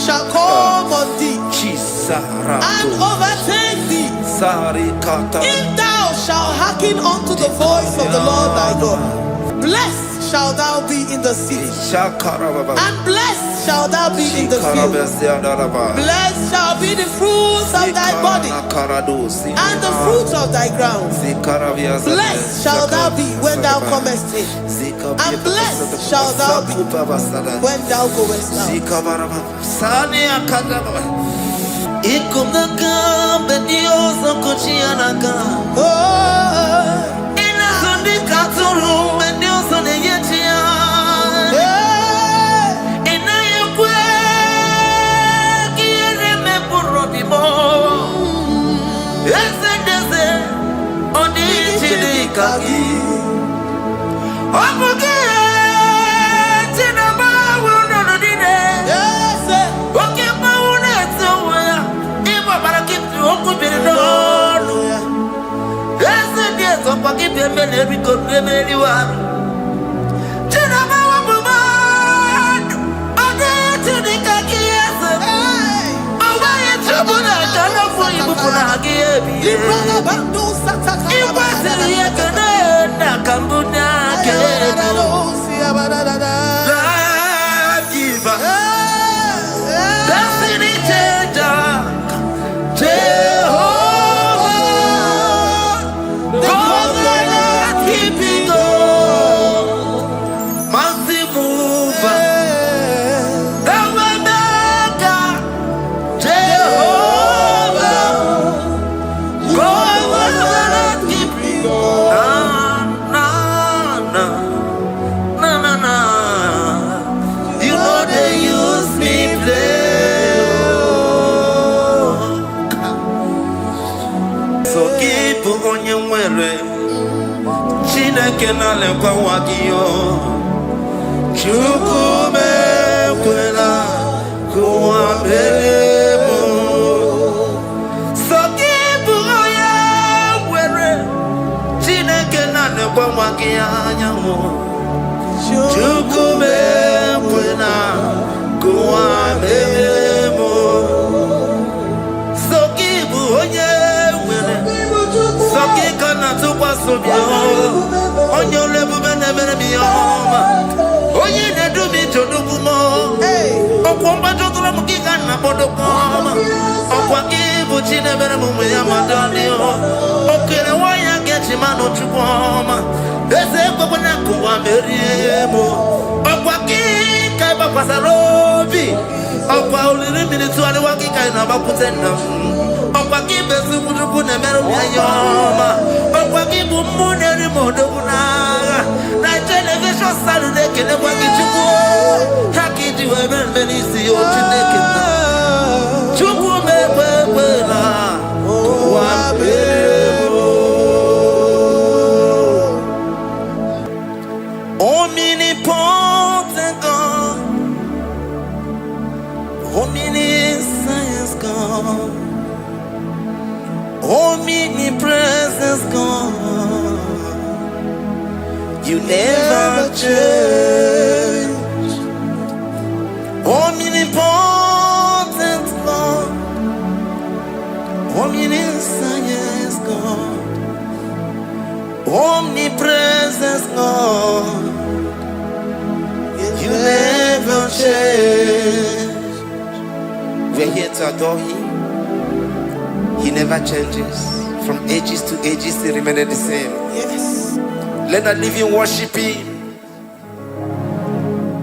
shall come on thee and overtake thee, if thou shalt hearken unto the voice of the Lord thy God. Blessed shalt thou be in the city, and blessed shalt thou be in the field. Blessed shall be the fruits of thy body, and the fruits of thy ground. Blessed shalt thou be when thou comest in, and blessed shalt thou be when thou goest omnipotent God, omniscience God, omnipresence God, you never change. Omnipotent God, omniscience God, omnipresence God, you never change. We're here to adore Him. He never changes. From ages to ages, He remains the same. Yes. Let the living worship Him.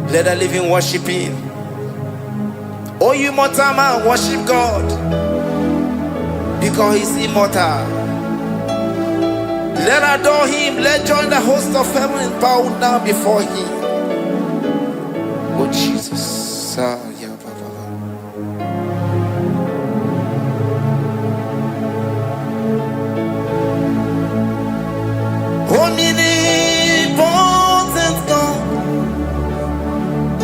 Let the living worship Him. Oh, you mortal man, worship God, because He's immortal. Let adore Him. Let join the host of heaven and bow down before Him. Oh Jesus. Omnipotent God,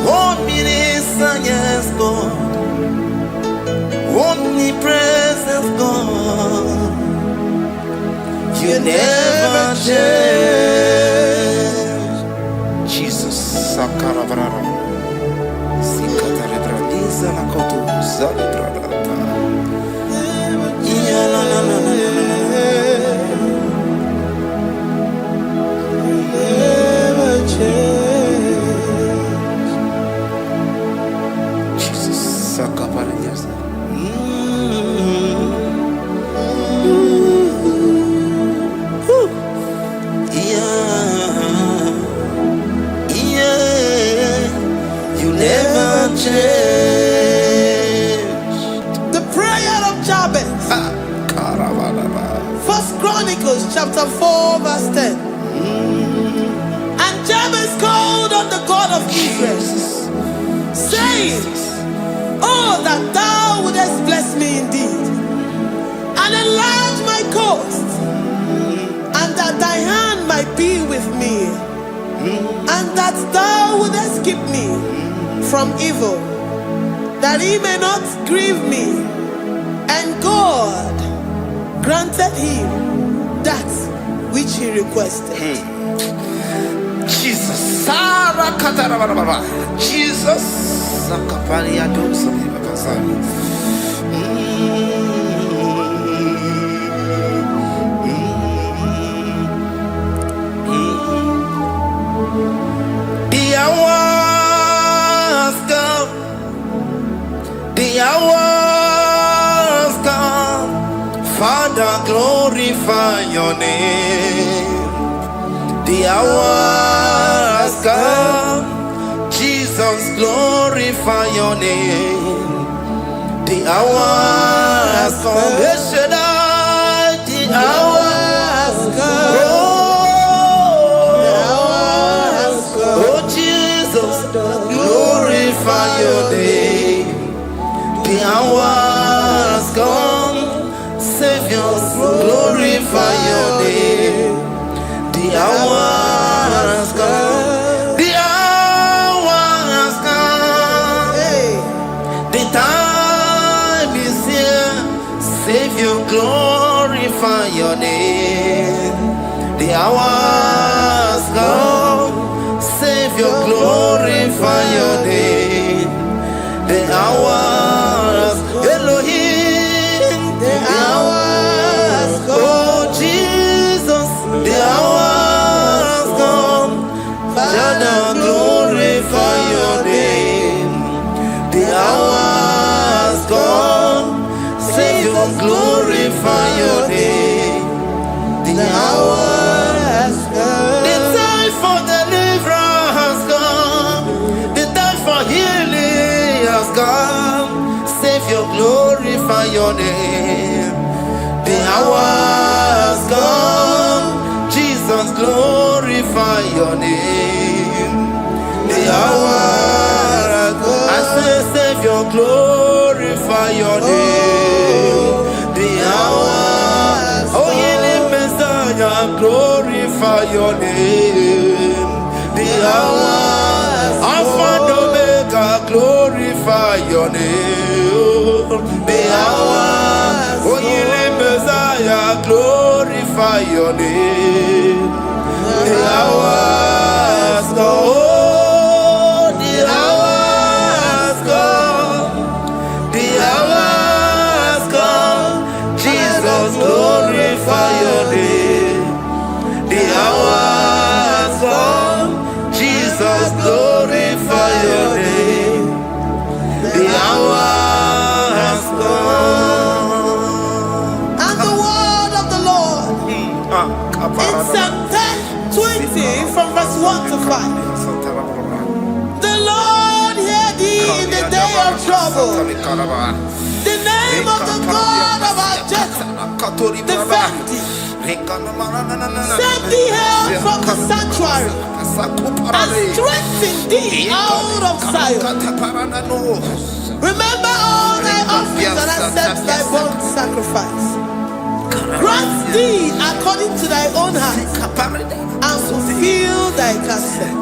omniscience God, omnipresence God, you never change. Jesus. Sakara Sikata Rebradiza Lakoto. Chapter 4 verse 10. And Jabez called on the God of Israel, saying, oh, that thou wouldest bless me indeed, and enlarge my coast, and that thy hand might be with me, and that thou wouldest keep me from evil, that he may not grieve me. And God granted him that which he requested. Jesus. The hour has come. The hour has come. Father, glorify your name. The hour has come. Jesus, glorify your name. The hour has come. The hour has come. The hour has come. Oh, Jesus, glorify your name. The hour has come. Savior, glorify your name. The hour has come. The hour has come. The time is here. Savior, glorify your name. The hour has come. Savior, glorify your name. The hour has come. Elohim, the hour has come. Oh Jesus, the hour has come. Father, glorify your name. The hour has come. Savior, glorify your name. The hour has come. The time for deliverance has come. The time for healing has come. Savior, glorify your name. The hour has come. Jesus, glorify your name. The hour has come. I say, Savior, glorify your name. The hour. Oh, healing Messiah, glorify your name. The hour. Alpha and Omega, glorify your name. The hour. Oh, healing Messiah, glorify your name. The hour has come. Oh, the hour has come. The hour has come. Jesus, glorify your name. The hour has come. Jesus, glorify your name. The hour has come. And the word of the Lord in Psalm 20 from verse 1 to 5. The Lord hear thee in the day of trouble. The name of the God of our Jacob defend thee. Set thee help from the sanctuary and strengthen thee out of Zion. Remember all thy offerings and accept thy burnt sacrifice. Grant thee according to thy own heart and fulfill thy counsel.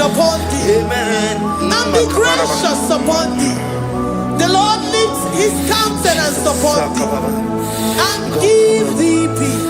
Upon thee, amen, and be gracious upon thee. The Lord lifts his countenance upon thee and give thee peace.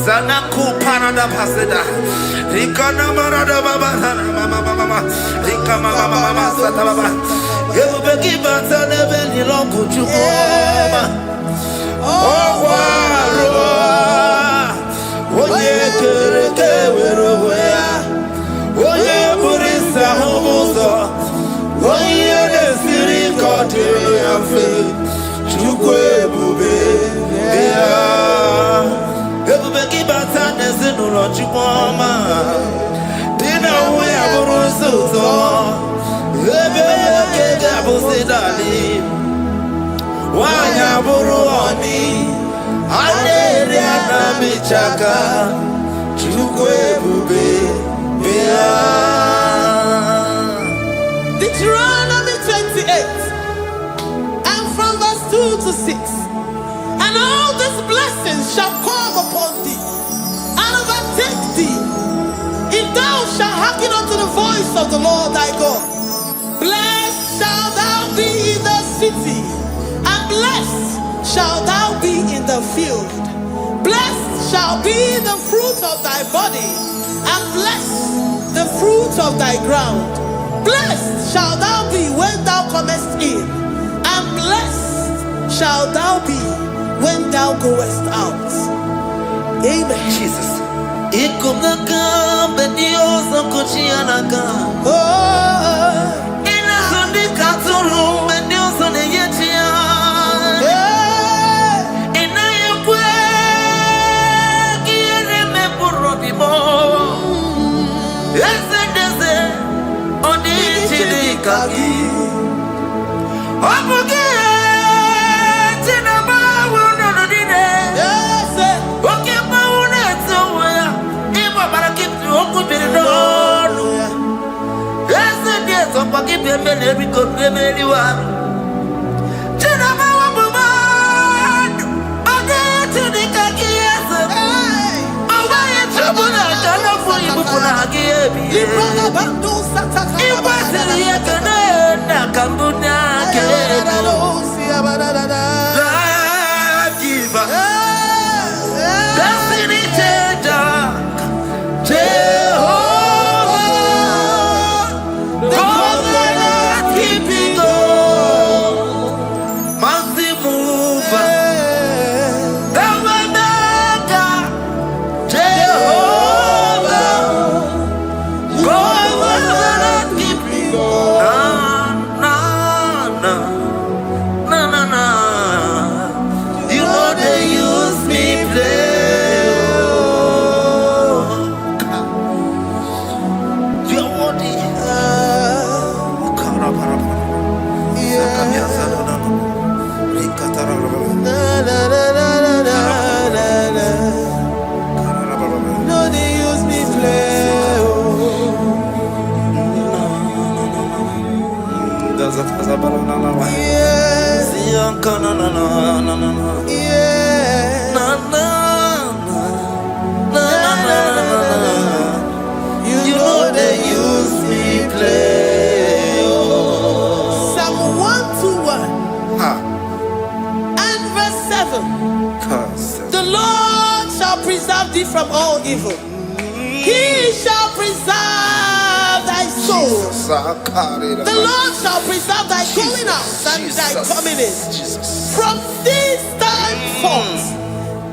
Zanaku parada paseda Rikana marada baba mama Rika mama sata baba Yebeki bata nebeli longu chukoma Owarua Oye kereke weroya Oye burisa homoso Oye nesiri kote yafe Chukwe bube Ebubeki bata nezinu lo chukwoma Dina uwe aburu suzo Ebeke gabusi dali Wanya aburu oni Aneri anamichaka Chukwe bube Deuteronomy 28 and from verse 2 to 6. And all these blessings shall come upon thee and overtake thee, if thou shalt hearken unto the voice of the Lord thy God. Blessed shalt thou be in the city, and blessed shalt thou be in the field. Blessed shall be the fruit of thy body, and blessed the fruit of thy ground. Blessed shalt thou be when thou comest in, and blessed shalt thou be when thou goest out. Amen. Jesus. evil. The Lord shall preserve thee from all evil. He shall preserve thy soul. The Lord shall preserve thy going out and thy coming in. From this time forth,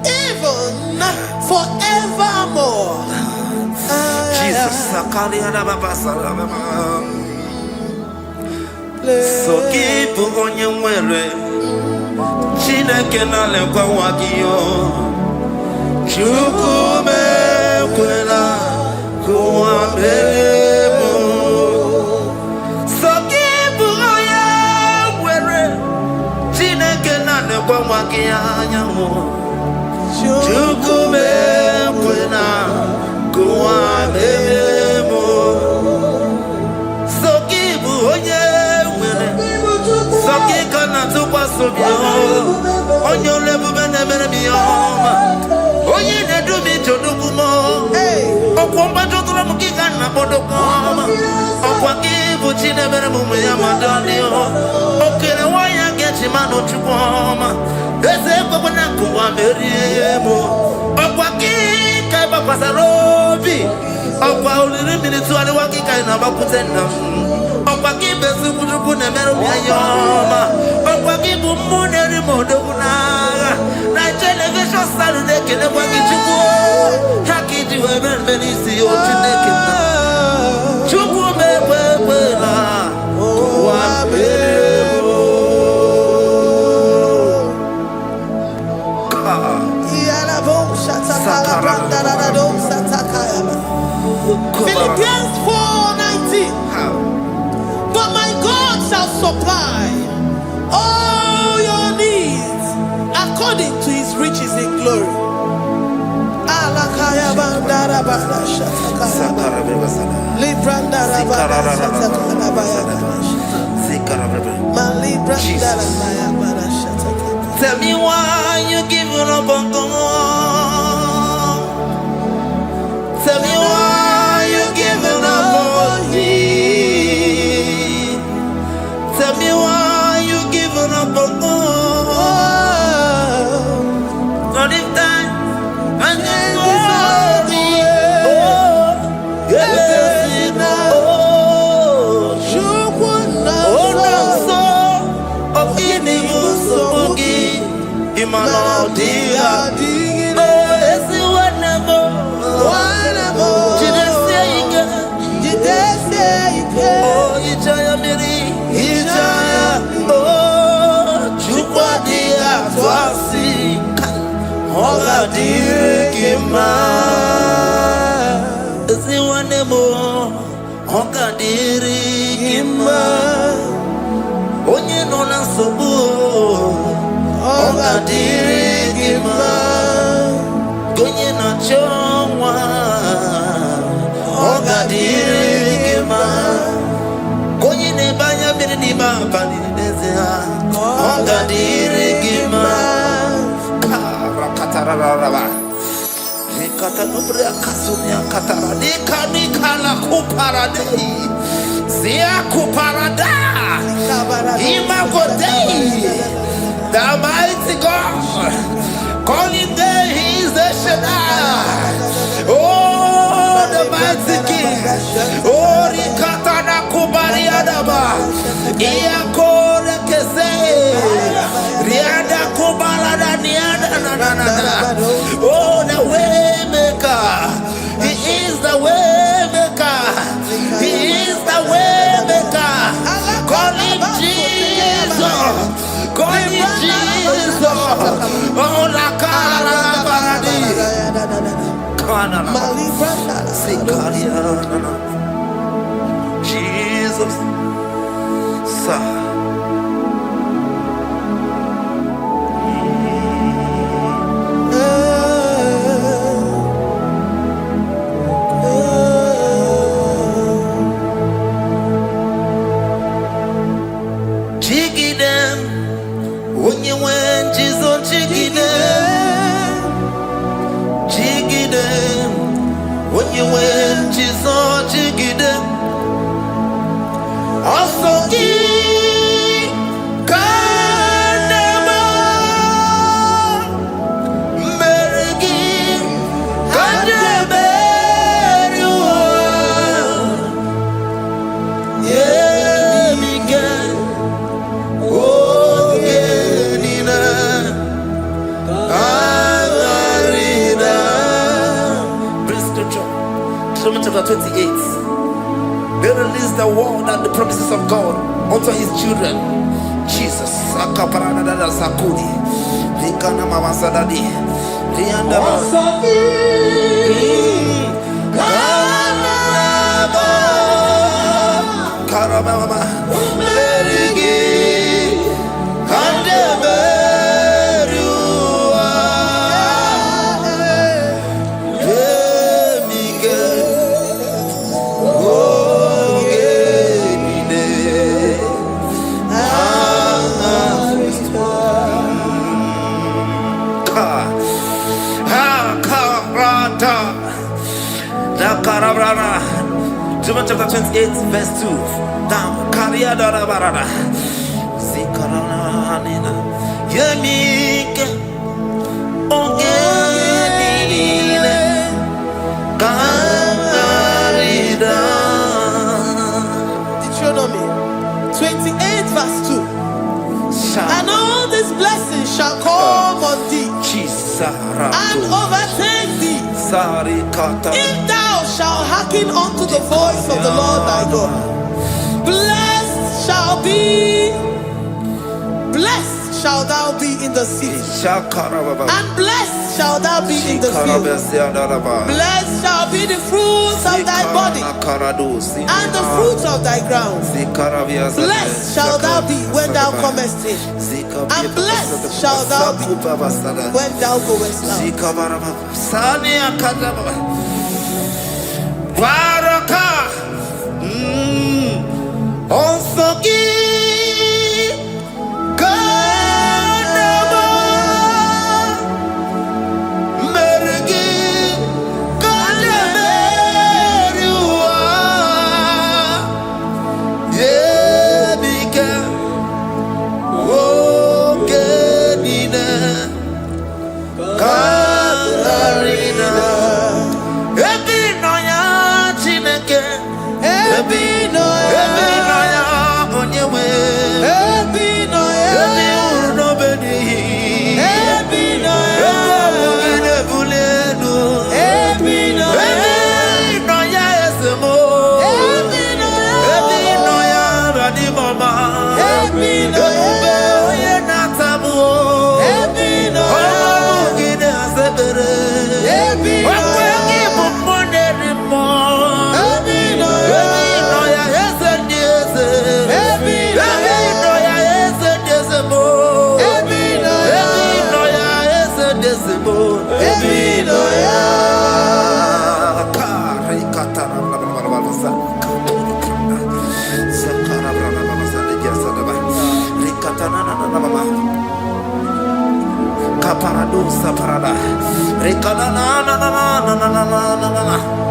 even forevermore. Jesus. So keep on your way. Chineke na lekwa wagiyo. Chukume kwela kuwa bemo. So keep on your way. Chineke na lekwa wagiyo. Chukume kwela kuwa bemo. So keep on your Sakikana to Pasubio, on your level, Benemermioma, Oye, they do me to Dukumo, Okwamba to Ramukana, Bodokoma, Okwaki, Puchina Beramuyama, Danio, Okay, why I get him out of Chupoma, there's a Babanaku, Meriemo, Okwaki, Kaba Pasarobi, Okwa, little minutes to Waki, kind of Bakutena. Okwaki besu kujukune meru miyayoma Okwaki bumuneri modokunaga Na television salude kene waki chuku Haki jiwe benisi ochinekina Chuku mekwela Wabebo Philippians 4:19. But my God shall supply all your needs according to his riches in glory. Tell me why you giving up on God. Tell me why you giving up on me. Tell me why you giving up on God. Not if time and then glory. Oh, onye nọ na nsogbu ọ ga-adịrị gị mma onye na-achọ nwa ọ ga-adịrị gị mma onye na-ebe anya mmiri n'ime abalị n'ezie ọ ga-adịrị gị mma Katanubria Kasunia Katara Nikala Kuparadei Zia Kuparada Imagodei the mighty God calling there he is the Shaddai. Oh the mighty King. Oh Rikatana Kubariadaba Iakore Kese Riada Kubalada Niada Oh the way He is the way maker. He is the way maker. Call him Jesus. Call him Jesus. Oh la cara baradi. Kana Jesus. Sa. Also give Bring scripture. Deuteronomy chapter 28. They release the word and the promises of God unto his children. Jesus. Akaparadada sakudi. Likana mawasadadi. Liandaba. Karababa. Merigi. Kandeberua. Emige. Ogenine. Karata. Da karabrana. Deuteronomy chapter 28, verse 2. Down. Kariada barada. Zikaranina. Yemike. Ogenine. Karida. Deuteronomy 28 verse 2. And all these blessings shall come on thee and overtake thee if thou shalt hearken unto the voice of the Lord thy God. Blessed shall thou be in the city, and blessed shall thou be in the field. Blessed shall be the fruits of thy body and the fruits of thy ground. Blessed shall thou be when thou comest in, and blessed shall thou be when thou goest out.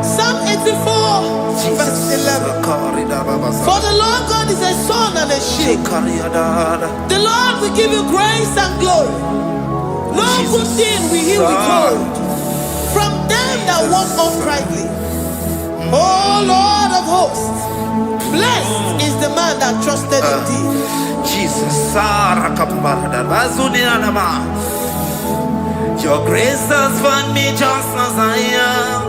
Psalm 84 verse 11. For the Lord God is a sun and a shield. The Lord will give you grace and glory. No good thing will he withhold from them that walk uprightly. O Lord of hosts, blessed is the man that trusted in thee. Jesus, your grace has found me just as I am.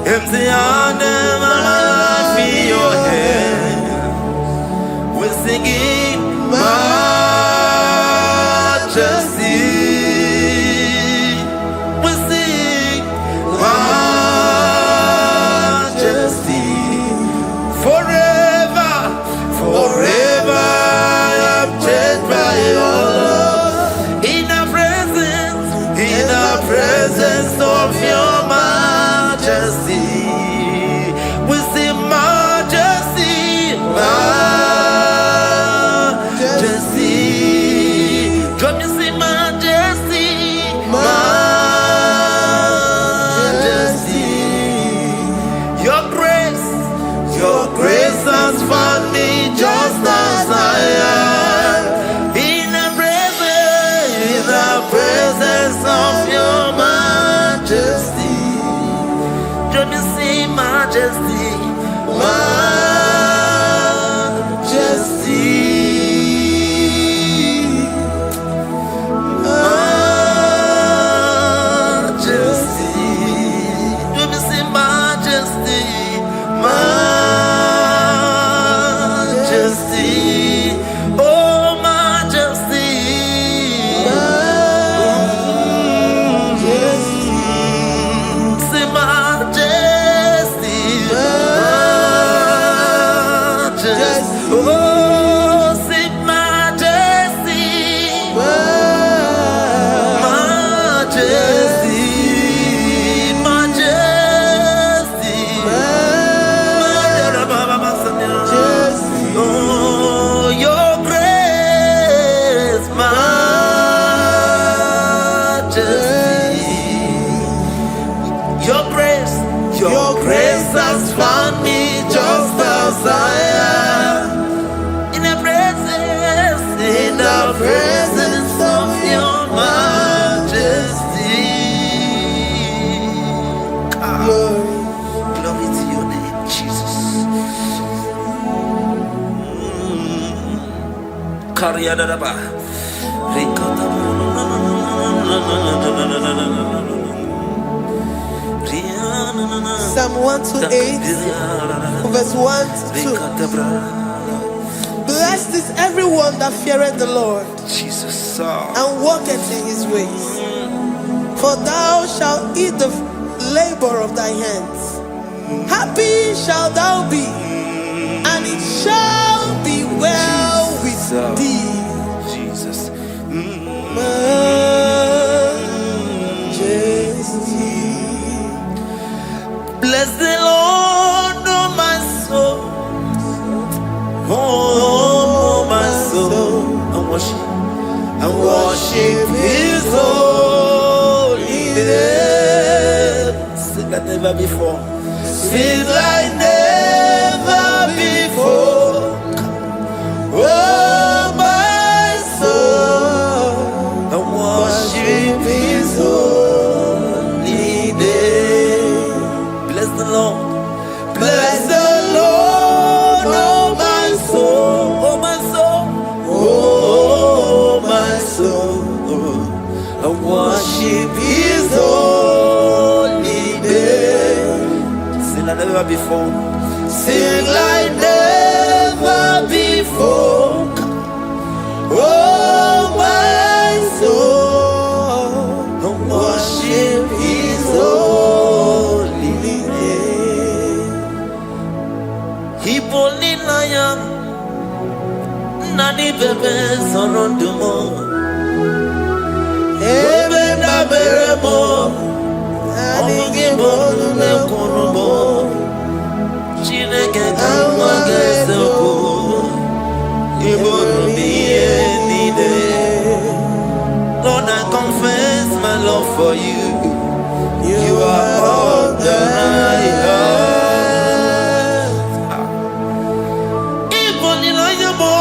Empty handed, my life in your hand. We're singing majesty. We sing majesty. Forever, forever I'm changed by your love. In the presence of your majesty, we see majesty, majesty. Come you see majesty, majesty. Your grace has found me just as I am. In the presence of your majesty. Let me see majesty. Your grace has found me just as I am. In the presence of your majesty. Glory to your name, Jesus. Psalm 128, verse 1 to 2. Blessed is everyone that feareth the Lord, Jesus, and walketh in his ways. For thou shalt eat the labor of thy hands. Happy shalt thou be, and it shall be well with thee. Jesus. Majesty. Bless the Lord, oh my soul. Oh, my soul. And worship his holy name. Sing like never before. Sing like never before. Oh, my soul. And worship his holy name. Bless the Lord. Bless the Lord, oh my soul, oh my soul, oh my soul. I worship his holy name. Sing like never before. Sing like never before. Oh my soul, I worship his holy name. Hipoli nayam nani bebe sorondumo ebe na beremo omugi bolu ne kurumo chineke kama gesoko ibonu biye nide. Lord, I confess my love for you. You are all that I have. Ibonilaya mo,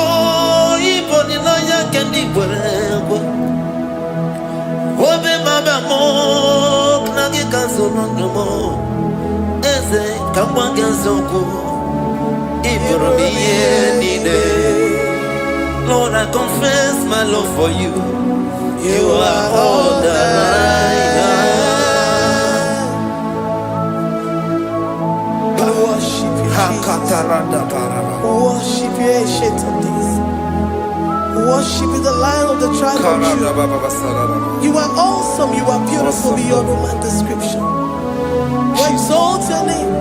ibonilaya kendi bwerebo. Obe mama mo, knagi kanzono mo. Eze kamba genzoko, iboromiye nide. Lord, I confess my love for you. You are all that I have. We worship you, Jesus. Worship you, ancient of days. Worship you, the Lion of the tribe of Judah. You are awesome. You are beautiful beyond human description. We exalt your name,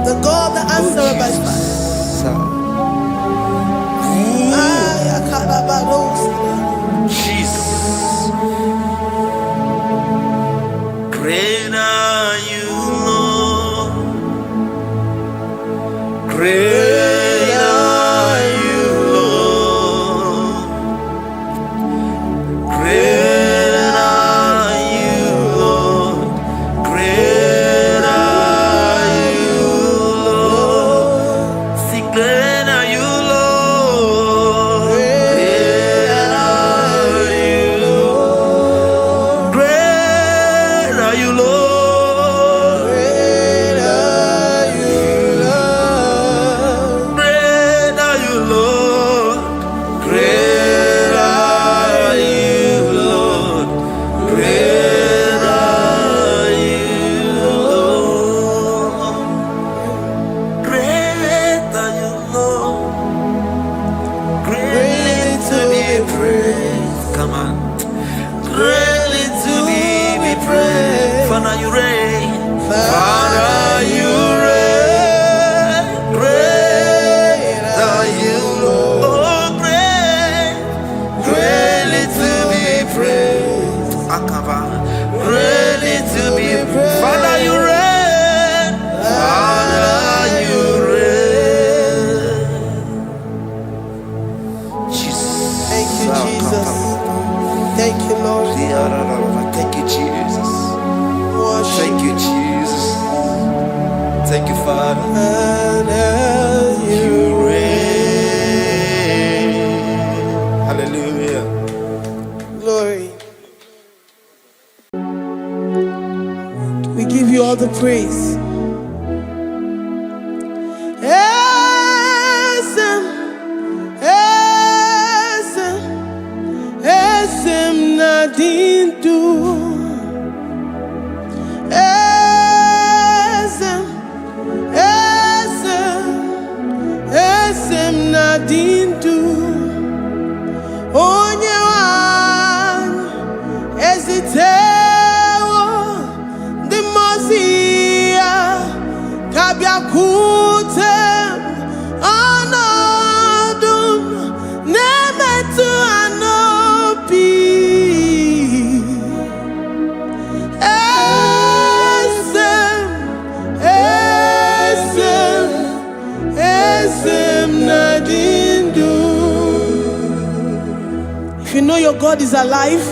the God that answered by fire. Jesus. Great are you, Lord. Great are you, Lord. Great are you, Lord. Great are you, Lord. Sing, great are you, Lord. Great are you, Lord. Great are you, Lord. Great are you, Lord. Great are you, Lord. Great are you, Lord. Great are you, Lord. Great are you, Lord. Greatly to be praised. Come on. Greatly to be praised. Father, you reign. Father, you reign. Great are you, Lord. Oh, great. Greatly to be praised. Akava. Greatly to be praised. Father, you reign. Father, you reign. Jesus. Thank you, Jesus. Thank you, Lord. Thank you, Jesus. Worship. Thank you, Jesus. Thank you, Father. And You reign. Hallelujah. Glory. We give you all the praise. Esem nadindu. Esem nadindu. Onye wan ezitewo the mozia kabia kutem anodum nemetu anopi esem nadindu. If you know your God is alive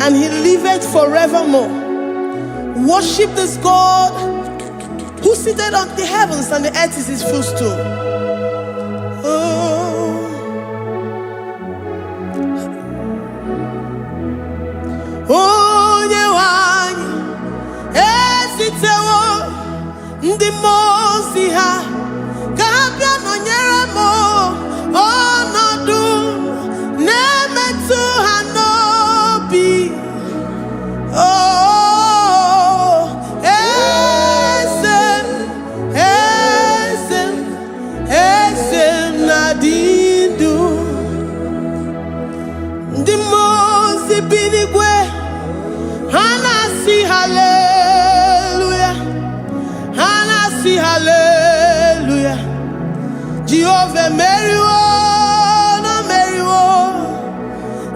and he liveth forevermore, worship this God who seated on the heavens and the earth is his footstool. Oh, Onyewanyi esitewo ndị mmụọ ozi ha ka ha bịa nọnyere m ọnọdụ na-emetụ ha n'obi. Oh, esem nadindu. Ndị mmụọ ozi bi n'igwe ha na-asị haleluya, ha na-asị haleluya. Jehova meriwo, no meriwo.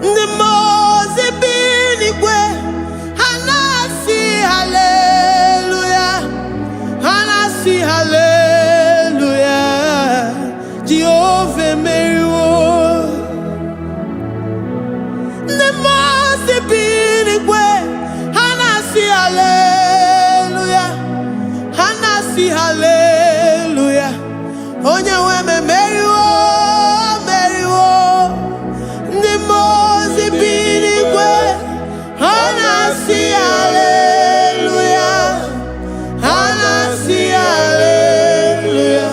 Ndị mmụọ ozi bi n'igwe ha na-asị haleluya, ha na-asị haleluya. Jehova meriwo. Ndị mmụọ ozi bi n'igwe ha na-asị haleluya, ha na-asị haleluya. Onye nwe m emeriwo, meriwo. Ndị mmụọ ozi bi n'igwe ha na-asị haleluya, ha na-asị haleluya.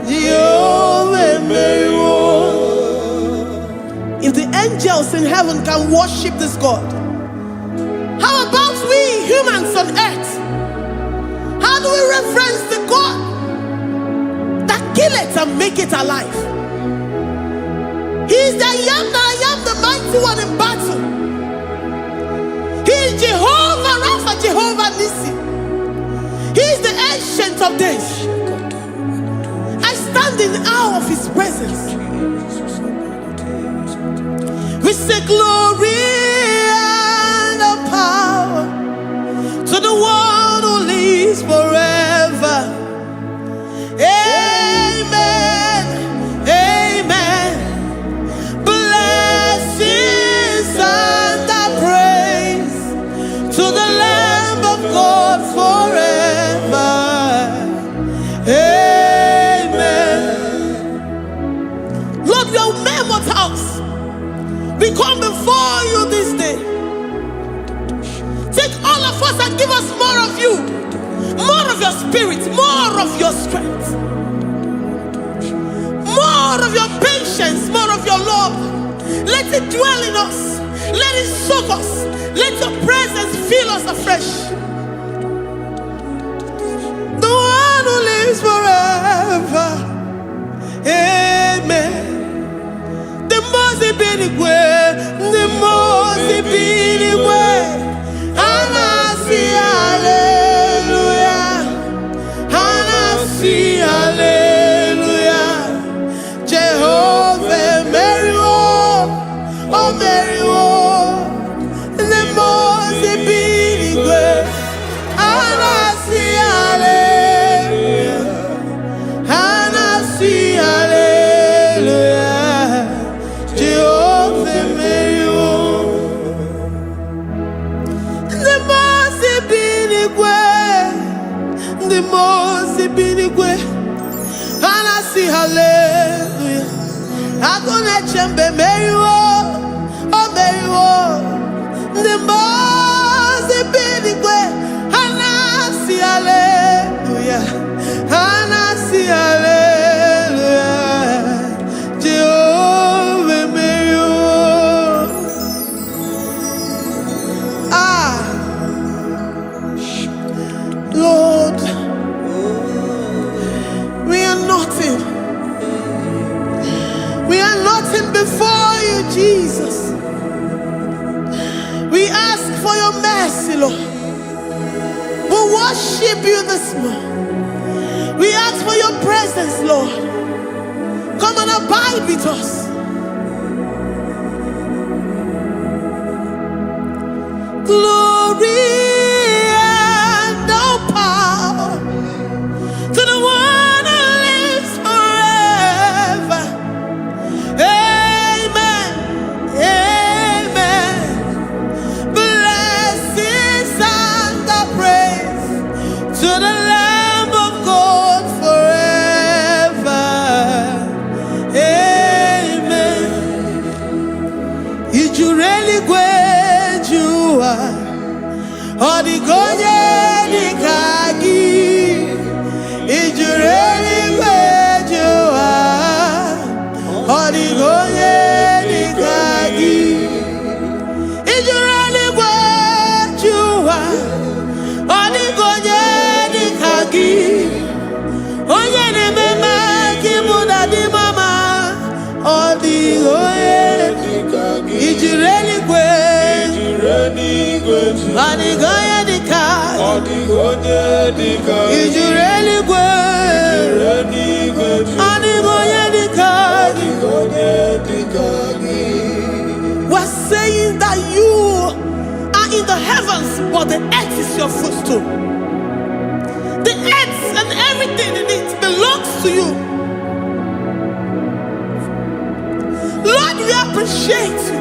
Jehova emeriwo. If the angels in heaven can worship this God, how about we humans on earth? How do we reverence the God that kill it and make it alive? He is the I am, the mighty one in battle. He is Jehovah Rapha, Jehovah Nissi. He is the ancient of days. I stand in awe of his presence. We say glory and power to the one who lives forever. Amen, amen. Blessings and praise to the Lamb of God forever. Amen. Lord, we are mere mortals. We come before you this day. Take all of us and give us more of you, more of your spirit, more of your strength, more of your patience, more of your love. Let it dwell in us. Let it soak us. Let your presence fill us afresh. The one who lives forever. Amen. The most benigwe, the most benigwe. Hanasi hallelujah, Hanasi hallelujah. Jehovah meriwo, oh meriwo. The most benigwe. Hanasi hallelujah, Hanasi hallelujah. Jehovah meriwo. Agone chembe meriwo, oh meriwo. Nimbozi binigwe, hanasi hallelujah, hanasi hallelujah. Jehovah meriwo. Lord, we are nothing. We are nothing before you, Jesus. We ask for your mercy, Lord. We worship you this morning. We ask for your presence, Lord. Come and abide with us. Glory and all power to the one who lives forever. Amen. Amen. Blessings and the praise to the Lamb of God forever. Amen. You really great you are. Odigonye dikagi. You really great you are. Odigonye dikagi. You really great you are. Odigonye dikagi. Onye ne mema kimuda di mama. Odigonye dikagi. You really great. Odigonye dikagi. Odigonye dikagi. You really great. Odigonye dikagi. We're saying that you are in the heavens, but the earth is your footstool. The earth and everything in it belongs to you. Lord, we appreciate you.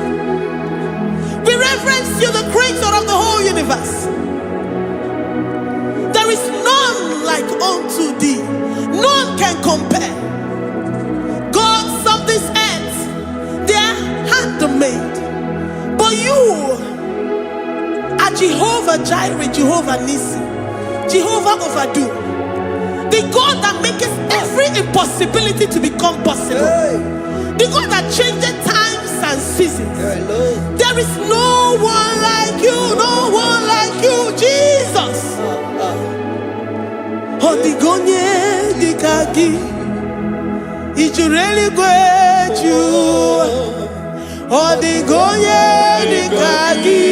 We reverence you, the creator of the whole universe. There is none like unto thee. None can compare. Gods of this earth, they are handmade. But you are Jehovah Jireh, Jehovah Nissi, Jehovah Overdo. The God that makes every impossibility to become possible. The God that changes times and seasons. There is no one like you, no one like you, Jesus. Odigonye dikagi. You really great you. Odigonye dikagi.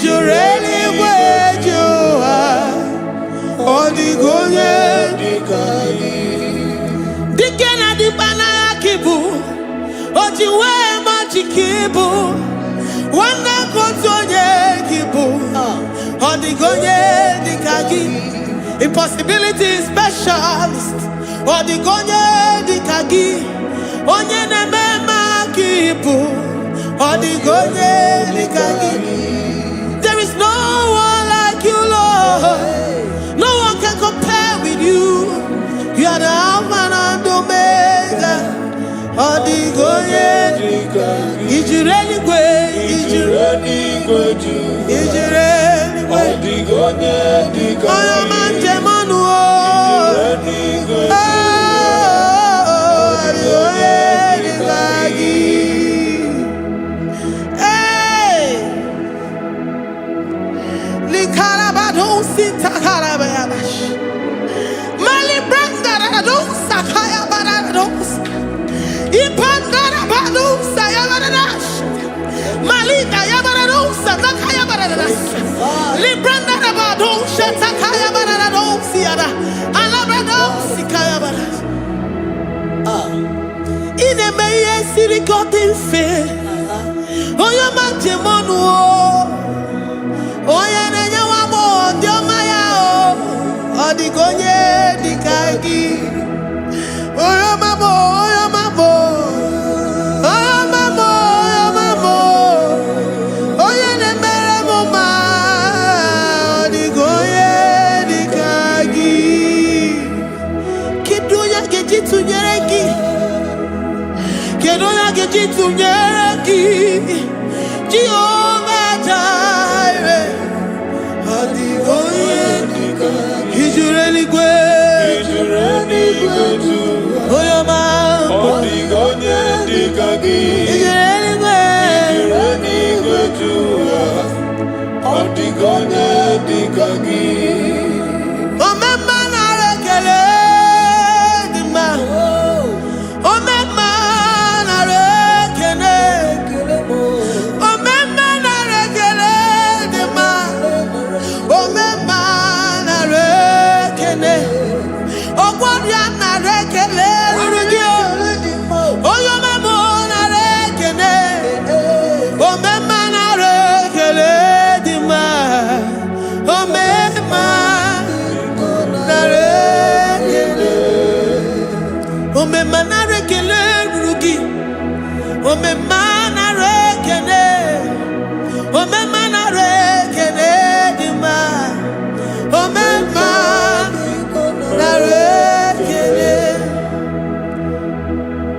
You really great you. Odigonye dikagi. Dikena dibana kibu. Ojiwe majikibu. Wana kontonye kibu. Odigonye dikagi. Impossibility specialist. Odigonye dikagi. Onye nemema kibu. Odigonye dikagi. There is no one like you, Lord. No one can compare with you. You are the Alpha and Omega. Odigonye dikagi. Is you really great? Is you really great? Is you really great? Odigonye dikagi. Oh, man, Jemanu. Odigonye dikagi. Oyo mamo, oyo mamo. Oyo mamo, oyo mamo. Oyo nemere mama. Odigonye dikagi. Kidunya gejitu nyeregi.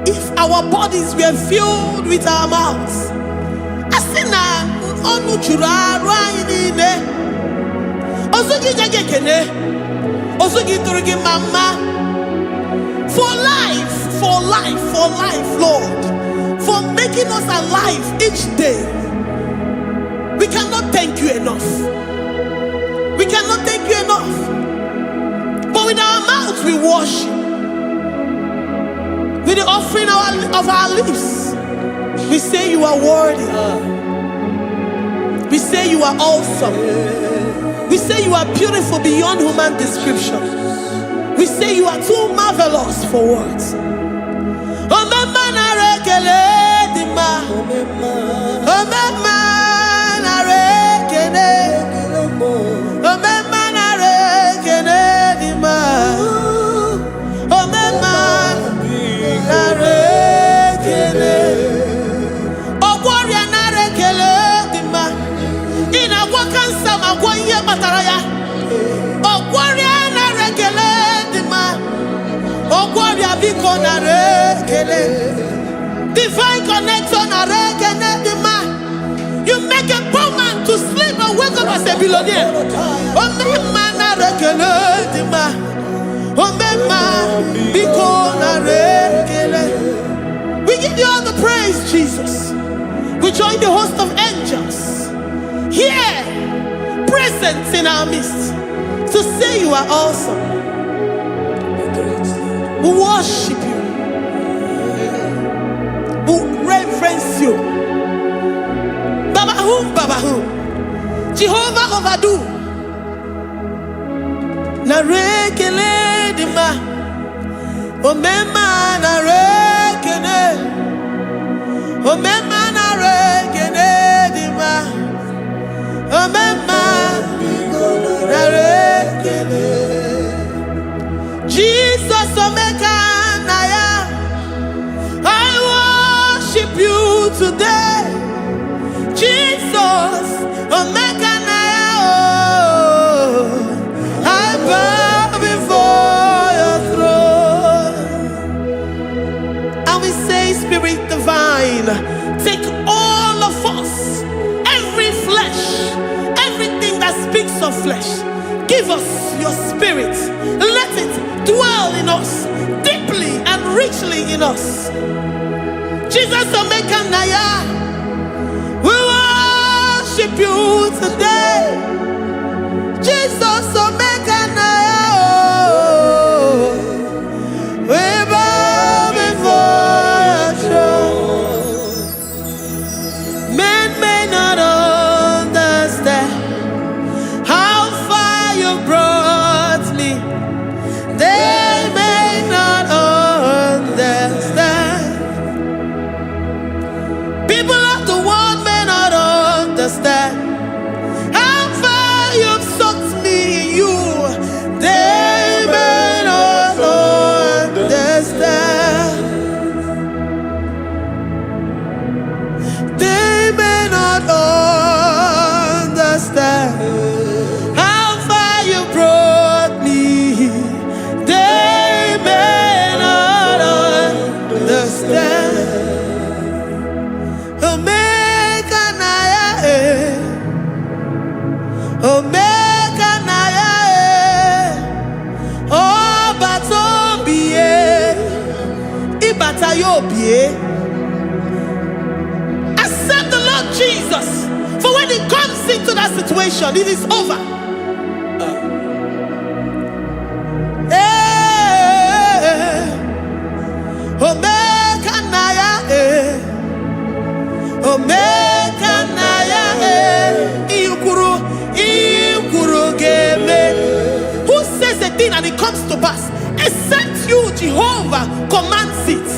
If our bodies were filled with our mouths, for life, Lord, for making us alive each day. We cannot thank you enough. We cannot thank you enough. But with our mouths we worship. With the offering of our lips, we say you are worthy. We say you are awesome. We say you are beautiful beyond human description. We say you are too marvelous for words. Divine connection. You make a poor man to sleep and wake up as a billionaire. We give you all the praise, Jesus. We join the host of angels here, present in our midst, to say you are awesome. We worship you. We reverence you. Baba who? Jehovah overdo. Na rekele dima. Omema na rekene. Omema na rekene dima. Omema na rekene. Jesus omeka naya. I worship you today. Jesus omeka naya. I bow before your throne. And we say, Spirit divine, take all of us, every flesh, everything that speaks of flesh. Give us your spirit. Let it dwell in us, deeply and richly in us. Jesus omeka naya. We worship you today. Jesus omeka naya. We bow before your throne. Men may not understand how far you brought me. They may not understand. People of the world may not understand how far you've sucked me in you. They may not understand. They may not understand how far you brought me. They may not understand. Omeka naya, omeka naya, oh batobie, ibatayobie. Accept the Lord Jesus, for when He comes into the that situation. It is over. Omega Naya, Omega Naya, Ikuru Game. Who says a thing and it comes to pass? Except you, Jehovah, commands it.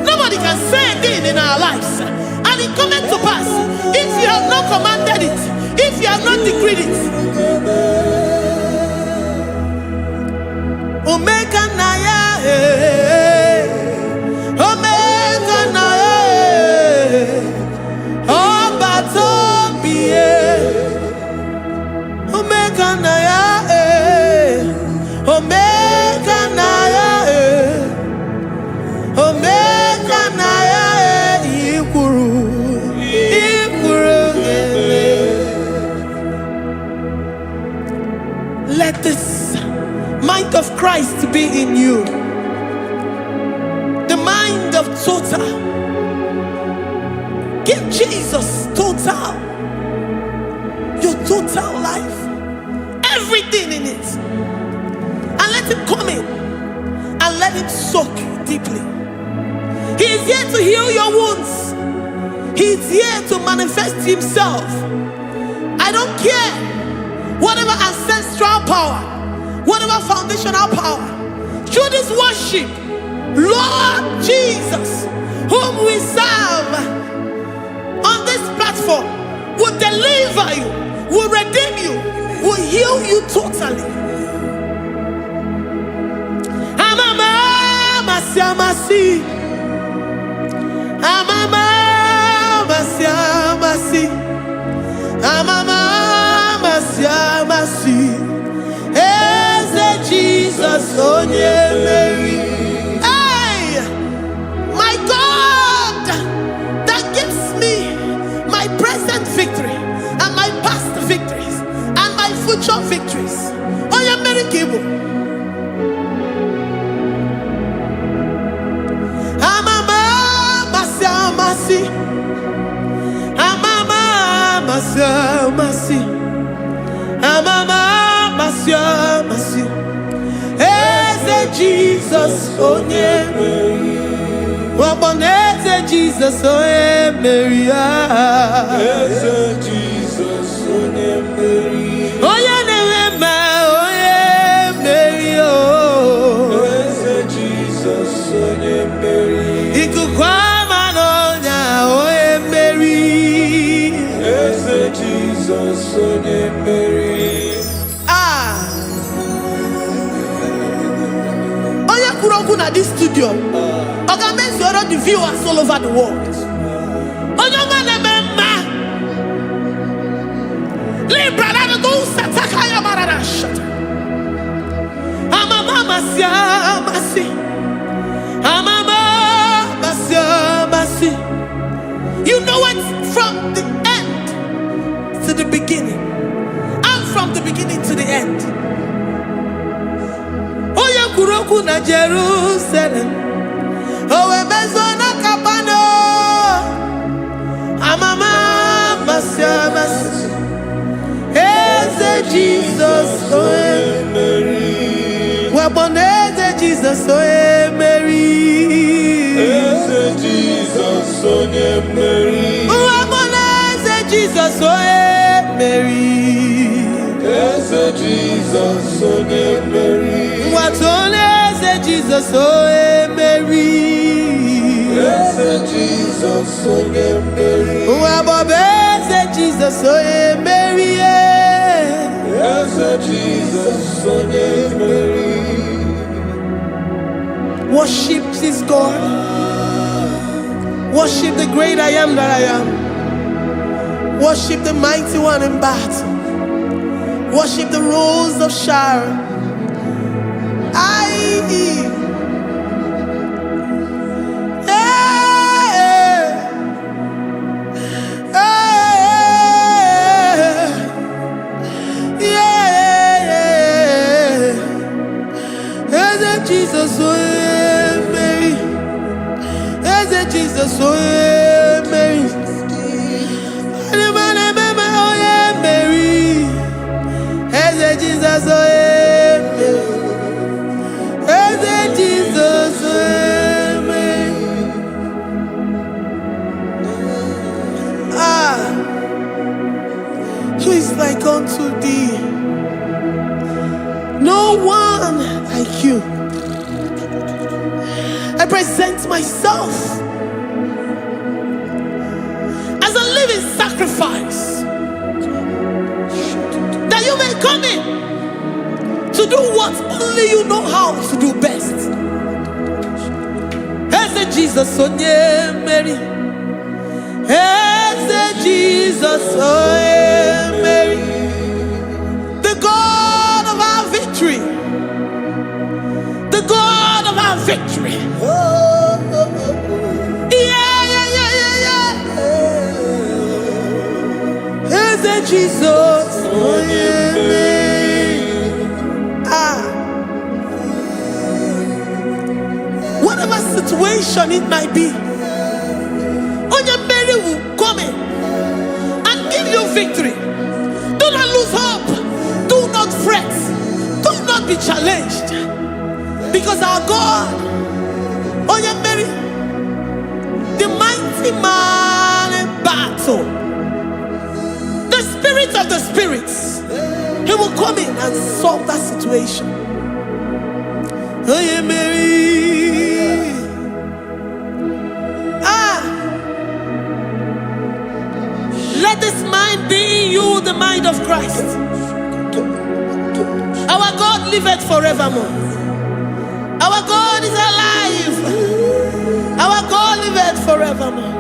Nobody can say a thing in our lives and it comes to pass. If you have not commanded it, if you have not decreed it. Omega Naya, Omega Naya, Obatobie, Omega Naya, Omega Naya, Omega Naya, Ikuru. Let this mind of Christ be in you. The mind of total. Give Jesus total. Your total life. Everything in it. And let him come in. And let him soak deeply. He is here to heal your wounds. He is here to manifest himself. I don't care. Whatever ancestral power, whatever foundational power, through this worship, Lord Jesus, whom we serve on this platform, will deliver you, will redeem you, will heal you totally. Amama Masiamasi, Amama Masiamasi, Amama Masiamasi. Jesus, oh yeah, Mary. Hey, my God, that gives me my present victory and my past victories and my future victories. Oh yeah, Mary Kibo. Amama Masiamasi, Amama Masiamasi, Amama Masiamasi. Jesus, oh yeah, Mary. Jesus, oh yeah, Mary. Jesus, oh yeah, Mary. Oh yeah, Mary. Oh, Jesus, oh yeah, Mary. Ikukwamanonya, oh yeah, Mary. Jesus, oh yeah, Mary. At this studio, organize the viewers all over the world. You know it from the end to the beginning, and from the beginning to the end. Kuroku na Jerusalem, oh ebezona kapano, amama masiamas, eze Jesus, oh Mary, waboneze Jesus, oh Mary, eze Jesus, oh Mary, waboneze Jesus, oh Mary, eze Jesus, oh Mary. Jesus, oh Mary. Yes, Jesus, oh Mary. Yes, Jesus, oh Mary. Yes, Jesus, oh Mary. Worship this God. Worship the great I am that I am. Worship the mighty one in battle. Worship the rose of Sharon. Jesus, oh Mary. Jesus, oh Mary. Oh yeah, Mary. who is like unto thee? No one like you. I present myself as a living sacrifice, that you may come in to do what only you know how to do best. Eze Jesus, oh yeah, Mary. Eze Jesus, oh yeah, Mary. The God of our victory. The God of our victory. Eze Jesus, oh yeah, Mary. Whatever situation it might be, Onya Mary will come in and give you victory. Do not lose hope. Do not fret. Do not be challenged. Because our God, Onya Mary, the mighty man in battle, the spirit of the spirits, he will come in and solve that situation. Onya Mary. Let this mind be in you, the mind of Christ. Our God liveth forevermore. Our God is alive. Our God liveth forevermore.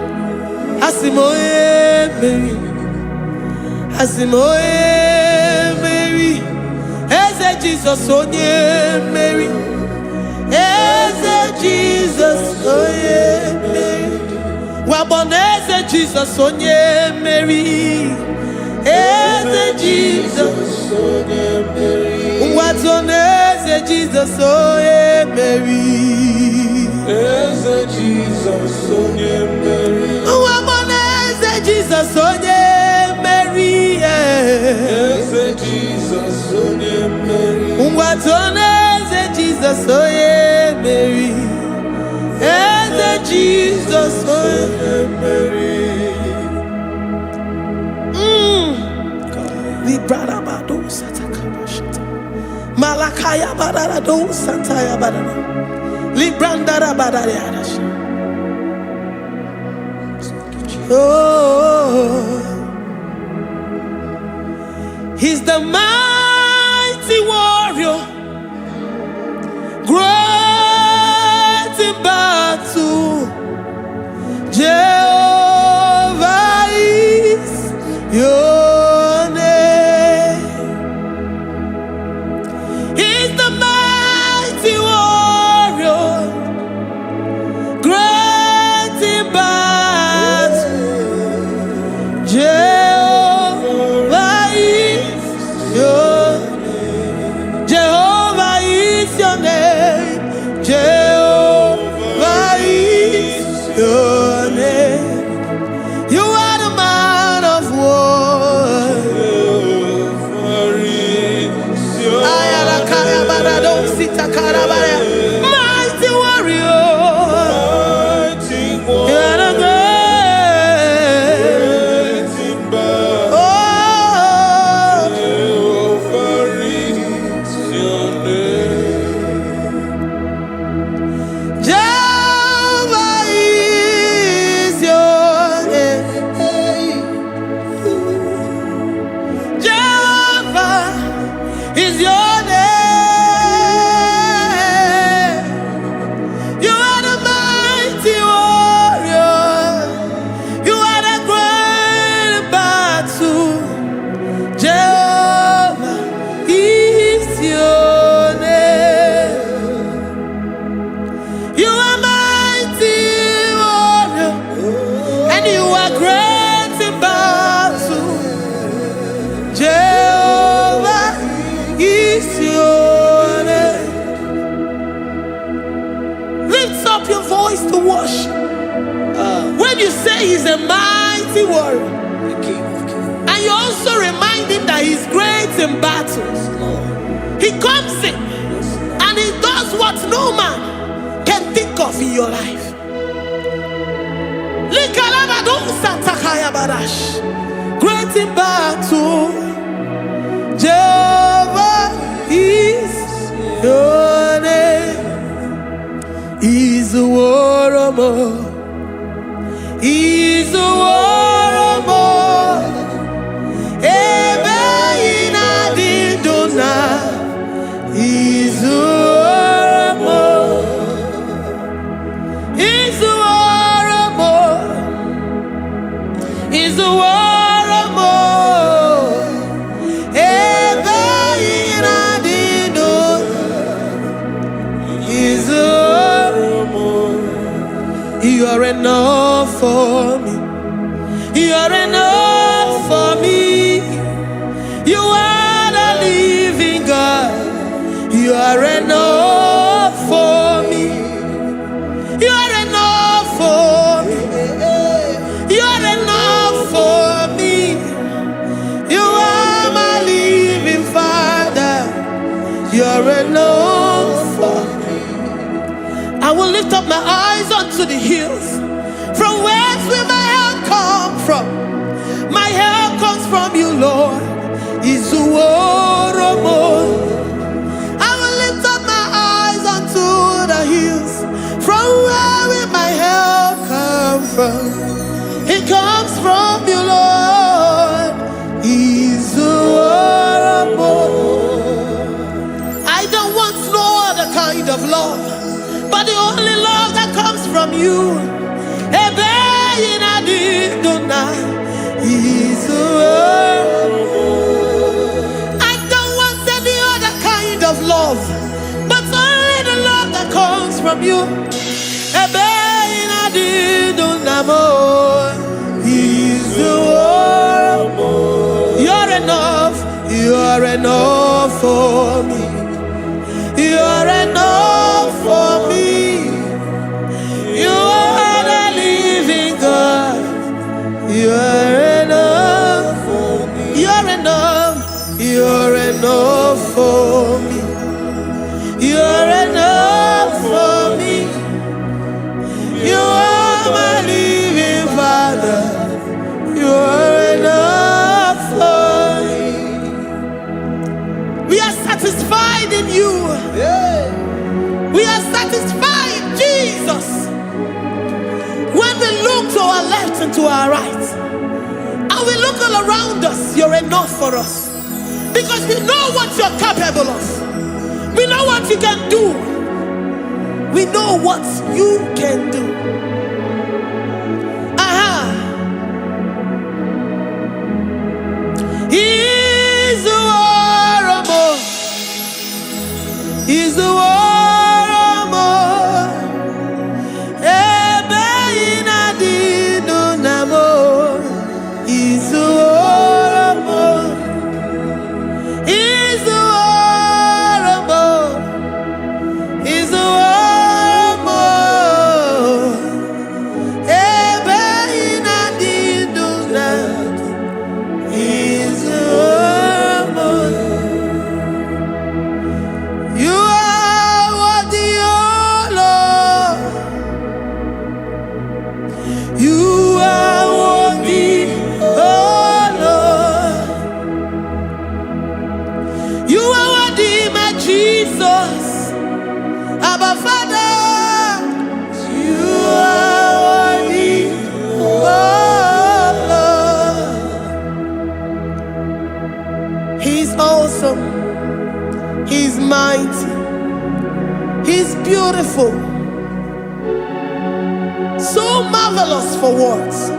Asimoe Mary. Asimoe Mary. Eze Jesus, onye Mary. Eze Jesus, onye Mary. Waboneze Jesus, onye Mary. Eze Jesus, onye Mary. Watoneze Jesus, onye Mary. Eze Jesus, onye Mary. Waboneze Jesus, onye Mary. Eze Jesus, onye Mary. Watoneze Jesus, onye Mary. Eze Jesus, onye Mary. Librada bado satakaba shata. Malakaya badara do sataya badara. Librandara badara yadash. Oh, he's the mighty warrior, great in battle. Jehovah is your name. He's the mighty warrior, great in battle. Jehovah is your name. Jehovah is your name. Jehovah is your name. You are the man of war. Ayarakaya barado sitakarabaya. Mighty warrior. You are the great. Oh, Jehovah is your name. Jehovah is your name. Jehovah is your name. You are the mighty warrior. You are the great battle. Jehovah is your name. You are mighty warrior, and you are great in battle. Jehovah is your name. Lift up your voice to worship. When you say he's a mighty warrior, and you also remind him that he's great in battles, he comes in and he does what no man can think of in your life. Great in battle. Izuoromo, ebe inadiduna. Izuoromo, Izuoromo, Izuoromo, ebe inadiduna. Izuoromo. You are enough for me. You are enough for me. You are the living God. You are enough for me. You are enough for me. You are enough for me. You are my living Father. You are enough for me. I will lift up my eyes unto the hills. From whence will my help come from? My help comes from you, Lord. Izuoromo. I will lift up my eyes unto the hills. From where will my help come from? It comes from you, Lord. Izuoromo. I don't want no other kind of love, but the only love that comes from you. Ebe inadiduna. Izuoromo. I don't want any other kind of love, but only the love that comes from you. Ebe inadiduna mo. Izuoromo. You're enough. You're enough for me. You're enough for me. You are the living God. You are enough for me. You're enough. You're enough for me. You're enough for me. You are my living Father. You are enough for me. We are satisfied in you. We are satisfied, Jesus. When we look to our left and to our right, and we look all around us, you're enough for us. Because we know what you're capable of. We know what you can do. We know what you can do. Izuoromo. Izuoromo. Ebe inadiduna mo. Izuoromo. Izuoromo. Izuoromo. Ebe inadiduna. Izuoromo. You are worthy, oh Lord. You are worthy, oh Lord. You are worthy, my Jesus. Abba Father, you are worthy, oh Lord. He's awesome. He's mighty. He's beautiful. So marvelous for words.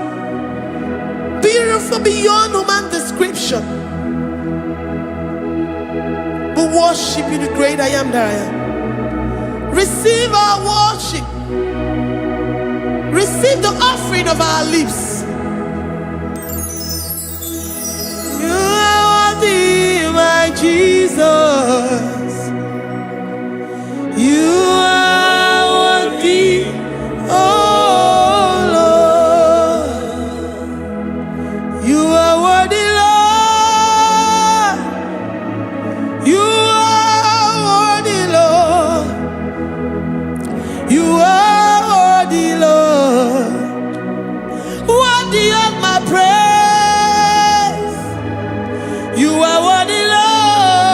Beautiful beyond human description. We worship you, the great I am that I am. Receive our worship. Receive the offering of our lips. You are worthy, my Jesus. You are worthy, oh Lord. You are worthy, Lord. You are worthy, Lord. You are worthy, Lord. Worthy of my praise. You are worthy, Lord.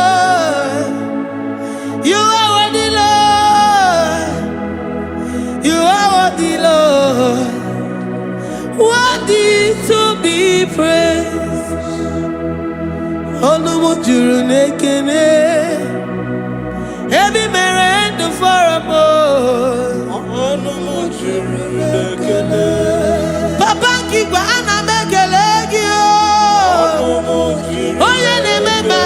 praised. Olumu juru nekene. Every merend for a boy. Olumu juru nekene. Papa kigwa ana mekelegio. Olumu juru. Oye ne mema.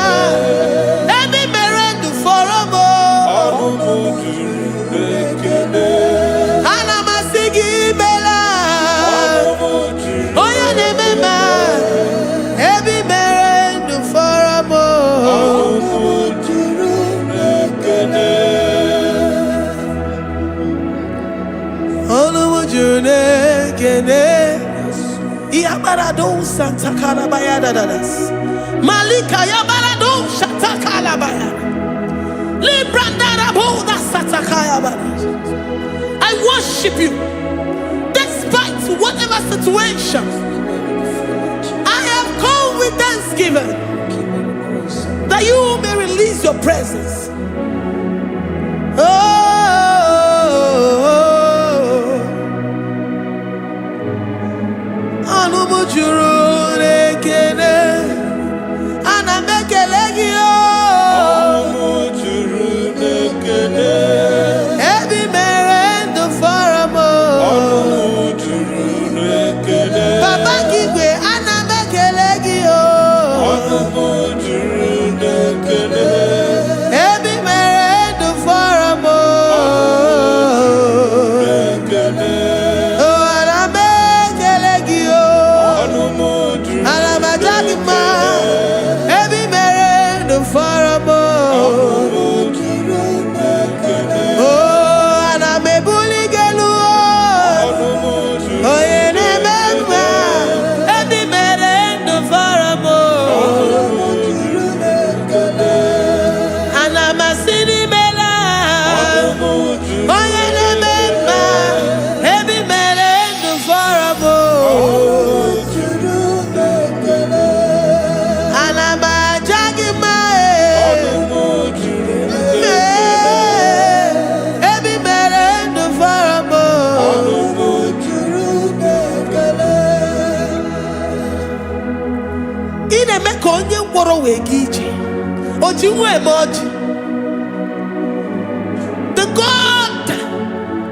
Every merend for a boy. Olumu juru nekene. Ana masigi bela. Olumu juru. Oye ne mema. Every merend for a boy. Olumu juru nekene. Olumu juru nekene. Iabarado Santa Calabaya dadas. Malika Yabarado Shatakalabaya. Librandara Boda Satakayaba. I worship you despite whatever situation. I have come with thanksgiving that you may release your presence. Olumu juru nekene. Ana mekelegio. Olumu juru nekene. Every merend for a mo. Olumu juru nekene. Baba kigwe ana mekelegio. Olumu juru nekene. Every merend for a mo. Olumu nekene. The God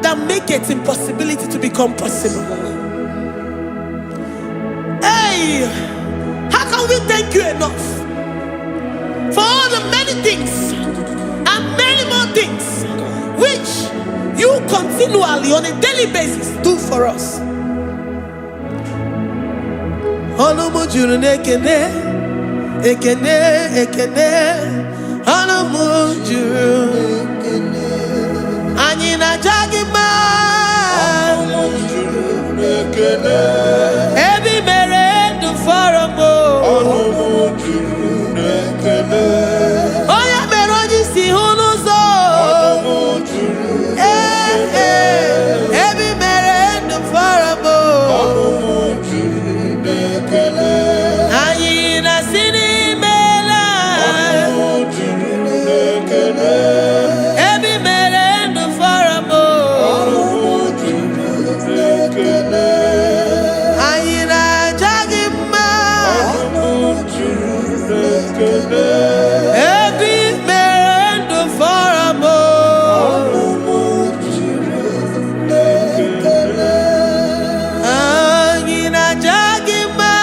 that makes impossibility to become possible. Hey, how can we thank you enough for all the many things and many more things which you continually on a daily basis do for us? Olumu juru nekene. Ekene, ekene, olumu juru. Anyina jagima. Olumu juru nekene. Every merend for a mo. Olumu juru nekene. Oya meroji si hunuzo. Olumu juru nekene. Every merend for a mo. Olumu juru nekene. Anyina sini. Every merend for a mo. Ayina jagima. Every merend for a mo. Ayina jagima.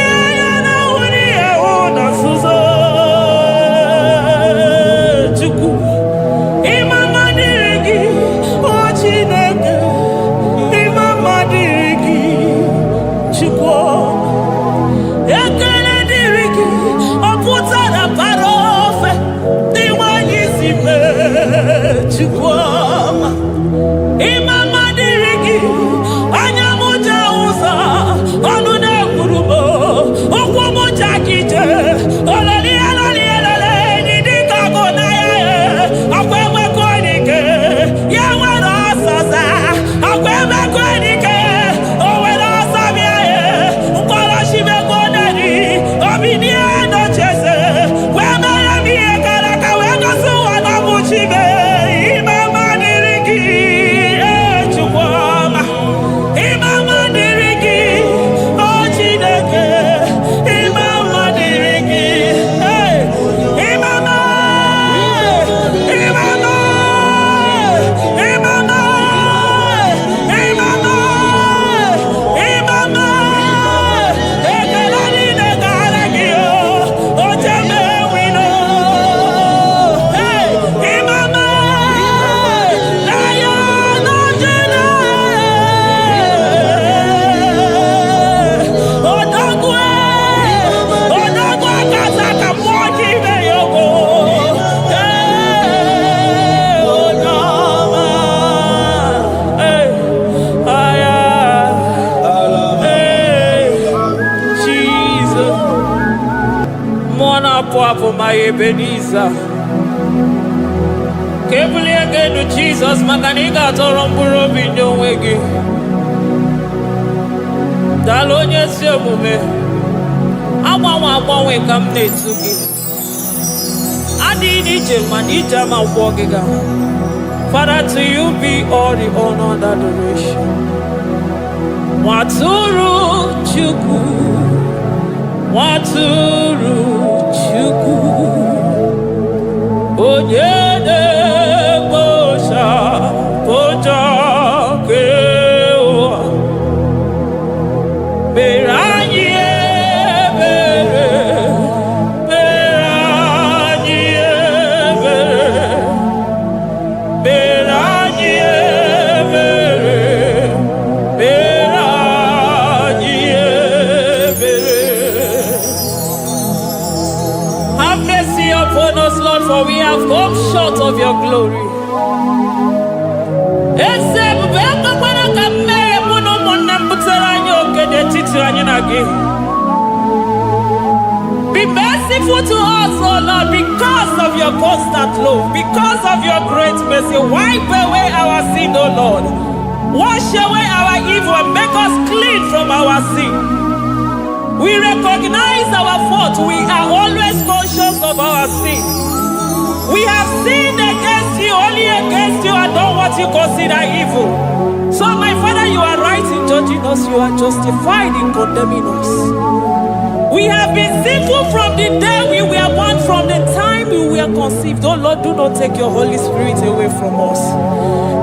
Imagine for my Ebenezer. Carefully again to Jesus, Makaniga Toromburo Binyo Wegi. Dalonya Semume. I come to Adi Nija Mawogiga. Father, to you be all the honor and adoration. Waturu Chuku. Waturu Chuku. Onyede Bosha Boja Kewa. Beranye Bere. Beranye Bere. Beranye Bere. Beranye Bere. Have mercy upon us, Lord, for we have come short of your glory. Be merciful to us, oh Lord, because of your constant love, because of your great mercy. Wipe away our sin, oh Lord. Wash away our evil and make us clean from our sin. We recognize our fault. We are always conscious of our sin. We have sinned against you, only against you, and done what you consider evil. So, my Father, you are right in judging us. You are justified in condemning us. We have been sinful from the day we were born, from the time we were conceived. Oh Lord, do not take your Holy Spirit away from us.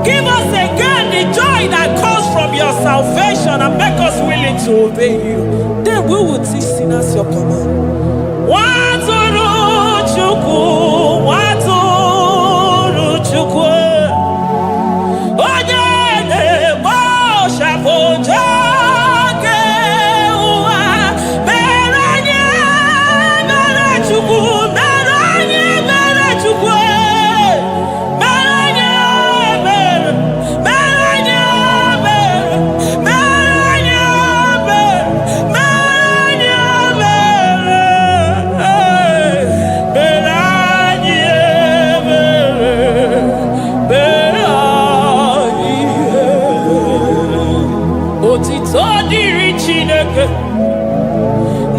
Give us again the joy that comes from your salvation and make us willing to obey you. Then we will teach sinners your command. Waturu Chuku, Waturu Chuku. Onyede Bosha Boja Kewa. Beranye Bere Chuku. Beranye Bere Chuku. Beranye Bere. Beranye Bere. Beranye Bere. Beranye Bere. Beranye Bere. Beranye Bere. Otito diri Chineke.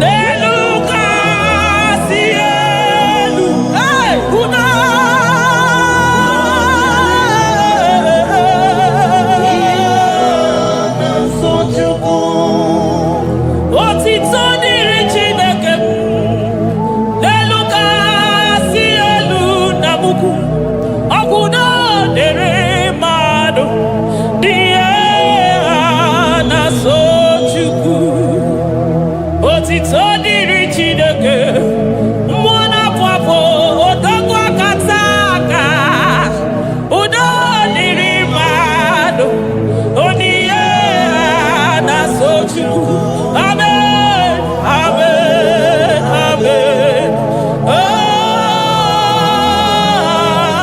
N'elu kasị elu. Hey, una. Otito diri Chineke. N'elu kasị elu na buku. Ọgwụna dịrị mmadụ. Dị ya na-asọ Chukwu. Otito dịrị Chineke. Mmụọ na-apụ apụ, odogwu akata aka. Udo dịrị mmadụ. Oniye na-asọ Chukwu. Amen, amen, amen. Oh,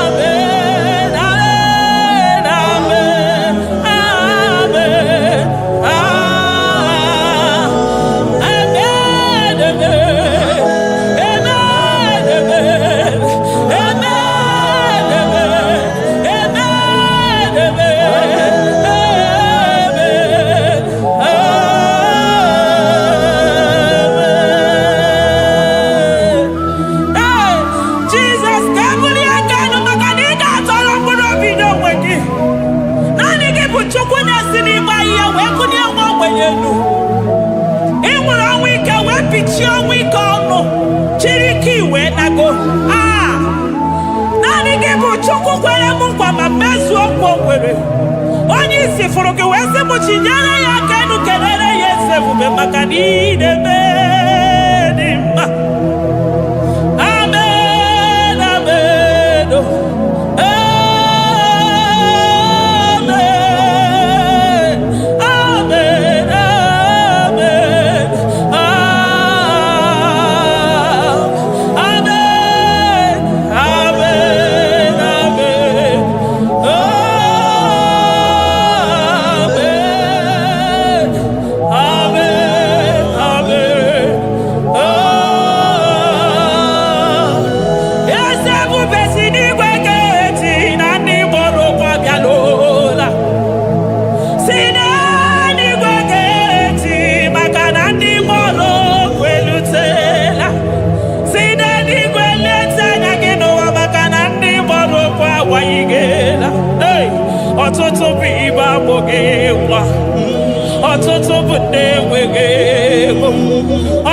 amen, amen, amen, amen. Jesus, carefully again, Makaniga Toromburo Binyo Wegi. Nani gibu chukwu na-esi n'ime ahịhịa wee kụnye nwa ogbenye elu. Ị nwere ọnwụ ike wee pichie ọnwụ ike ọnụ. Chiri ike iwe nago. Naanị gị bụ Chukwu kwere m nkwa ma mezuo nkwa o kwere. Onye isi fụrụ gị wee sị m chinyere ya aka enu kelere ya eze ebube maka na ị na-eme dị mma. Amen, amen. Amen, amen, amen. Amen, amen, amen. Amen, amen, amen.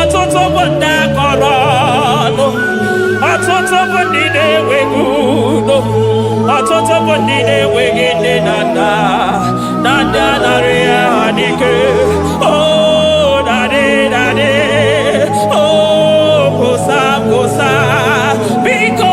ọtụtụ bụ ndị akọrọ ọnụ, ọtụtụ bụ ndị na-enweghị udo, ọtụtụ bụ ndị na-enweghị nne na nna, na ndị anarị ya n'ike. Oh, daddy, daddy, oh, gosa, gosa, biko.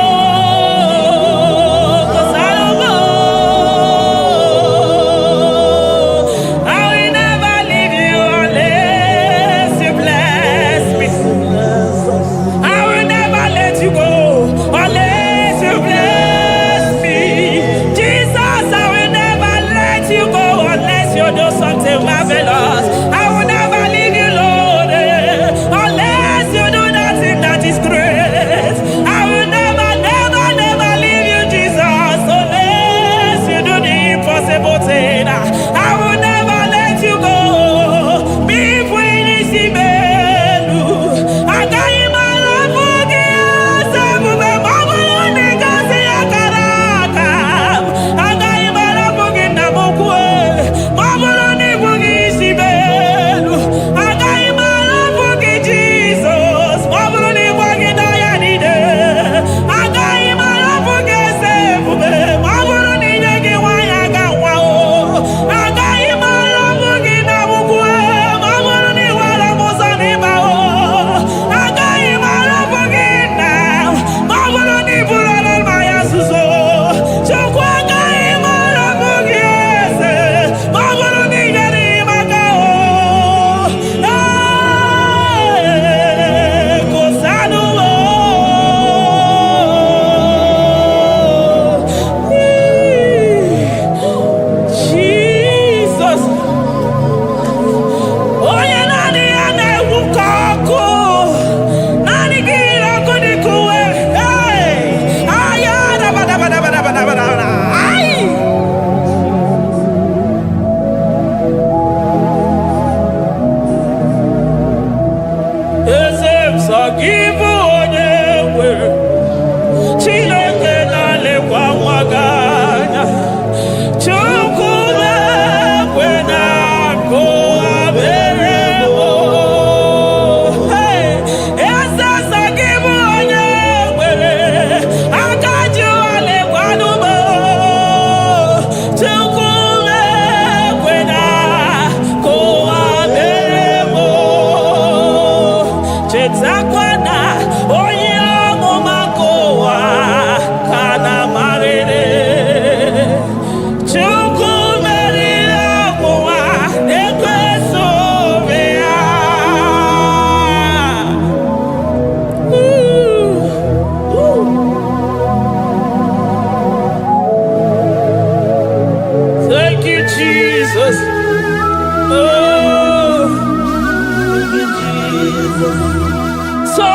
So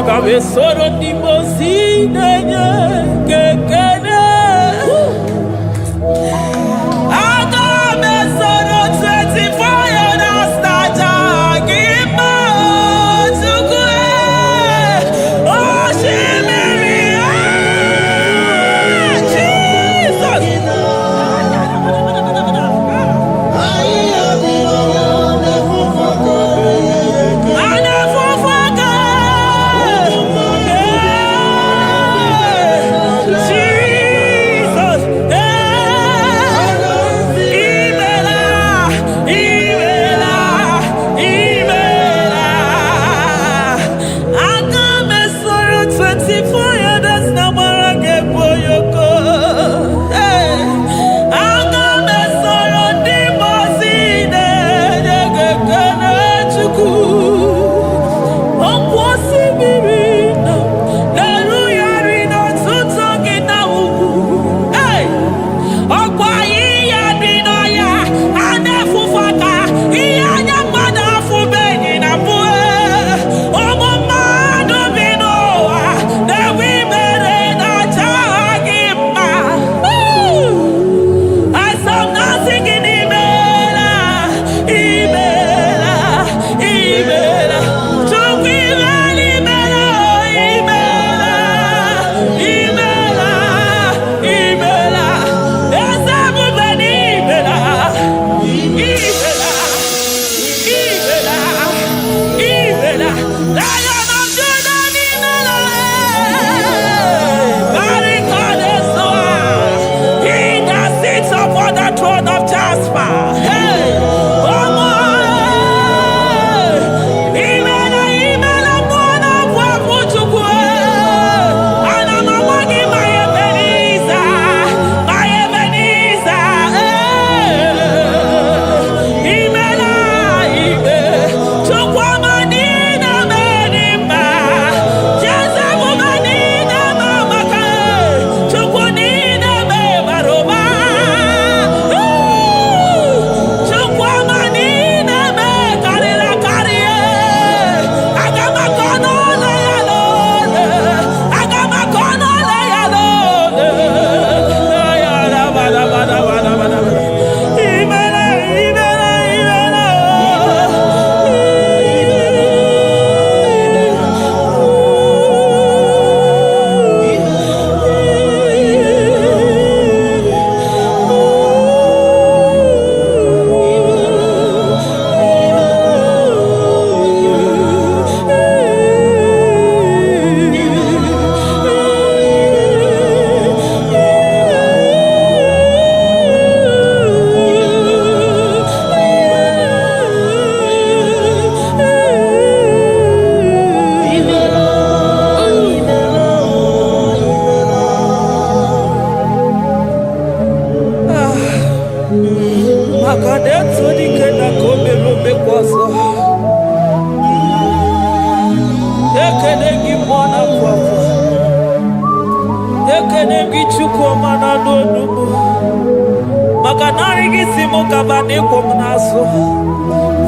aga me soro di mosi nenye kekene. Aga me soro 24 years staja gima tukwe. Oh shimiri Jesus.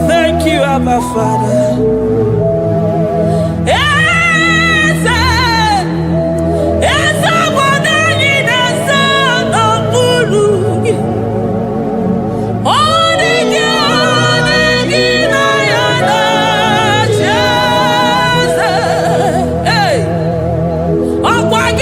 Thank you, Abba Father. Oh,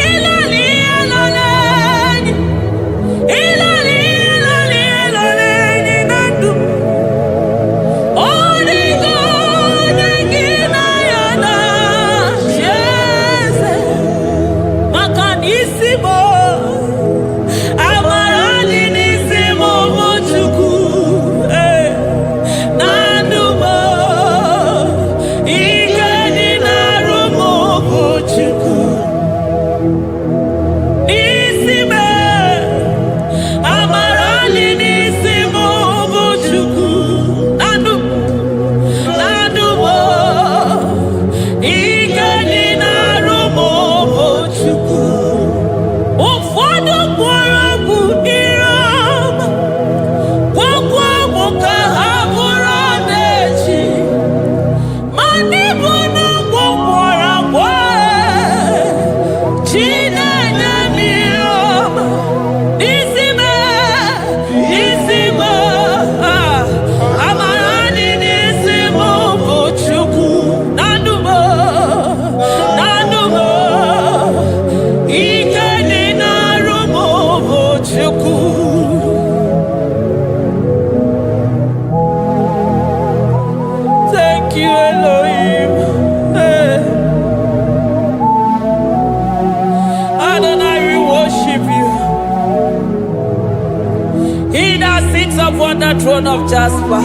Lion of Jasper.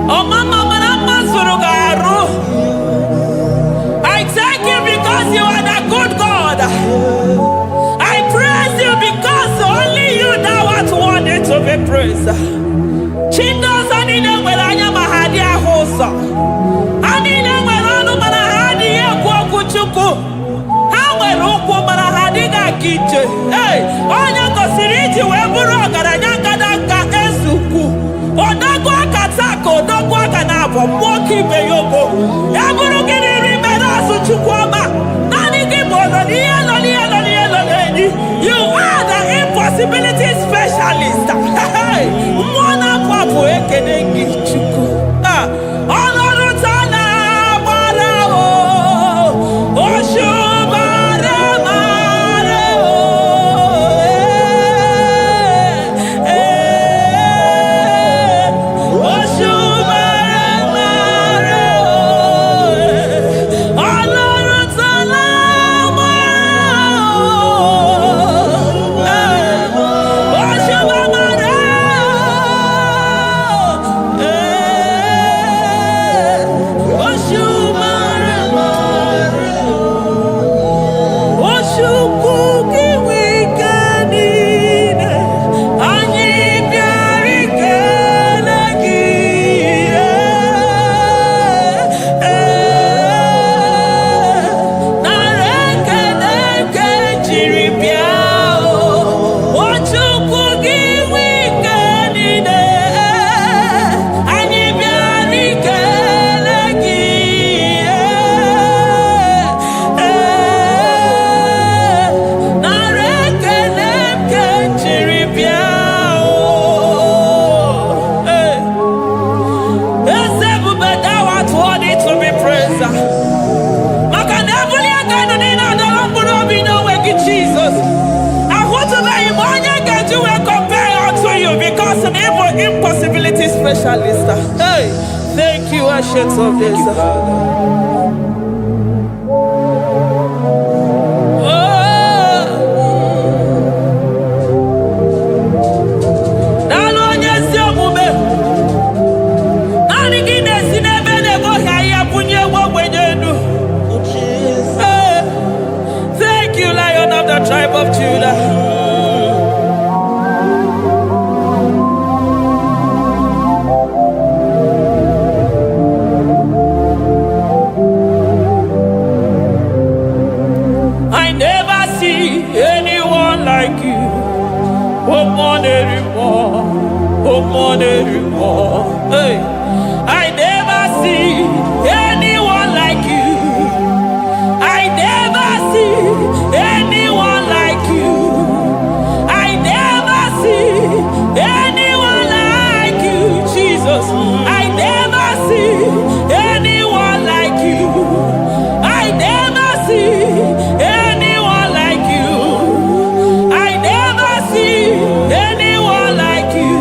Oh, Mama, I thank you because you are the good God. I praise you because only you thou art worthy to be praised. Chindos anine where I am a hadia hosa. Anine where anu mana hadia kwa kuchuku. Hawe ruku mana hadiga kiche. Hey, onya kosiriti weburu garanyanga daka esuku. Odagwa katako, odagwa kanabo, moki beyobo. Yaburu gini rimera suchukwama. Nani gibono, you are the impossibility specialist. Hey, mwana papu ekenengi chuku. Olorutana barao, oshubara marao. Impossibility specialist. Hey, thank you, Ancient of Days. Thank you, Lion of the tribe of Judah. Hey, I never see anyone like you. I never see anyone like you. I never see anyone like you, Jesus. I never see anyone like you. I never see anyone like you. I never see anyone like you.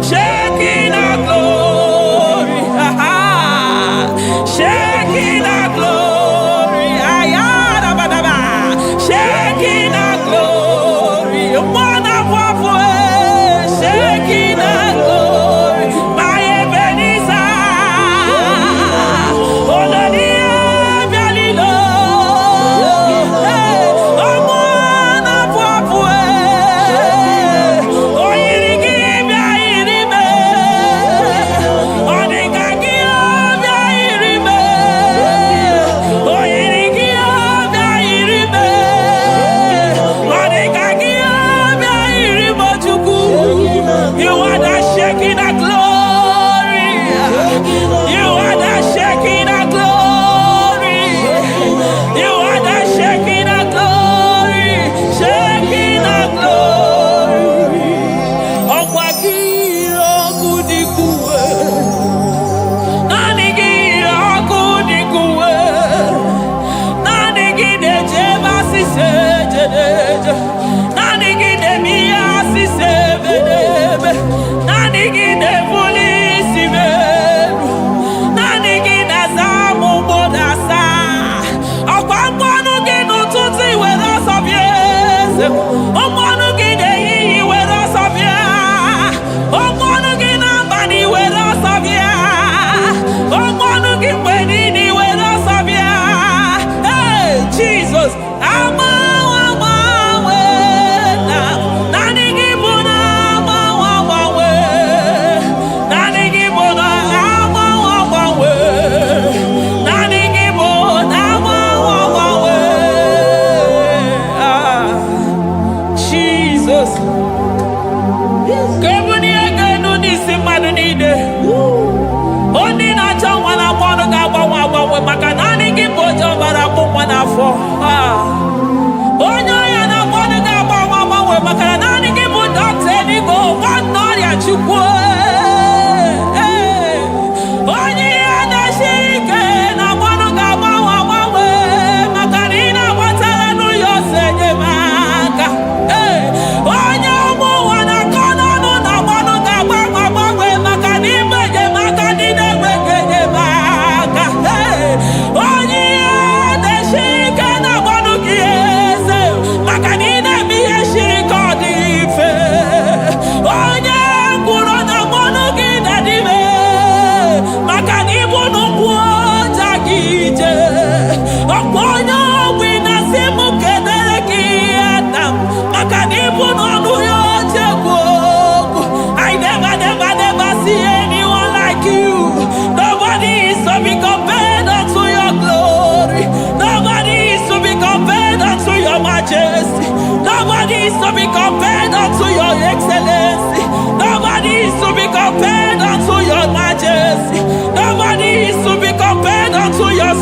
shaking our glory, shaking our glory, shaking our glory, shaking our glory, my Ebenezer,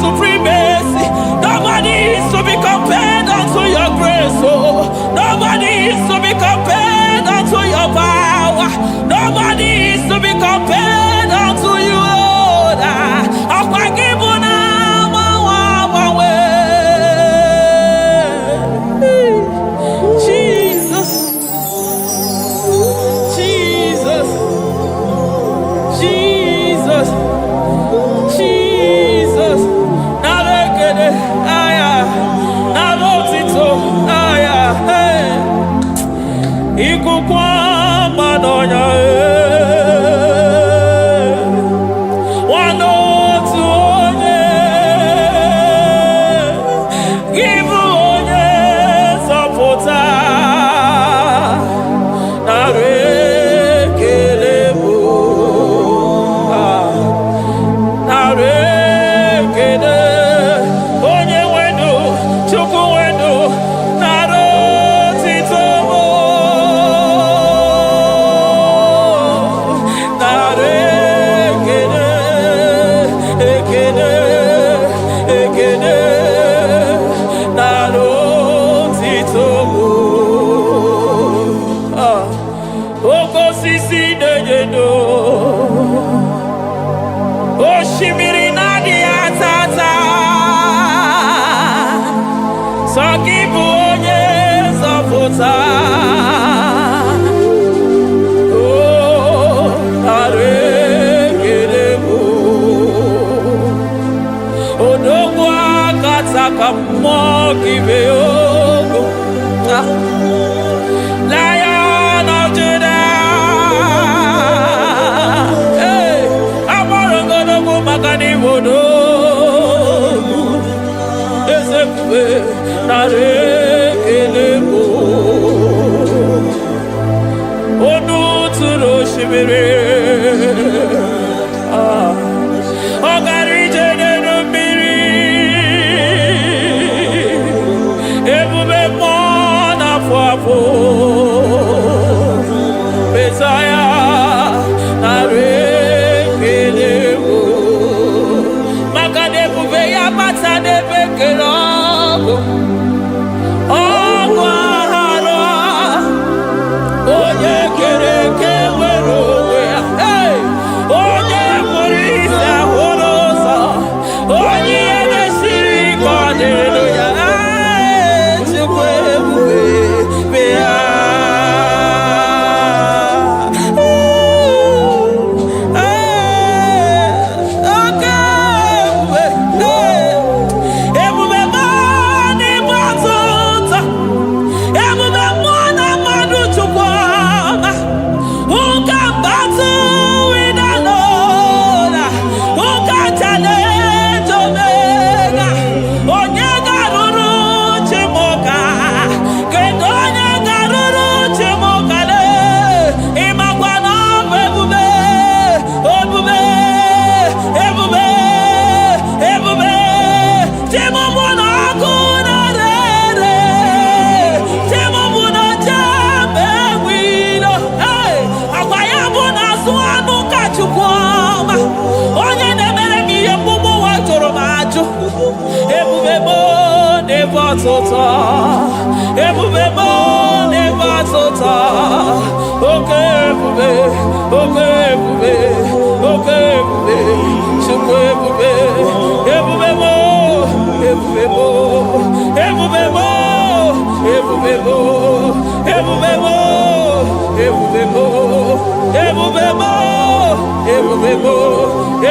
supremacy. Nobody is to be compared unto your grace. Oh, nobody is to be compared unto your power. Nobody is to be compared unto you, Lord. Jesus, Jesus, Jesus, Jesus. onu tụrụ osimiri ọ gara ije n'elu mmiri ebube mmụọ na-afụ afụ Mesaya narị ekele maka na ebube ya bata n'ebe kere ọgụ aghara onye kere eke nwere onwe ya onye pụrụ isi ahụ n'ụzọ onye ihe mesiri ike ọ dịrị ya Chukwu ebube bịa ebube mo n'ebe atụta oke ebube oke ebube oke ebube Chukwu ebube ebube mo ebube mo ebube mo ebube mo ebube mo ebube mo ebube mo ebube mo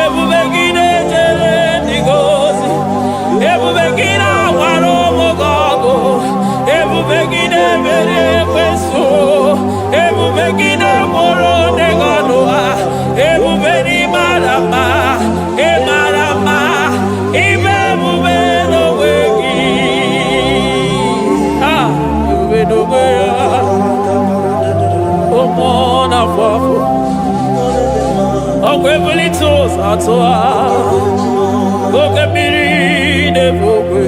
ebube gị na-ejere ndị gozi ebube gị na-awara ụmụgọgụ ebube gị na-emere ekwensu ebube gị na-agboro ndegọnụ ha ebube n'ịmara mma ịmara mma ime ebube n'onwe gị ebube n'onwe ya ụmụ na-afọ afọ ọgwụ ebulite ụzọ atụ ha oke mmiri na-ebu ogwe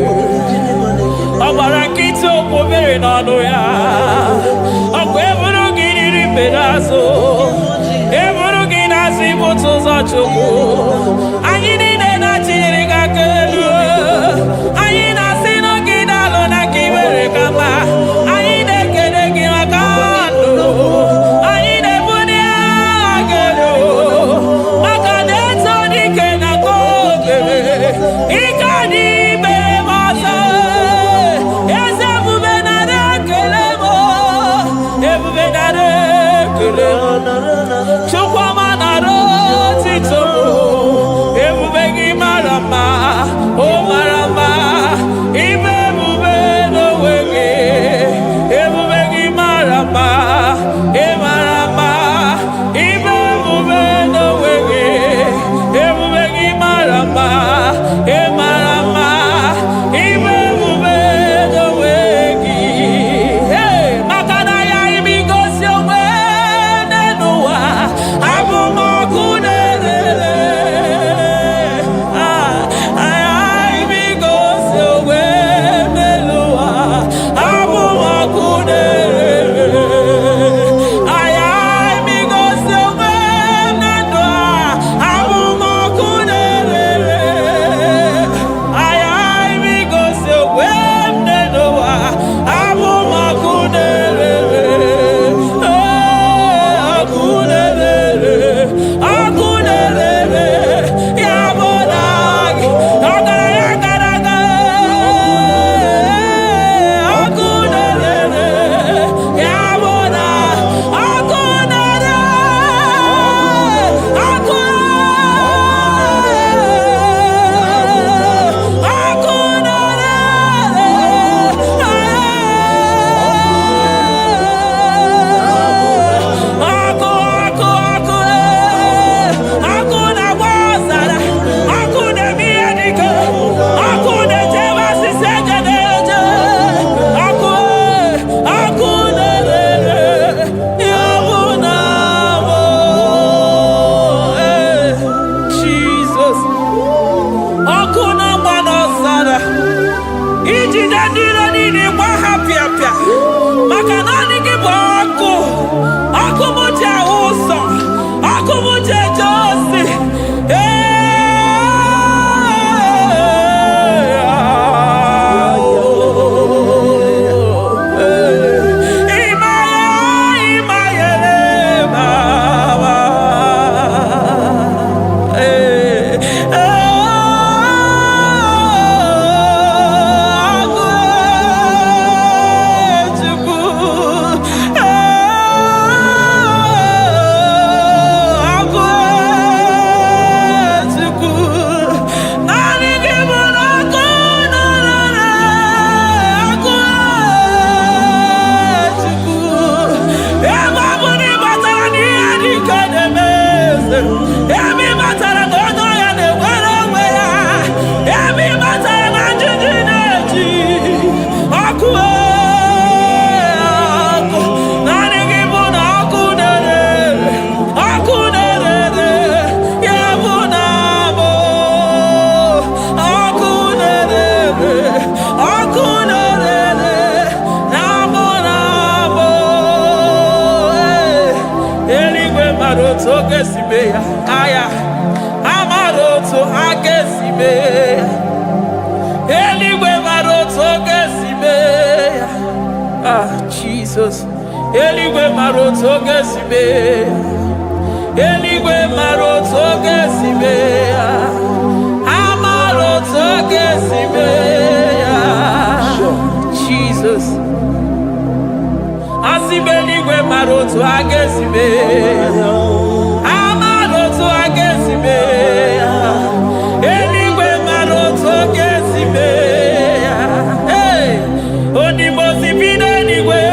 ọ gbara nkịtị okwu obere n'ọnụ ya ọkwa eburu gị riri mbere azụ eburu gị na-azụ ibute ụzọ Chukwu anyị niile na-achịnyere gị aka elu anyị na-asị n'oge na-alụ na ka iwere ka mma anyị na-ekele gị maka ndụ anyị na-ebuli agha elu maka na eto dike na ka obere ike anyị mere m ọzọ eze ebube nara ekele m ebube nara ekele m Chukwuma nara otito m ebube gị mara mma o mara mma ime ebube n'onwe gị ebube gị mara mma ị mara mma ime ebube n'onwe gị ebube gị mara mma ị mara mma ime ebube n'onwe gị maka na ya ime igosi onwe n'ụwa Jesus, Eligwe maroto gesibe, Eligwe maroto gesibe, Amaroto gesibe, Jesus, Asibe Eligwe maroto agesibe, Amaroto agesibe, Eligwe maroto gesibe, hey, Onimosi bide Eligwe.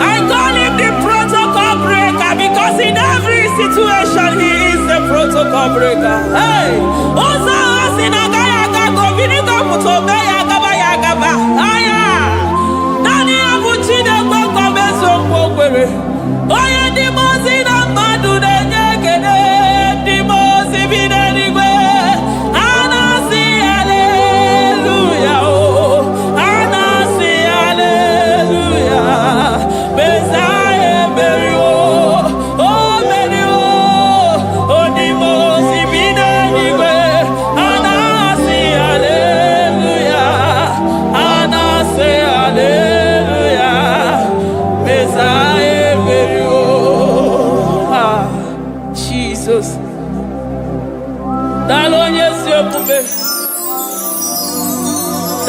I call him the protocol breaker because in every situation he is the protocol breaker. Hey, also in a gaya go vinegar to gaya gaba ya gaba. Aya, nani abuchi de go come so kwere. Oya di mozi na madu de nyegede, di mozi bi de rigwe. Anasi hallelujah. Hallelujah.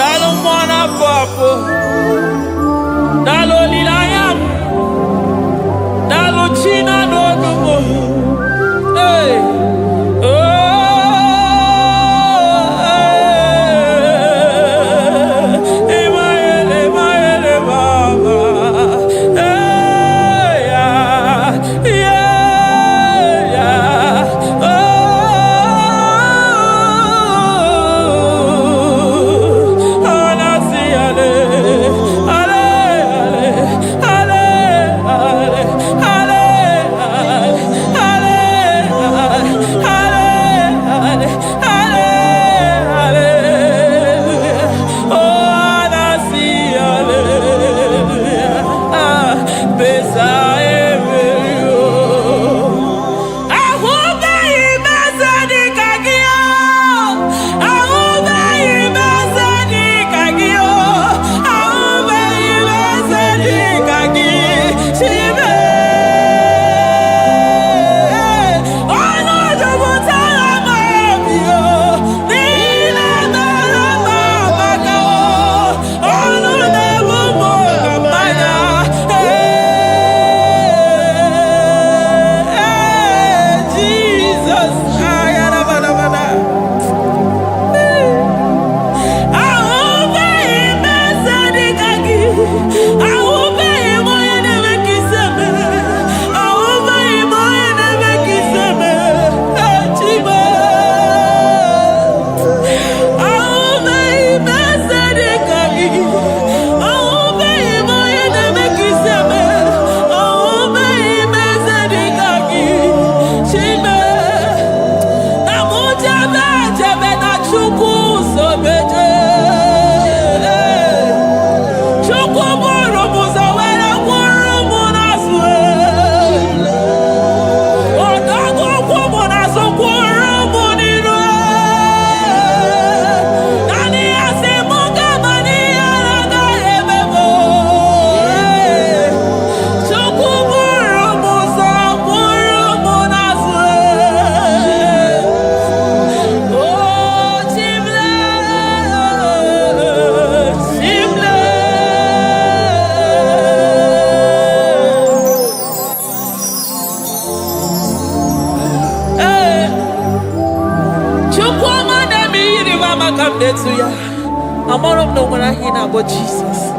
Dalo mwana papo. Dalo lilayam. Dalo china no gumo. Hey. Among no one I hear about Jesus.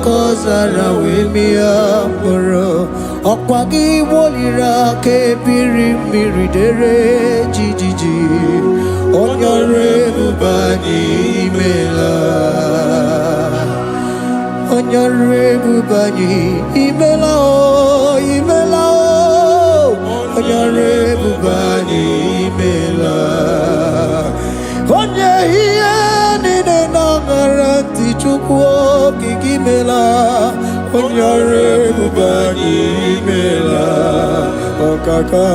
Kozara wemia moro okwagi wolira ke biri miridere jijiji onyore bubani imela onyore bubani imela o onyore bubani imela onye hiye nine nangaranti chukwu kikimela onyare bubani mela okaka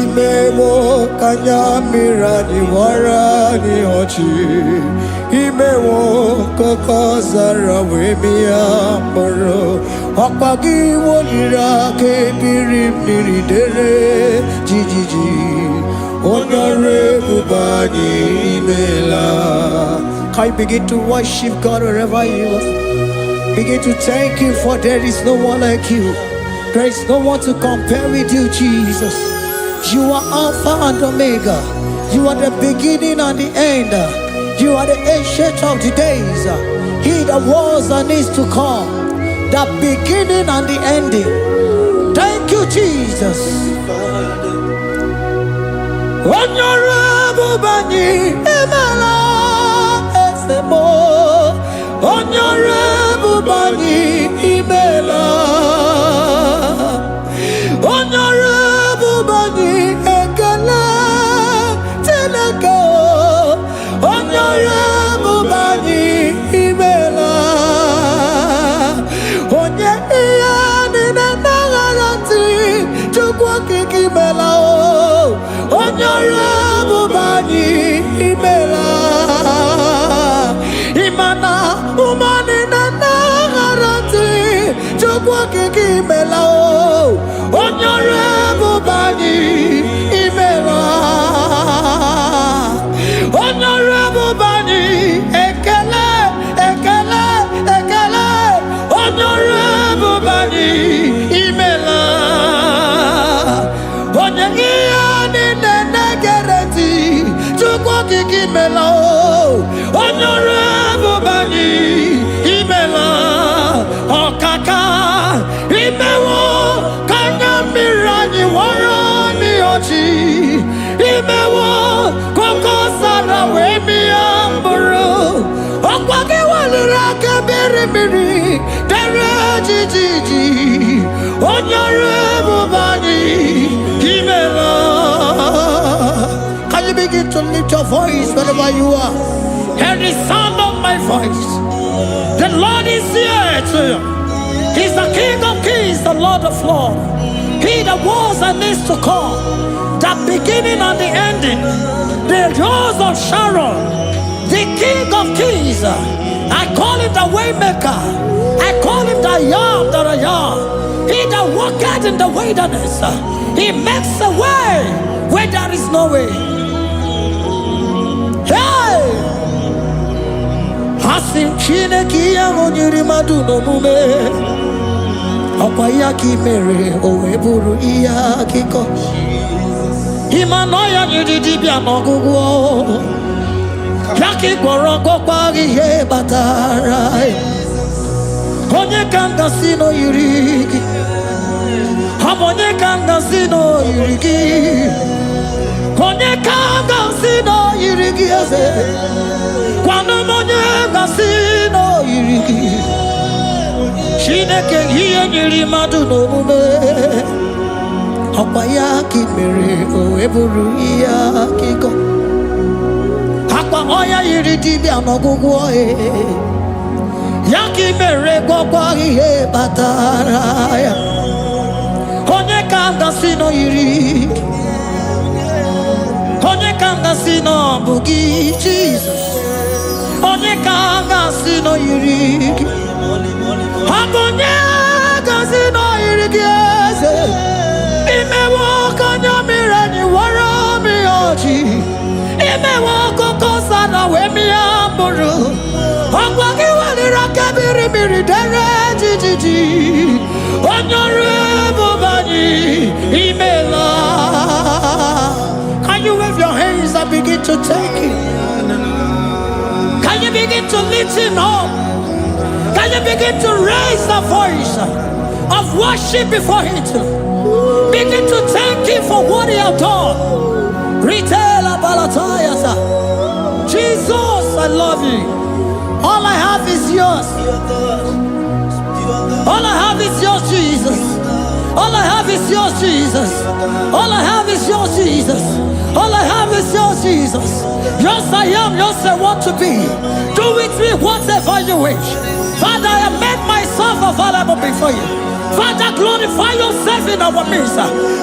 imewo kanya mirani warani ochi imewo koko zara wemia moro okpagi wolira kebiri miridere jijiji onyare bubani mela. Can you begin to worship God wherever you are? Begin to thank Him, for there is no one like you. There is no one to compare with you, Jesus. You are Alpha and Omega. You are the beginning and the end. You are the ancient of the days. He that was and is to come. The beginning and the ending. Honorable Bani Emala Esemo. Honorable Bani Emala. Honorable Bani Ekala Teleko. Honorable Bani Emala. Onye iyani na nagarati chukwa kiki mela o. Honorable Bani Emala. Imana umani na nagarati chukwa kiki mela o. Honorable Bani Emala. Honorable Bani Ekele Ekele Ekele. Honorable Bani Emala. Onyangiyani nenegereti chukwa kiki mela o. Honorable Bani Emala. Okaka imewo kanya mirani warani ochi. Imewo koko sara we mi amburu. Okwage walira kebiri miri dere jijiji. Honorable Bani Emala. Can you begin to lift your voice wherever you are? Hear the sound of my voice. The Lord is here to you. He's the King of Kings, the Lord of Lords. He that was and is to come, the beginning and the ending, the Rose of Sharon, the King of Kings. I call him the Waymaker. I call him the Yam that I am. He that walketh in the wilderness, he makes a way where there is no way. Hey! Hasim Chineke ya onyiri madu no mume. Okwa ya ki mere owe buru iya kiko. Imano ya nyiri dibia n'ọgwụgwọ. Ya ki gwọrọ gwọkwa ihe batara. Onye ka ngasi no yiri gị. Onye ka ngasi no yiri gị. Onye ka ngasi no yiri gị eze. Kwanu onye ngasi no yiri gị. Chineke ihe nyiri mmadụ n'omume. Ọkwa ya ka mere o eburu ihe akịkọ. Akwa ọya yiri dibịa n'ọgwụgwọ ya ka mere gwọkwa ihe batara ya. Onye ka ngasi no yiri. Onye ka ngasi no bụ gị Jesus. Onye ka ngasi no yiri gị. Onye ngasi no yiri gị eze. Imewo kanya mirani wara mi oji. Imewo koko sana we mi amburu. Ogwa ki walira kabiri miri dere jijiji. Honorable Bani Emala. Can you wave your hands and begin to take it? Can you begin to lift him up? Can you begin to raise the voice of worship before him? Begin to thank him for what he has done. Retailer Balatayasa. Jesus, I love you. All I have is yours. All I have is yours, Jesus. All I have is yours, Jesus. All I have is yours, Jesus. All I have is yours, Jesus. Yours I am, yours I want to be. Do with me whatever you wish. Father, I made myself available before you. Father, glorify yourself in our midst.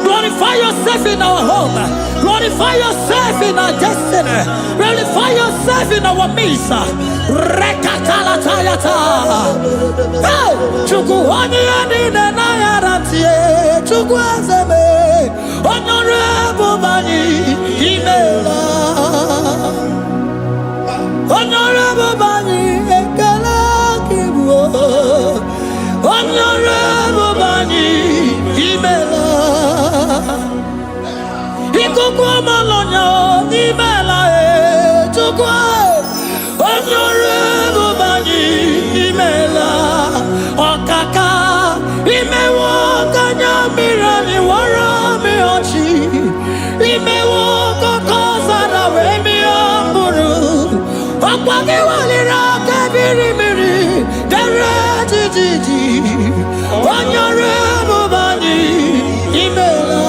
Glorify yourself in our home. Glorify yourself in our destiny. Glorify yourself in our midst. Rekatalatayata. Hey! Chukwuani anine na yarantie. Chukwuazeme. Honorable Bani Emala. Honorable Bani Ekala Kibuo. Honorable Bani Emala. Ikukwa malonya Emala chukwa. Honorable Bani Emala. Okaka imewo kanya mirani wara mi ochi. Imewo koko Okwage walira kabiri miri derati jiji Onyore mubani imela.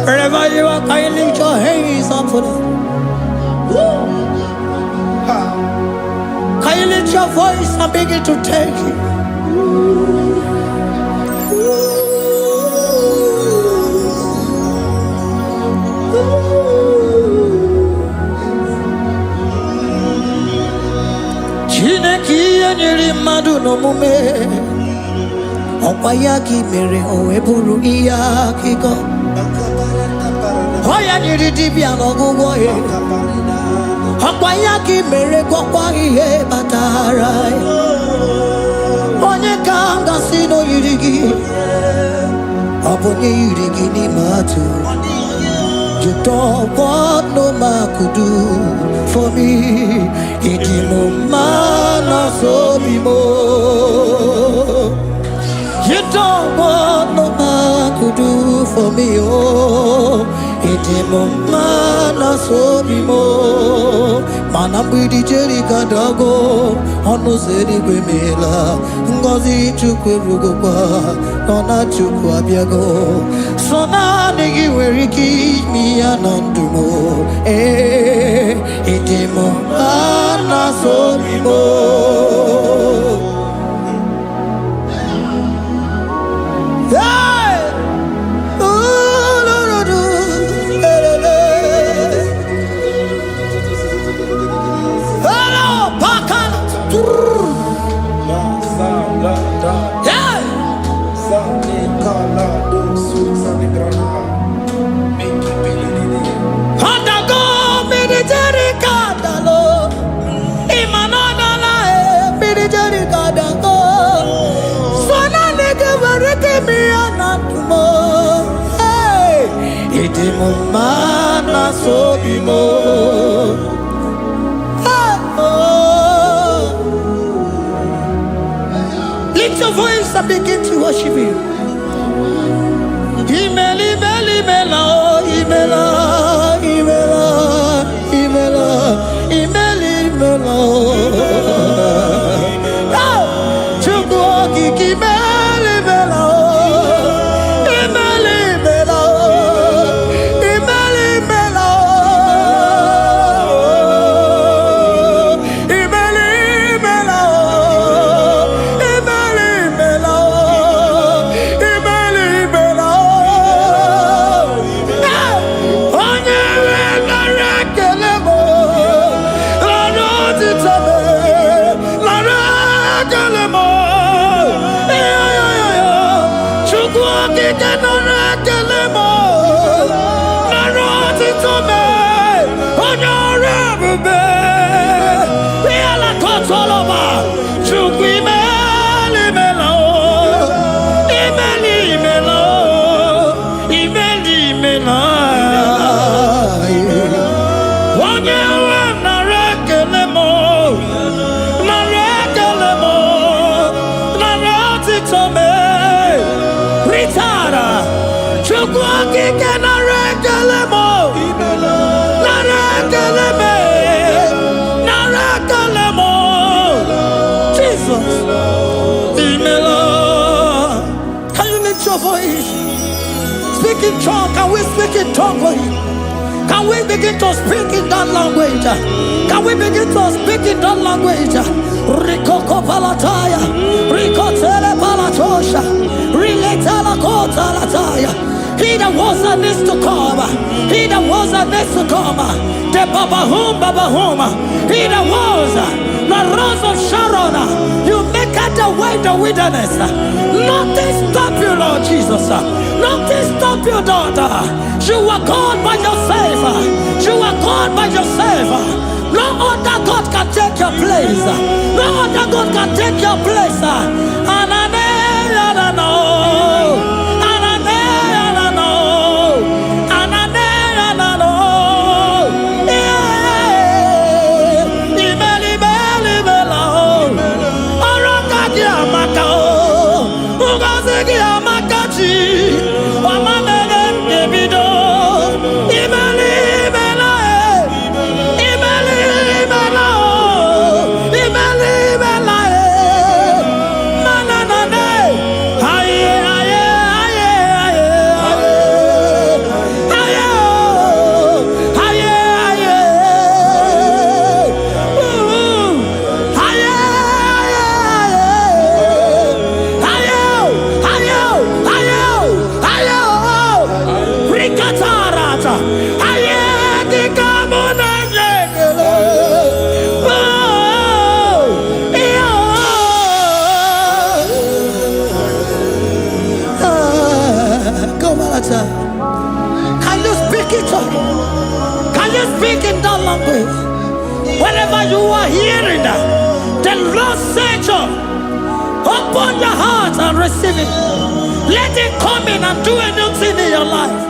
Wherever you are, can you lift your hands up for them? Can you lift your voice and begin to take it? Chineke nyere mmadụ n'omume ọkwa ya ka mere o weburu ihe akụkọ ọ ya nyere dibịa n'ọgwụgwọ ya ọkwa ya ka mere gwọkwa ihe batara onye ka m gasị n'oyiri gị ọ bụ onye yiri gị n'ime atụ. You don't want no man could do for me. Idimo mana so bimo. You don't want no man could do for me. Oh, idimo mana so bimo. Mana bidi jeri kadago. Ono zeri gwemela. Ngozi chukwe rugokwa. Nona chukwa biago. Sona negi weriki mi anandumo. Idimo mana so bimo. Mana so bimo. Lift your voice and begin to worship Him. Imeli beli mela, imela, imela, imela, imeli mela. Chukwuoki kimeli mela. Speak in tongue. Can we speak in tongue for Him? Can we begin to speak in that language? Can we begin to speak in that language? Rikoko palataya, rikotele palatosha, riletala kota lataya. He that was and needs to come. He that was and needs to come. The babahum. He that was the rose of Sharon. You make out the way in the wilderness. Nothing stop you, Lord Jesus. Nothing stop you, daughter. You are God by yourself. You are God by yourself. No other God can take your place. No other God can take your place. And I know. Imeli speak in that language. Wherever you are hearing that, the Lord said, open your heart and receive it. Let it come in and do a new thing in your life.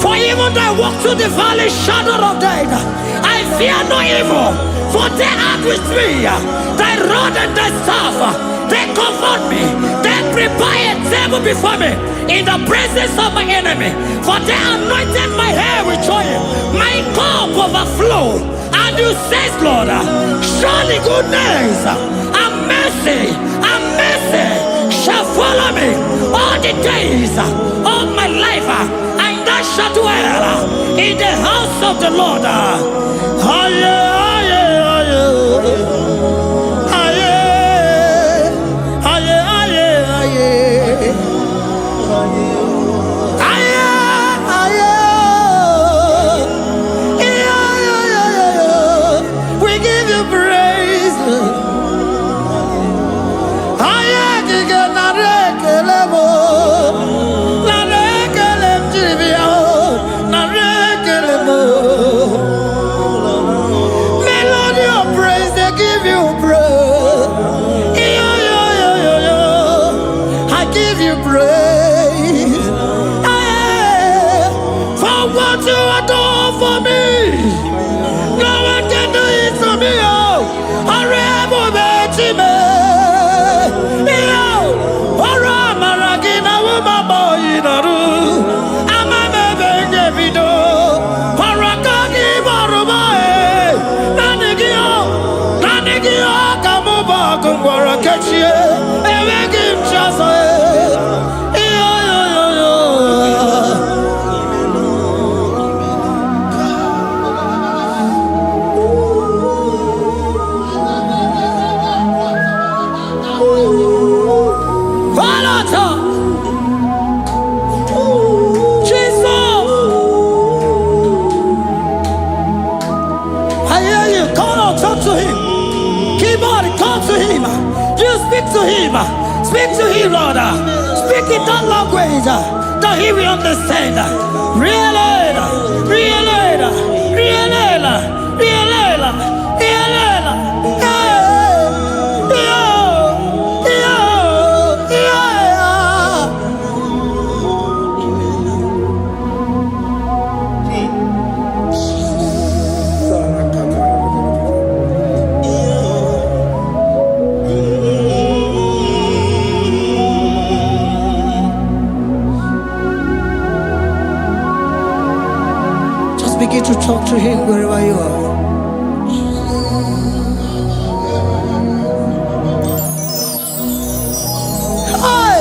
For even though I walk through the valley shadow of death, I fear no evil. For they are with me. Thy rod and thy staff, they comfort me. They prepare a table before me in the presence of my enemy. For they anointed my hair with oil. My cup overflow. And you say, Lord, surely goodness and mercy shall follow me all the days of my life. And I shall dwell in the house of the Lord. We give you praise. Melody of praise, they give you praise. I give you praise. For what you have done for me, no one can do it for me. Speak to him, Lord. Speak in that language that he will understand. Begin to talk to him wherever you are. Hi.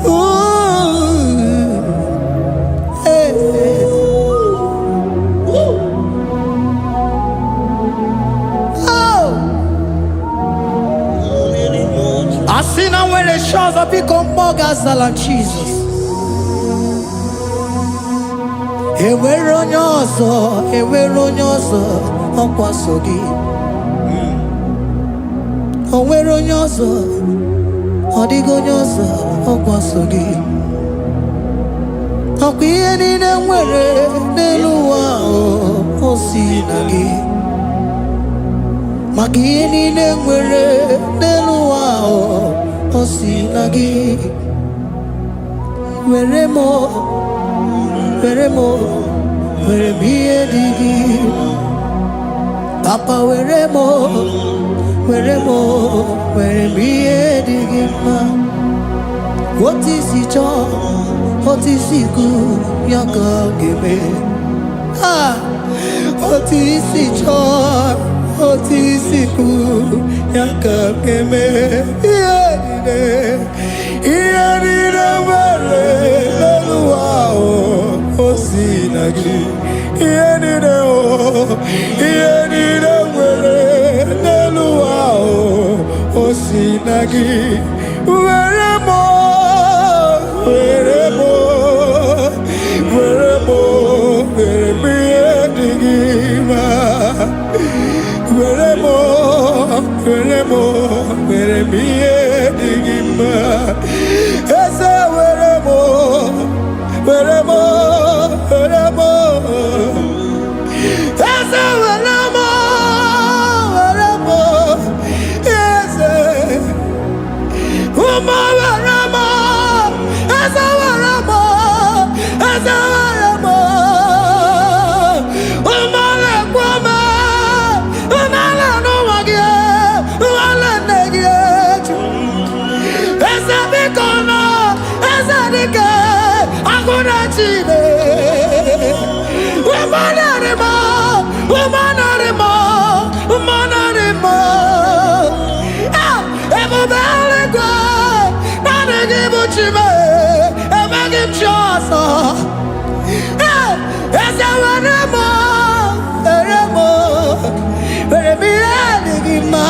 Ooh. Hey. Oh. I see now when the shores have become more than Jesus. Enwere onye ọzọ ọkwa so gị. O nwere onye ọzọ, ọ dịghị onye ọzọ ọkwa so gị. Ọkwa ihe niile nwere n'elu ụwa o si na gị. Maka ihe niile nwere n'elu ụwa o si na gị. Were m ihe dị gị. Papa were m ihe dị gị mma. Otu isi chọọ, otu isi kwu ya ka ọ ga-eme. Otu isi chọọ, otu isi kwu ya ka ọ ga-eme. Ihe niile nwere n'elu ụwa o si na gị. Ihe niile nwere n'elu ụwa o si na gị. Were m ihe dị gị mma. Were m ihe dị gị mma. Eze were m chine. Wemanarimo, wemanarimo, wemanarimo. Ah, ebubelegwe, nanegibuchime, emegimchoso. Ah, esawanemo, eremo, eremiyanigima.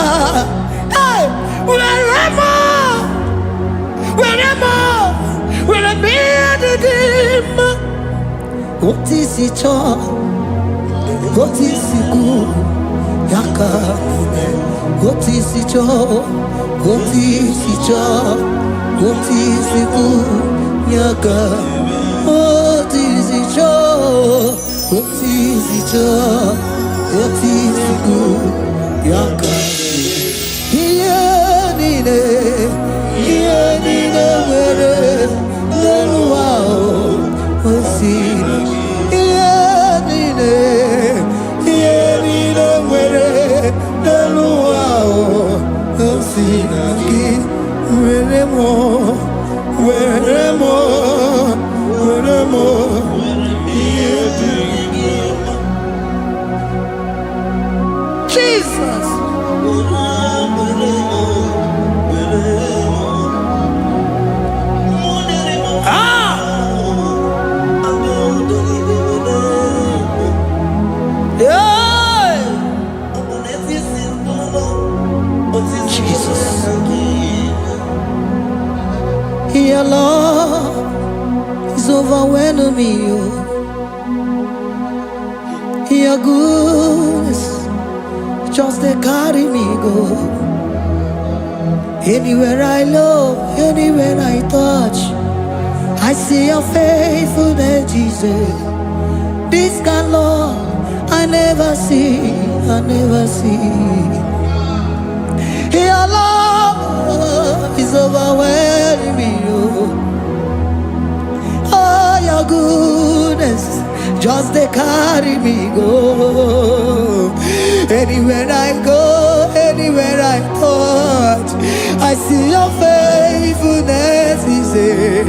Ah, weremo, weremo, weremiyanigima. What is it all? What is it good? Yaka. What is it all? What is it all? What is it good? Yaka. What is it all? What is it all? What is it good? Yaka. Nine, where the wow. What's it? Jesus. Your love is overwhelming me. Your goodness just they carry me go. Anywhere I look, anywhere I touch, I see your faithfulness, Jesus. This kind of love I never see, I never see. Your love is overwhelming me. Oh, your goodness just they carry me go. Anywhere I go, anywhere I touch, I see your faithfulness. He said,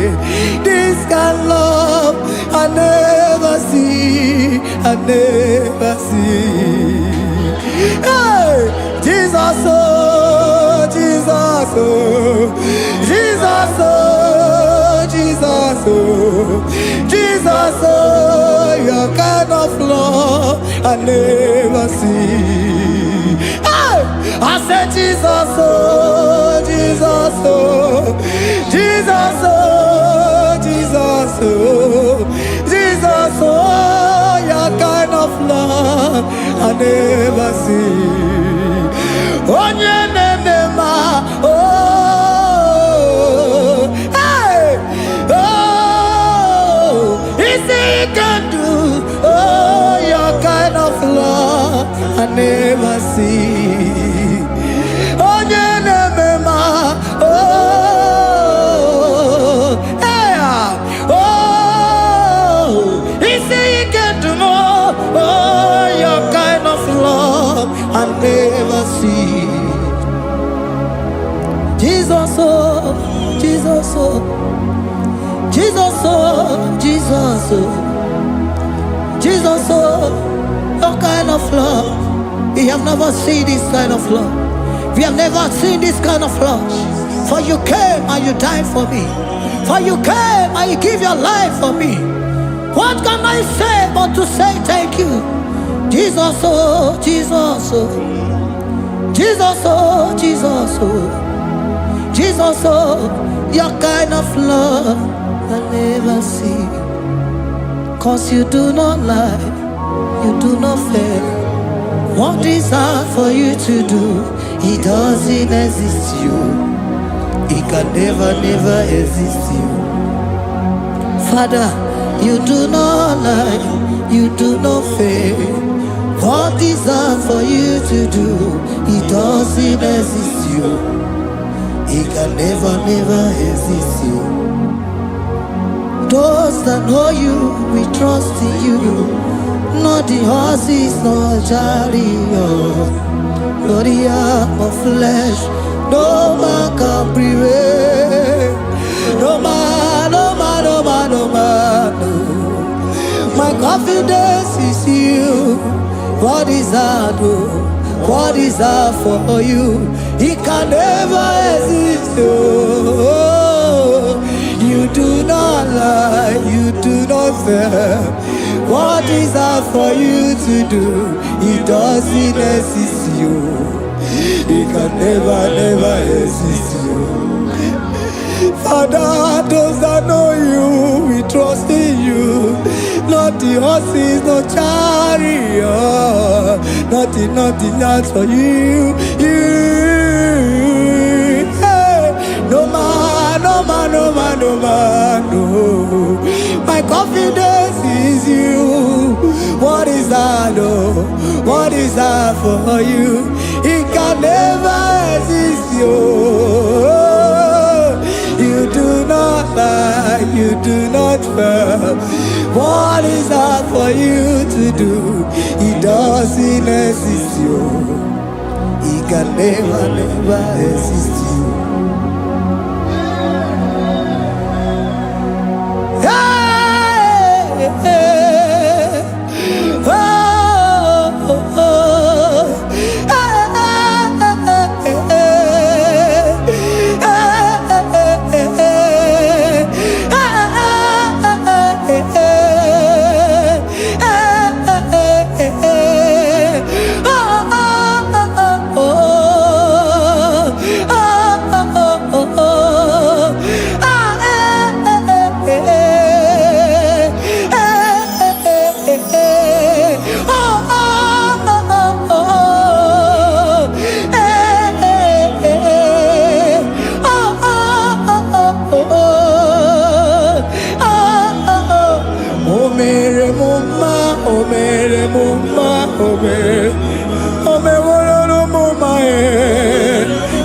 this kind of love I never see, I never see. Hey, Jesus, oh, Jesus, oh, Jesus, oh, Jesus, oh, Jesus, oh, your kind of love I never see. Hey, I said Jesus, oh, Jesus, oh, Jesus, oh, Jesus, oh, Jesus, oh, your kind of love I never see. Oh, oh, hey, oh, easy you can do. Oh, your kind of love I never see. Oh, oh, hey, oh, easy you can do more. Oh, your kind of love I never see. Jesus, oh, Jesus, oh, Jesus, oh, Jesus, oh, Jesus, oh, your kind of love. We have never seen this kind of love. We have never seen this kind of love. For you came and you died for me. For you came and you give your life for me. What can I say but to say thank you? Jesus, oh, Jesus, oh, Jesus, oh, Jesus, oh, Jesus, oh, your kind of love I never see. Cause you do not lie, you do not fail. What is hard for you to do, it doesn't exist you. It can never, never exist you. Father, you do not lie, you do not fail. What is hard for you to do, it doesn't exist you. It can never, never exist you. Those that know you, we trust in you. Not the horses, nor chariot, nor the arm of flesh. No man can prevail. No man, no man, no man, no man, no. confidence is you. What is hard? What is hard for you? It can never exist. Oh, you do not lie, you do not fail. What is hard for you to do? It doesn't exist you. It can never exist you. Father, those that know you, we trust in you. Not the horses, no chariot. Nothing else for you. Hey, no man, no. My confidence is you. What is that? What is that for you? It can never exist you. You do not lie, you do not fail. What is hard for you to do? It doesn't exist you. It can never exist you. Hey, hey, oh, oh, oh.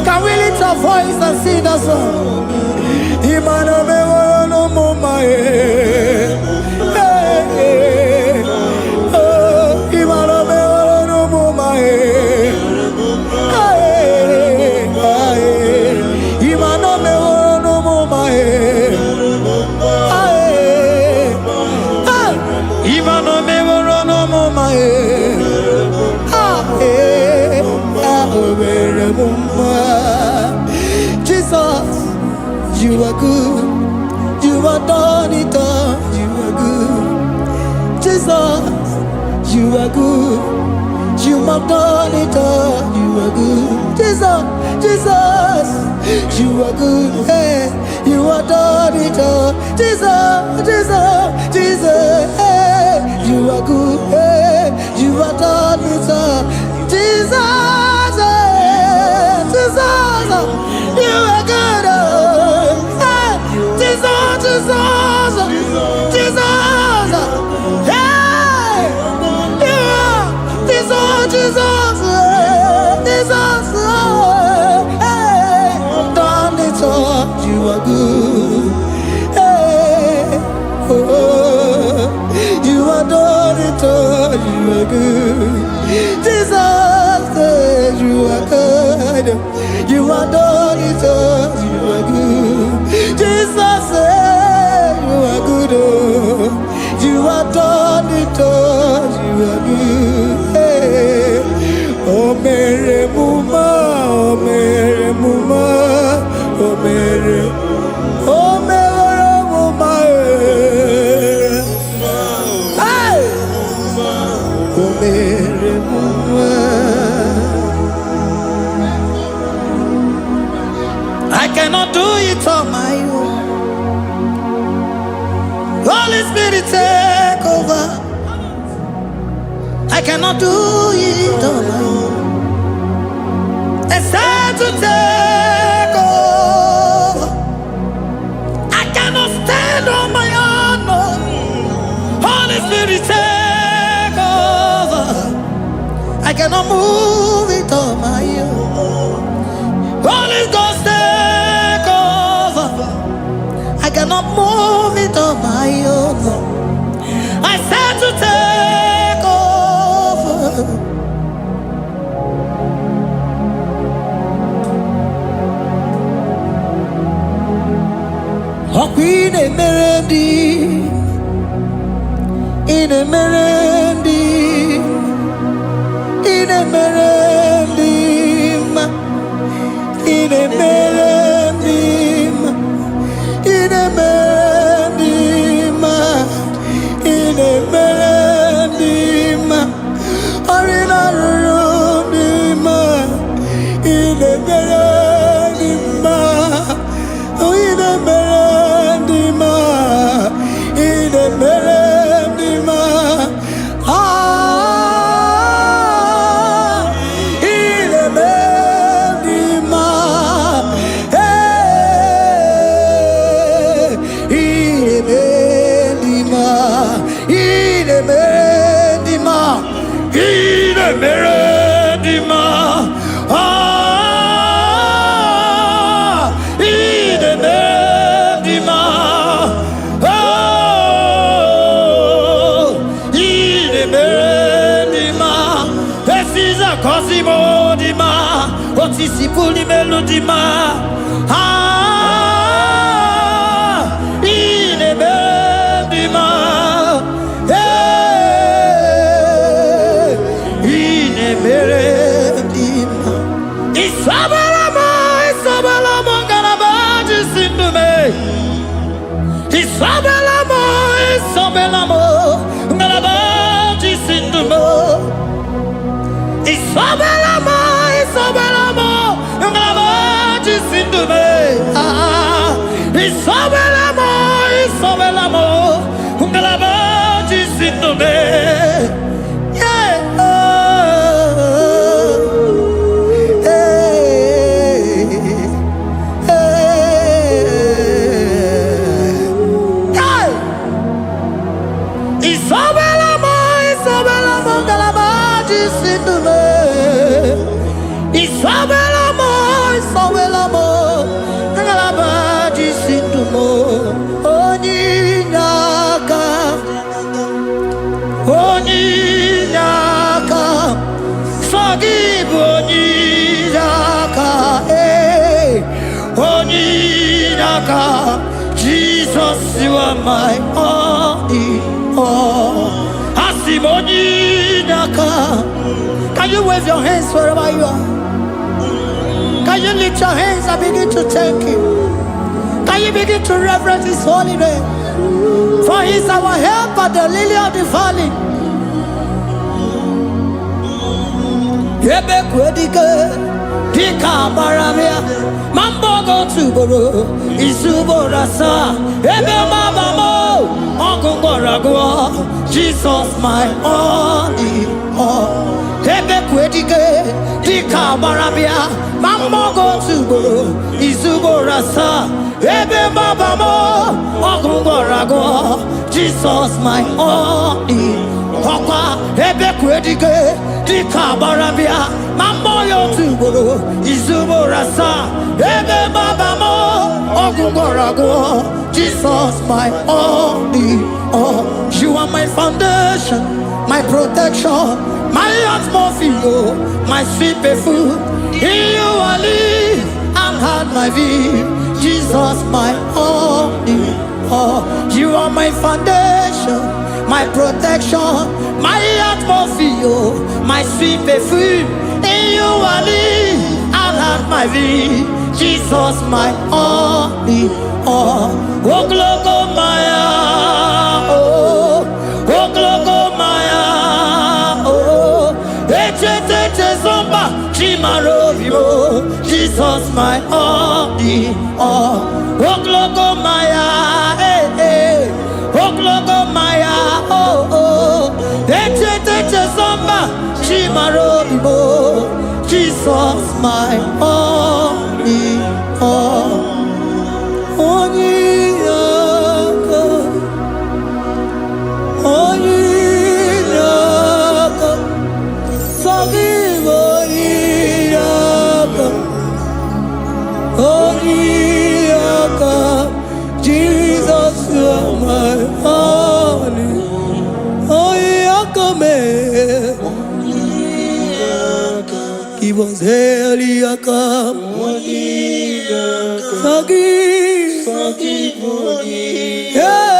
Can we lift our voice and sing that song? Imano me no mama oh, imano me no mama imano me no mama imano me no mama Jesus, you are good. You are done it all. You are good. Jesus, you are good. You have done it all. You are good. Jesus, you are good. Hey, you are done it all. Jesus, hey, you are good. Hey, you are done it all. Jesus, you are good. Hey, Jesus, hey, you are Jesus, hey, done it all. You are good. Hey, oh, you are done it all. You are good. Jesus, you are good. You are done it all. You are good. Jesus, you are good. Oh, you are done it all. You are good. Hey. Oh, Mary Muma, oh, Mary Muma, oh, Mary, oh, Mary Muma, hey, oh, Mary Muma. I cannot do it on my own. Holy Spirit, take over. I cannot do it on my own. It's time to take over. I cannot stand on my own. No. Holy Spirit, take over. I cannot move it on my own. Holy Ghost, take over. I cannot move it on my own. I said to take over. Oh, Queen Emerald, in Cosimo di ma, otisi puli melodima. Ine bendima, ine bendima. Isabalamo, isabalamo, galabaji sindume. Isabalamo, isabalamo, galabaji sindume. Isabelamo, Isabelamo, ngalabaji sindume. Isabelamo, Isabelamo, ngalabaji sindume. Yeah. Isabelamo, Isabelamo, ngalabaji sindume. Isabelamo, Isabelamo, ngalabaji sindumo. Oninyaka, oninyaka, sagibu oninyaka, oninyaka. Jesus, you are my only all. Asimoninyaka. Can you wave your hands wherever you are? Can you lift your hands and begin to thank Him? Can you begin to reverence His holy name? For He is our help at the lily of the valley. Yebe kwedike, dika baramia, mambogo tuboro, isuborasa, ebe mabamo, ongungorago, Jesus my only all. Ebe kwedike, dika baramia, mambogo tuboro, isuborasa, ebe mabamo, ongungorago, Jesus my only Papa, ebe kwedike, dika barabia, mamboyo tuboro, izuborasa, ebe mabamo, ogungorago, Jesus my only all. You are my foundation, my protection, my atmosphere, my sweet perfume. In you I live and had my vie, Jesus my only all. You are my foundation, my protection, my atmosphere, my sweet perfume. In you I live and have my vie, Jesus my only all. Oh, glogo maya, oh, glogo maya, oh, eche zomba, chimaro vivo, Jesus my only all. Oh, glogo maya, oh, glogo maya, oh, eche zomba, chimaro vivo, Jesus my only all. Onyaka, onyaka, forgive onyaka, onyaka, Jesus you are my only, onyaka me, give us heliaka, forgive, yeah.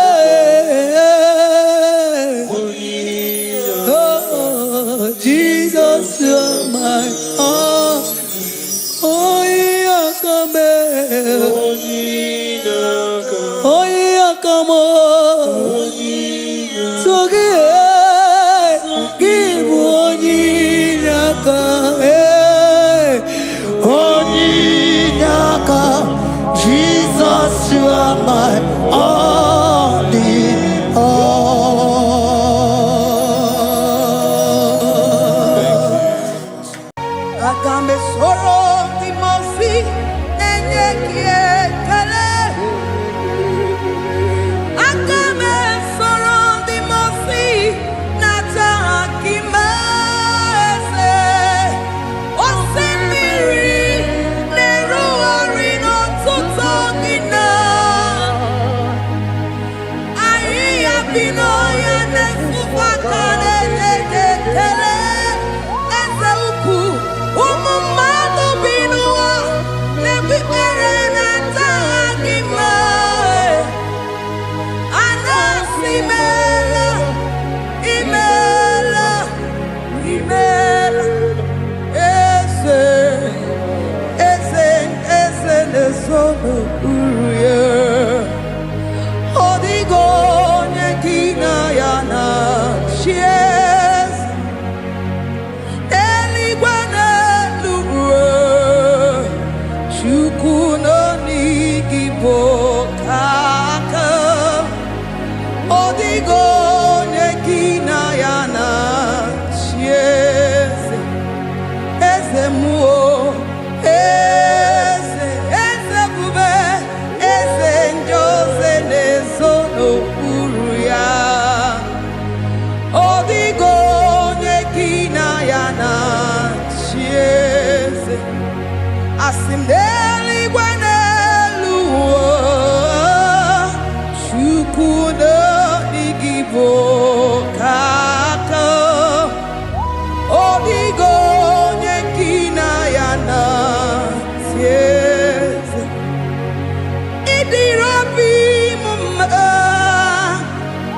Jesus, you are my all in all. Agame soro timosi enye kiekele. Agame soro timosi nata kimese. Osemiri neruari no tutogina. Aia bino ya nesufakane nekele. Eze uku umumado binua nebipere nata akima. Anasimela imela imela eze nesono uruye odigo nyekina yana chies eligwana luwe chukuno nigibo kaka odigo nyekina yana chies eze muo eze bube eze njose nezono uruya odigo nyekina yana chies asimdeli gwaneluwo chukuno igibo kaka odigo nyekina yana sieze idirobi mumma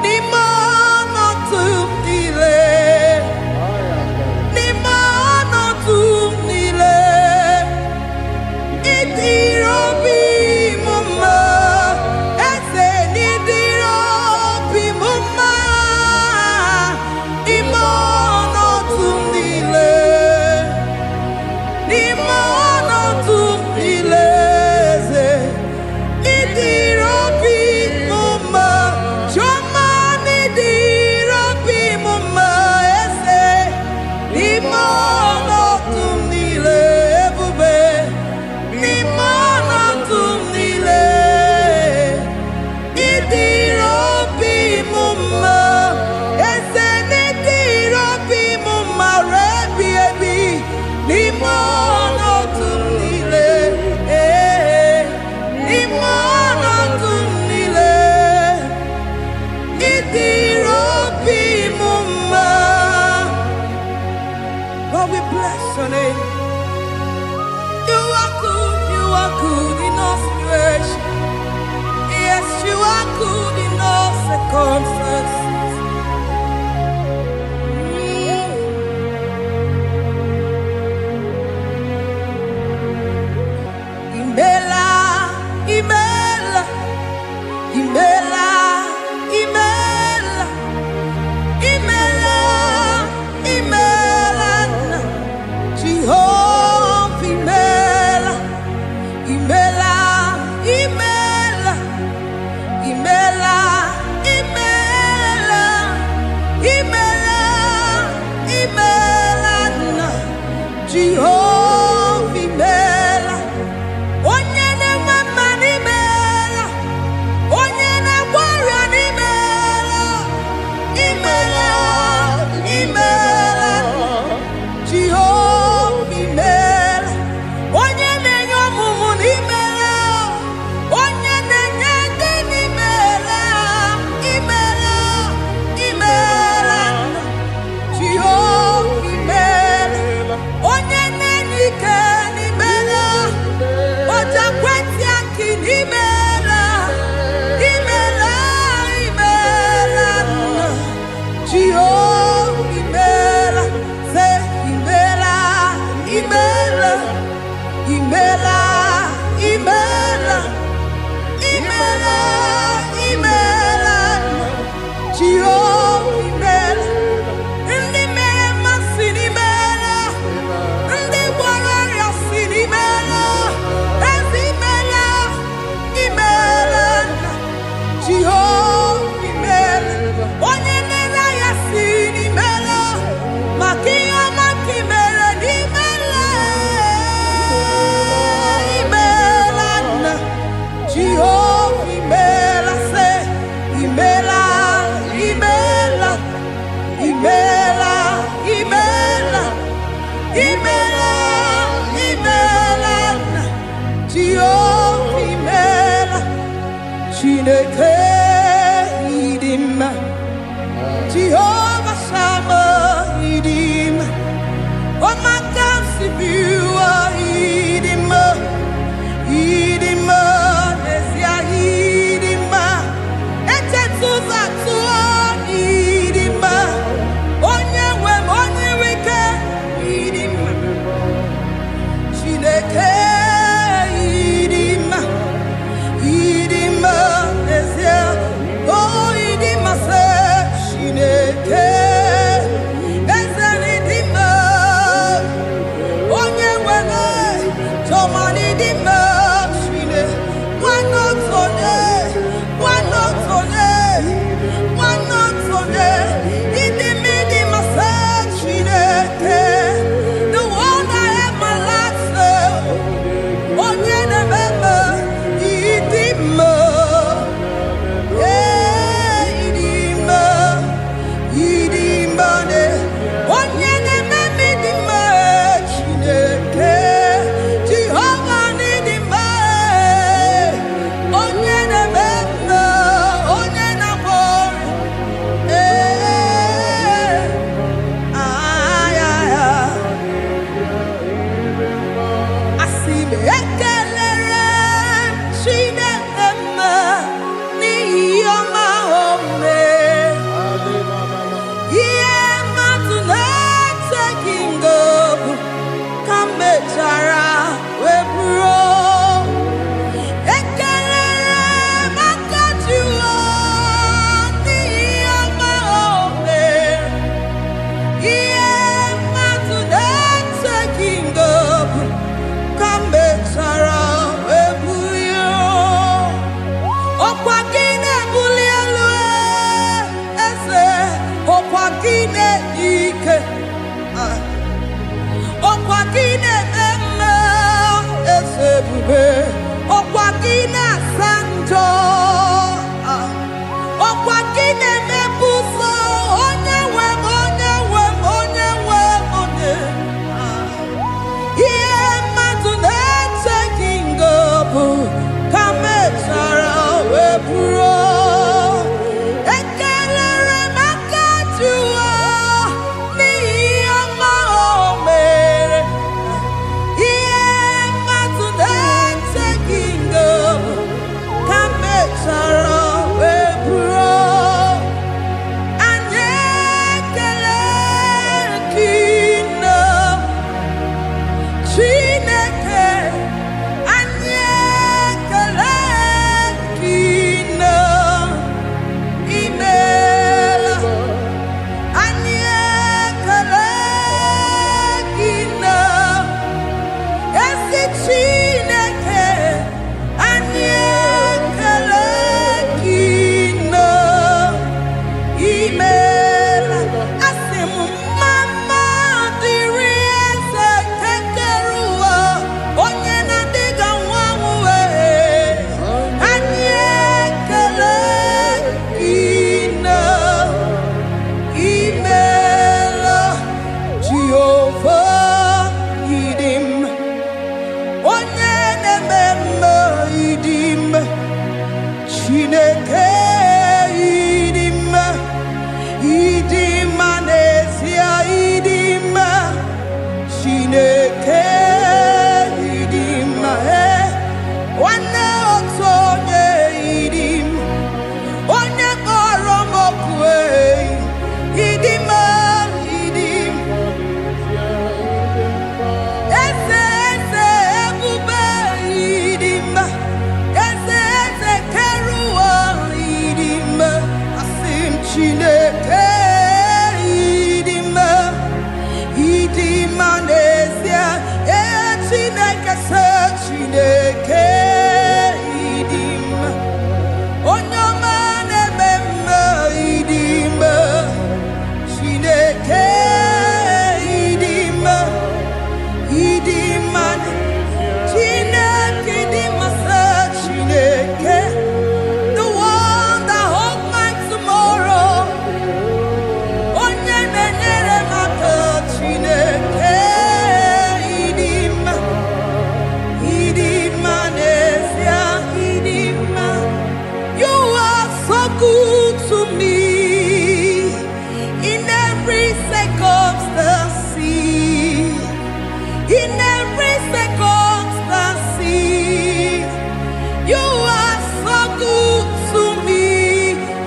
nimano tumile idirobi mumma eze nidirobi mumma imano tumile eze idirobi Jehovah, imela, say, imela, imela, imela, imela, imela, imela, Jehovah, imela, Chineke idima, Jehovah Shammah idima, oh my God, Sibiwa idima, idima, Nesia idima, etetuza tuo idima, onye weke idima, Chineke idima, idima, Nesia, oh idima se Chineke.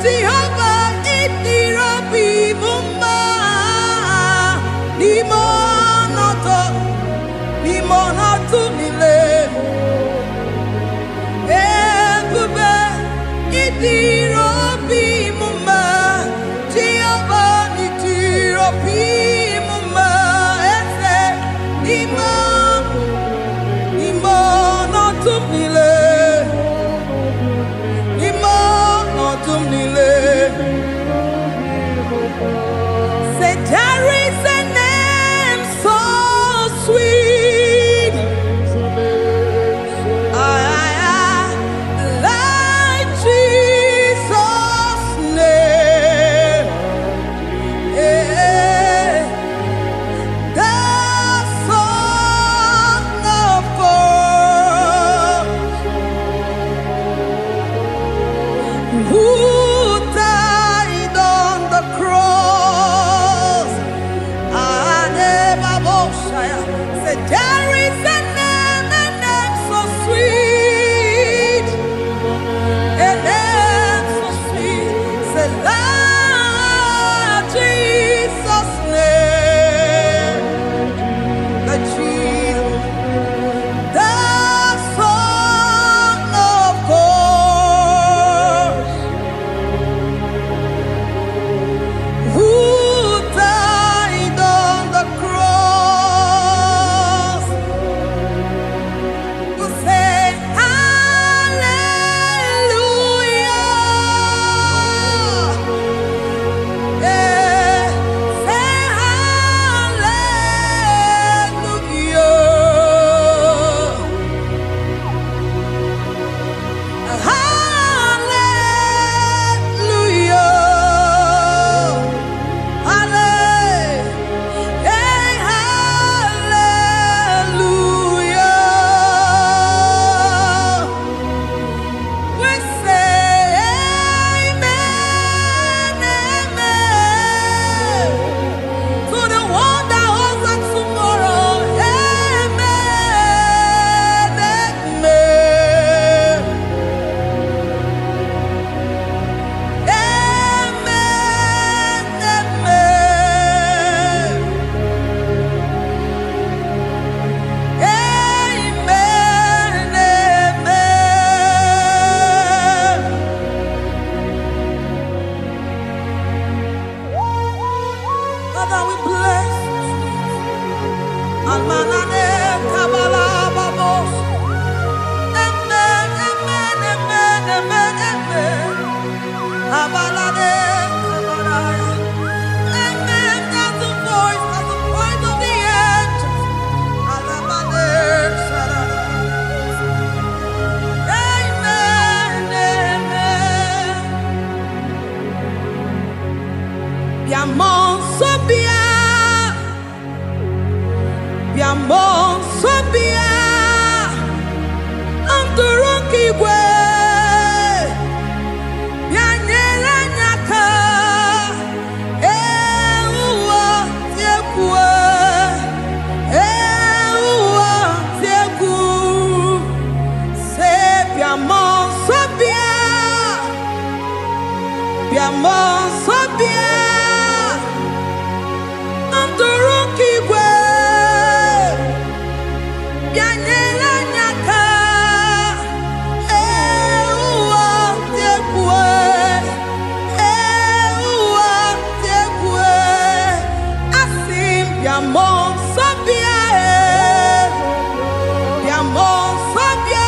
Jehovah Itirobi Mumba Nimonoto Mile Ebube Itirobi Mumba Jehovah Itirobi Mumba Ese Nimonoto Mile Say there is a name so sweet, like Jesus' name, the Son of God, who died on the cross. Say there is a name so sweet, a name so sweet. Say Lord Jesus' name, the Jesus, the Son of God, who died on the cross. Who say hallelujah, say Father, we bless Almanane Kabala Babos. Amen, amen, amen, amen, amen. Abalade Kabalaya. Amen, that's the voice of the angels. Alabade Sarada. Amen, amen. Biamon Sobia. Biamon Sobia. Anturuki Gwe. Bianyela Nyaka. Ewa Tiekwe. Ewa Tieku. Se Biamon Sobia. Biamon Sobia. Anturuki Gwe. Bianyela Nyaka. Ewa Tiekwe. Ewa Tiekwe. Asim Biamon Sobia. Biamon Sobia.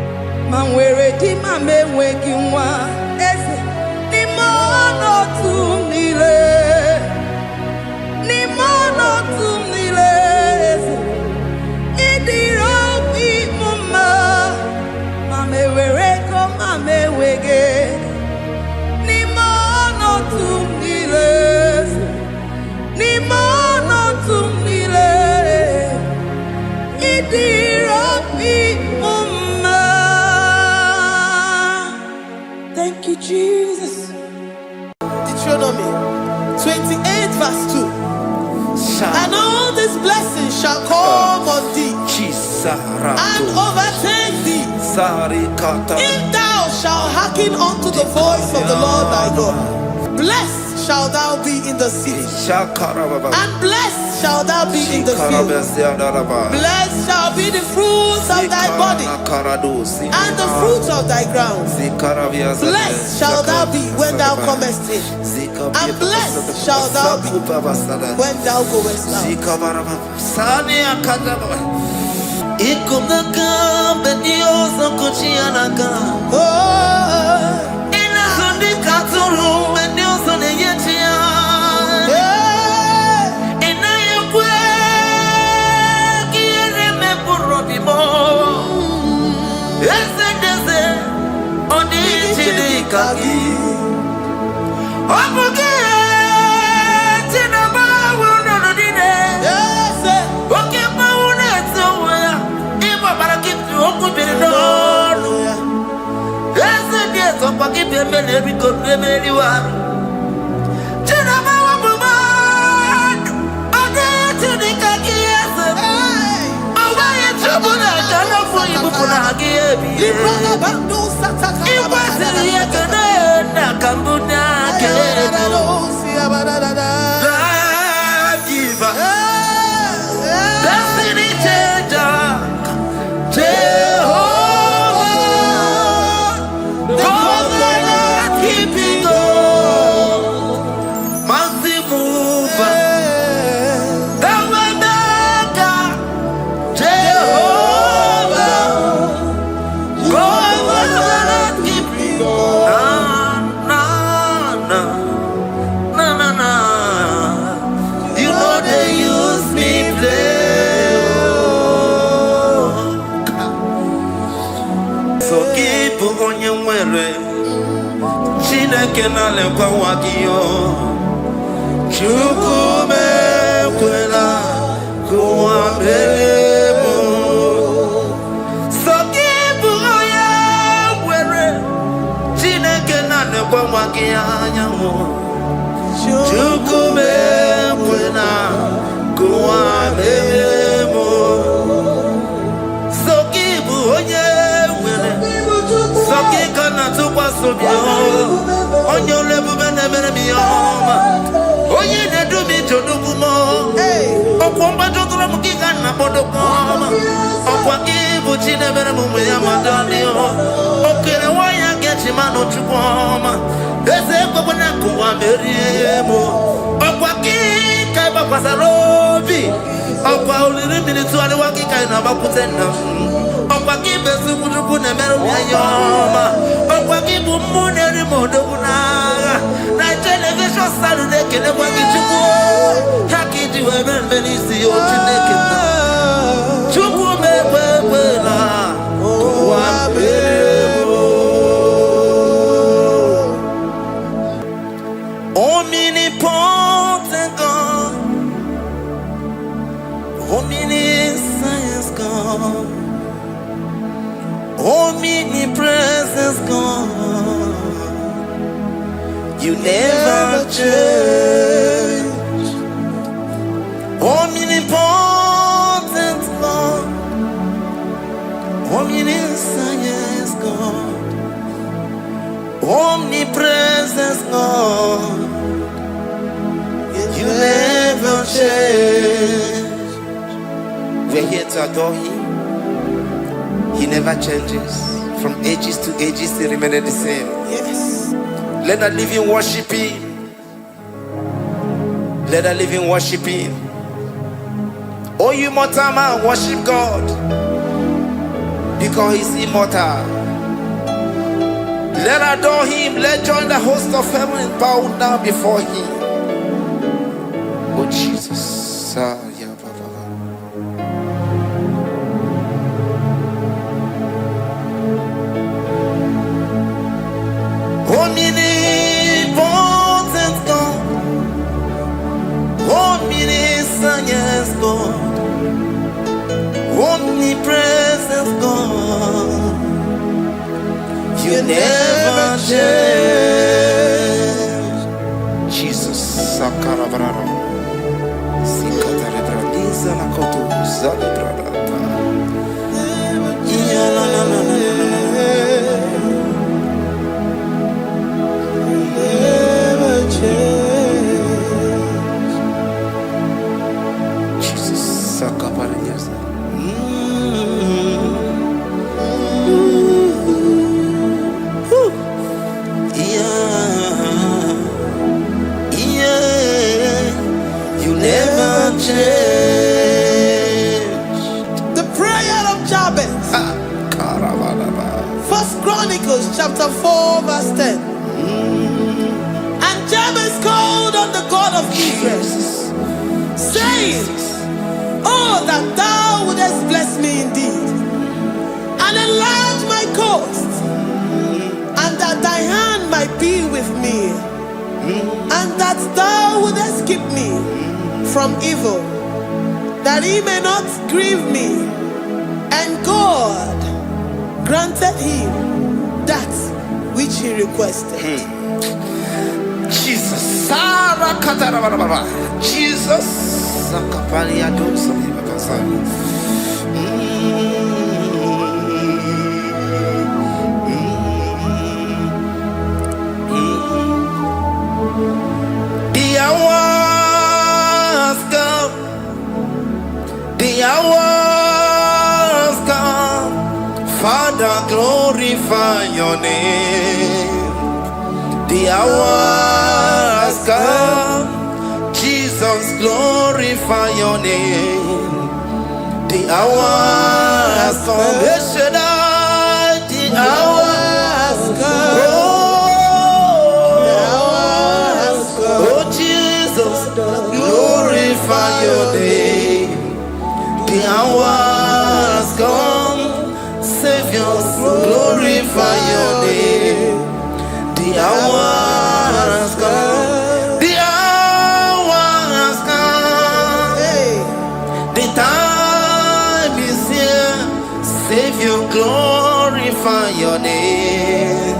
Manwere di mame weki nwa eze ni mono tumile eze idiro bi mama mame were ko mame wege ni mono tumile idiro bi mama. Thank you, Jesus. Deuteronomy 28 verse 2. And all these blessings shall come on thee and overtake thee if thou shalt hearken unto the voice of the Lord thy God. Blessed shalt thou be in the city, and blessed shalt thou be in the field. Blessed shall be the fruits of thy body, and the fruit of thy ground. Blessed shalt thou be when thou comest in, and blessed shalt thou be when thou goest out. Chineke na lekwa wagiyo chukume kwela kuwa mbelemo sokibu oya were Chineke na lekwa wagiyo anyanwo chukume kwela kuwa mbelemo sokibu oya were sokika na tukwa sobio onye olebube na-emere m ihe ọma onye na-edu m ije odugumo ọkwa mgbajọtụrụ m gị ka nna kpọdokwa ọma ọkwa gị bụ chi na-emere m mgbe ya madalio okere nwanyị ga-eji manụ chukwu ọma eze ekwekwe na nkụwa merie m ọkwa gị ka ị gbakwasara obi ọkwa oliri mmiri tụgharịwa gị ka ị na-agbakwute nna m ọkwa gị bụ ezigbo chukwu na-emere m ihe ọma ọkwa gị bụ mmụọ na-eri m odogwu n'agha na telivishọn salụ na-ekelekwa gị chukwu ha ka iji wee mee mbe n'isi ya Chineke nna chukwu m ekwe ekwela ụwa mere omnipotent God, omniscience God, omnipresence God, you never change. Omnipotent God, omniscience God, omnipresence God, you never change. We're here to adore Him. He never changes. From ages to ages, He remains the same. Yes. Let the living worship Him. Let the living worship Him. Oh, you mortal man, worship God. Because He's immortal. Let adore him. Let join the host of heaven and bow down before him. Oh Jesus. Omnipotent God. Omniscient God. Omnipresent God. You never change. Jesus. Sakarabrara. Sikatarebradiza la kotu zalebrada. Ya la la la la. Never change. Jesus. Sakaparadiza. The prayer of Jabez. First Chronicles chapter 4 verse 10. And Jabez called on the God of Israel, saying, oh, that thou wouldest bless me indeed, and enlarge my coast, and that thy hand might be with me, and that thou wouldest keep me from evil, that he may not grieve me. And God granted him that which he requested. Jesus. Jesus. The hours come, Father, glorify your name. The hours come, Jesus, glorify your name. The hours come, the hours come. Oh, Jesus, glorify your name. The hours come, Savior, glorify your name. The hours come, the hours come. The time is here, Savior, glorify your name.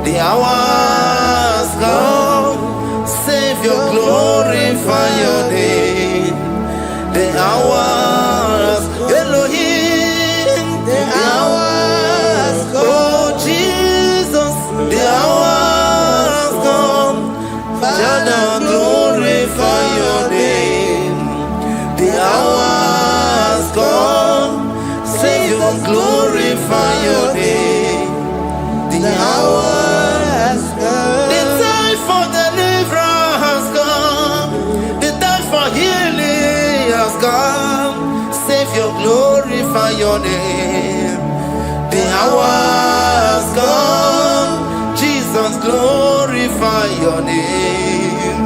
The hours come, Savior, glorify your name. The hours, Elohim, the hours, oh Jesus, the hours come, Father, glorify your name. The hours come, Savior, glorify your name. The hours come, the time for deliverance has come, the time for healing has come. Savior, glorify your name. The hours come, Jesus, glorify your name.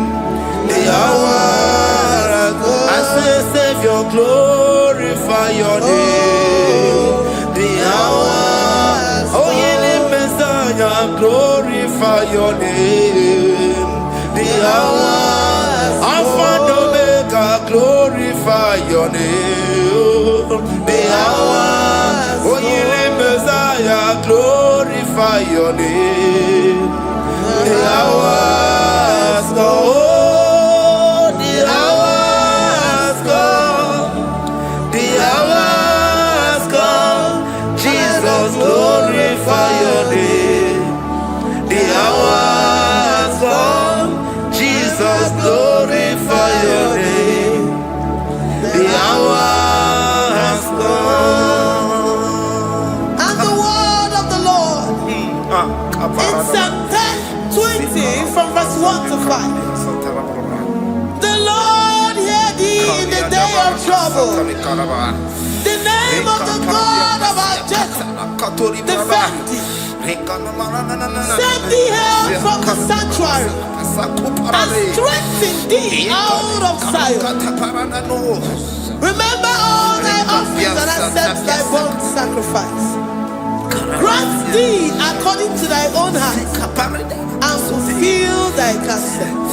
The hours come, I say, Savior, glorify your name. The hours, oh, ye Messiah, glorify your name. The hours, Alpha and Omega, glorify your name. The hours, oh, ye Messiah, glorify your name. The hours, oh, the hours come, the hours come, Jesus, glorify your name. The hours come, Jesus, glorify your name. The hours come. And the word of the Lord in Psalm 20 from verse 1 to 5. The Lord hear thee in the day of trouble. The name of the God of our Jacob, defend thee. Send thee help from the sanctuary and strengthen thee out of Zion. Remember all thy offerings and accept thy burnt sacrifice. Grant thee according to thy own heart and fulfill thy counsel.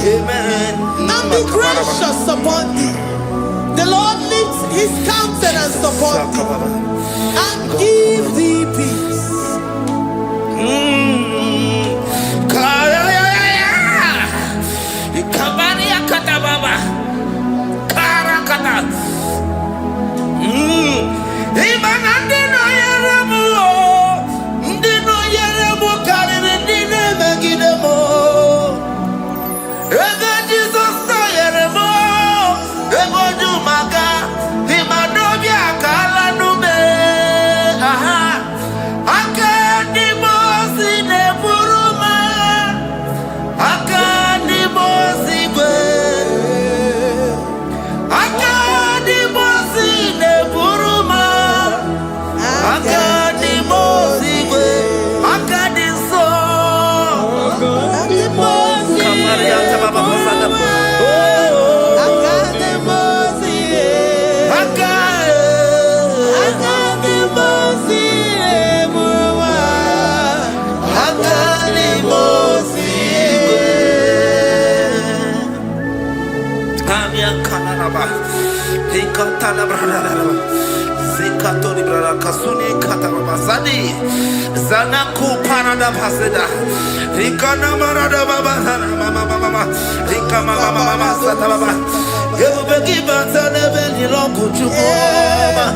And be gracious upon thee. The Lord lifts his countenance upon thee and give thee peace. Zanaku parada paseda Rikana marada baba mama Rika mama sata baba Yebu begi bata nebeli longu chukoma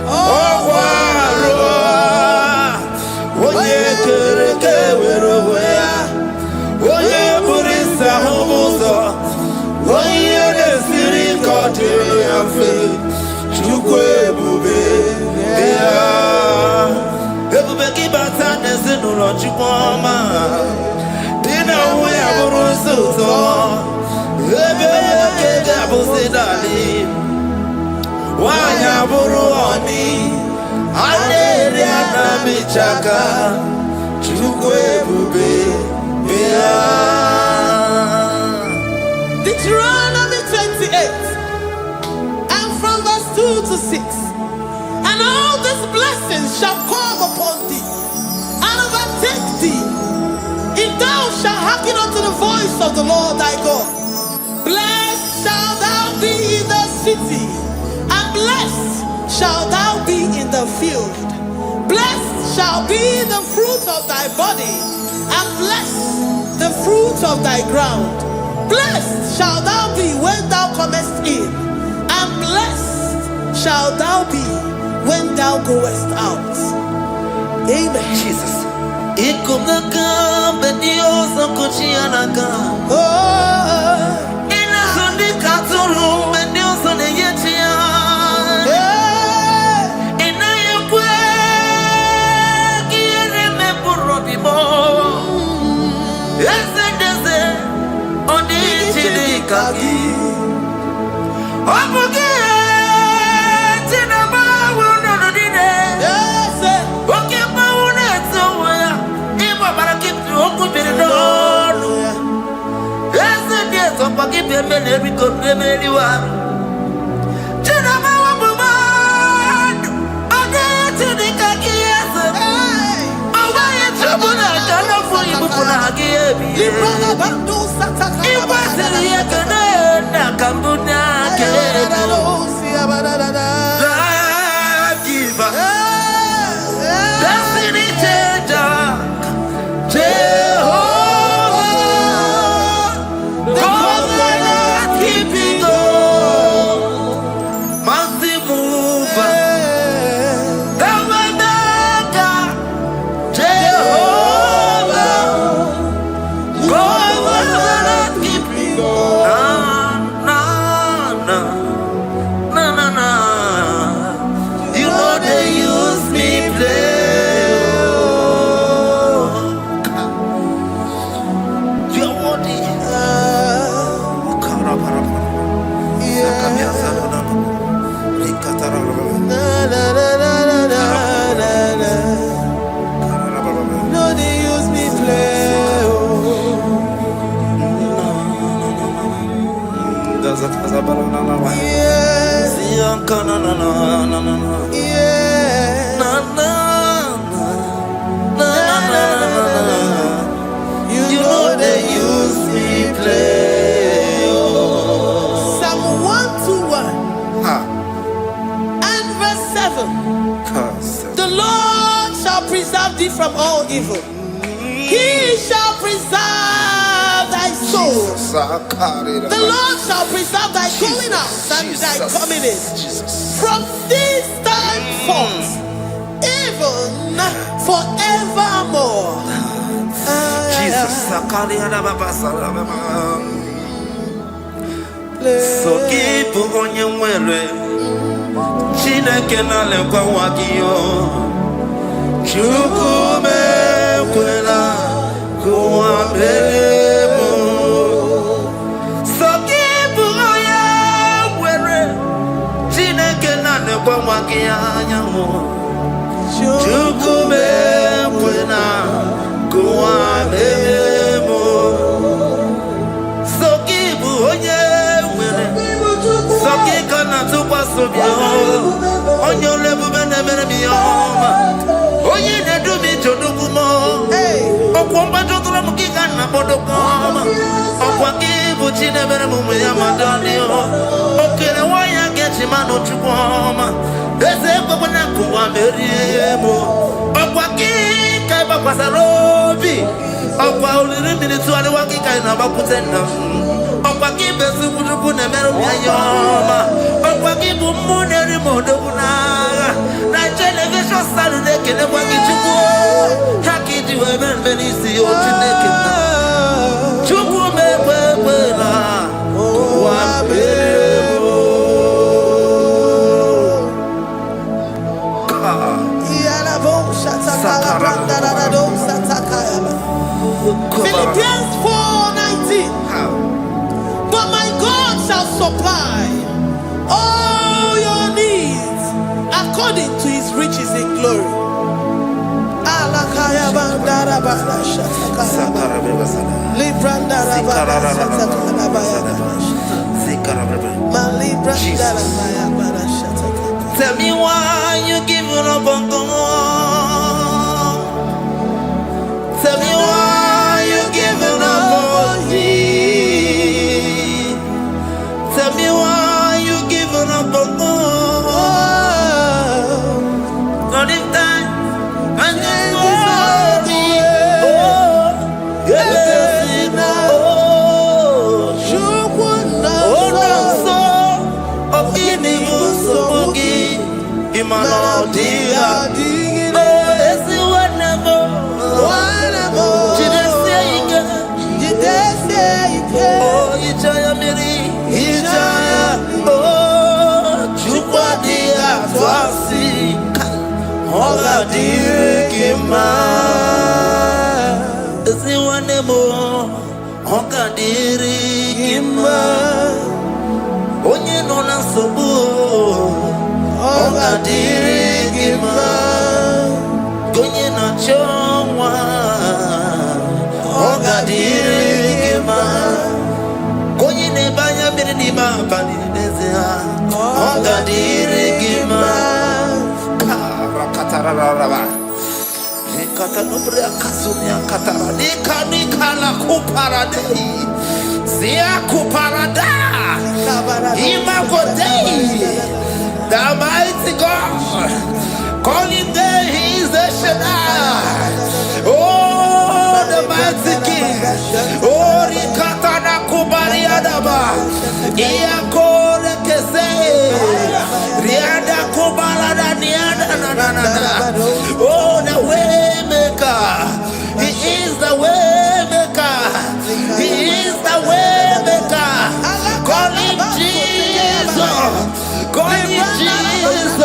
Owaro Oye kereke weroya Oye burisa humuzo Oye desiri kote yafe Chukwe bube Everybody bata nezinu lo chukoma Dina uwe aburu suto Ebe keja busidali Wanya buru oni Aleri anamichaka Chukwe bube Deuteronomy 28 and from verse 2 to 6. And all these blessings shall come upon thee and overtake thee, if thou shalt hearken unto the voice of the Lord thy God. Blessed shalt thou be in the city, and blessed shalt thou be in the field. Blessed shall be the fruit of thy body, and blessed the fruit of thy ground. Blessed shalt thou be when thou comest in, and blessed shalt thou be when thou goest out. Amen. Jesus. From all evil, he shall preserve thy soul. The Lord shall preserve thy going out and thy coming in from this time forth, even forevermore. Jesus. So keep on your way. Chineke na lekwa wakio. Chukume kwela kuambelemo. Sokibu oya were. Chineke na lekwa wakianyamo. Chukume kwela kuambelemo. Sokibu oya were. Sokika na tukwa sobio. Onyo lebu bene bene miyoma. Oye ne do mi jodugumo. Okwomba jodura mukika na bodokoma. Okwaki buchi ne bere mumu ya madani o. Okere waya gechi mano chukoma. Eze kwa na kuwa meriemo. Okwaki kai ba kwasarobi. Okwa uliri minitu ale waki kai na bakutenda. Okwaki besu budugu ne meru ya yoma. Okwaki bumu ne rimodoguna. Na television Saturday kele waki chuku. Haki diwe ben benisi o chineke na. Chuku mewe na. Wa bebo. Yala bo shatakala branda da do satakaya. Philippians 4:19. But my God shall supply all your needs according to his riches in glory. Alakaya Tell me why you giving up on God. Tell me why you giving up on me. Tell me why you giving up on God. Not in time and just worry. Oh, onye nọ na nsogbu ọ ga-adịrị gị mma, onye na-achọ nwa ọ ga-adịrị gị mma, onye na-ebe anya mmiri n'ime abalị n'ezie ọ ga-adịrị gị mma. The mighty God, calling there, He is the Shaddai. Oh, the mighty King. Oh, Rikatana Kubariadaba. Iakore Kese. Riada Kubarada Niada. Oh, the way maker. He is the way maker. He is the way maker. Call Him Jesus. Call Him Jesus.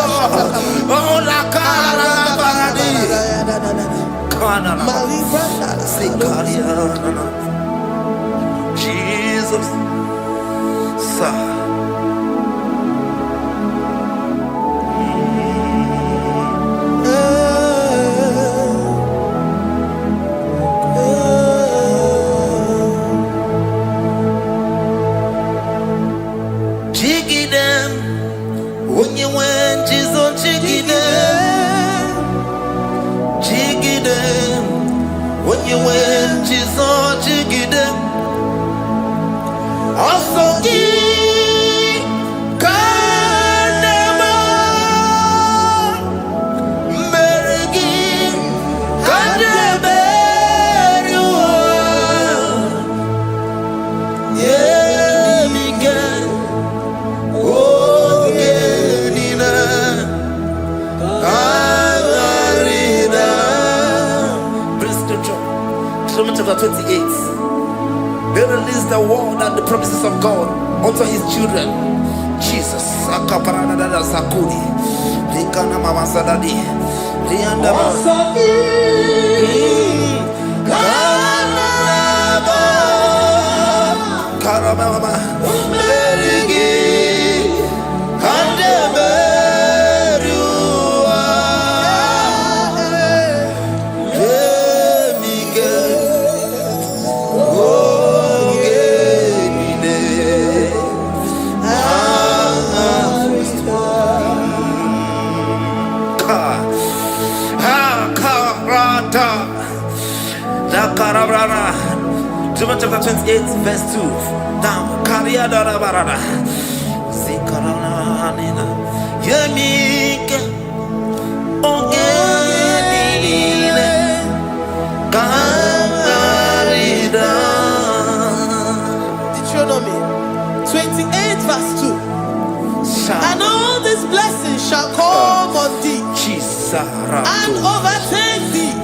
Oh, la cara baradi. Kana. Jesus. Sa. Chapter 28. They release the word and the promises of God unto His children. Jesus. Sakuri. Rikana Mama Sadadi. Rianda Karababa. Chapter 28, verse 2. Down. Karia Dara Barada. Zikarana Nina. Yemika. Ongenine. Karida. Deuteronomy 28, verse 2. And all these blessings shall come on thee and overtake thee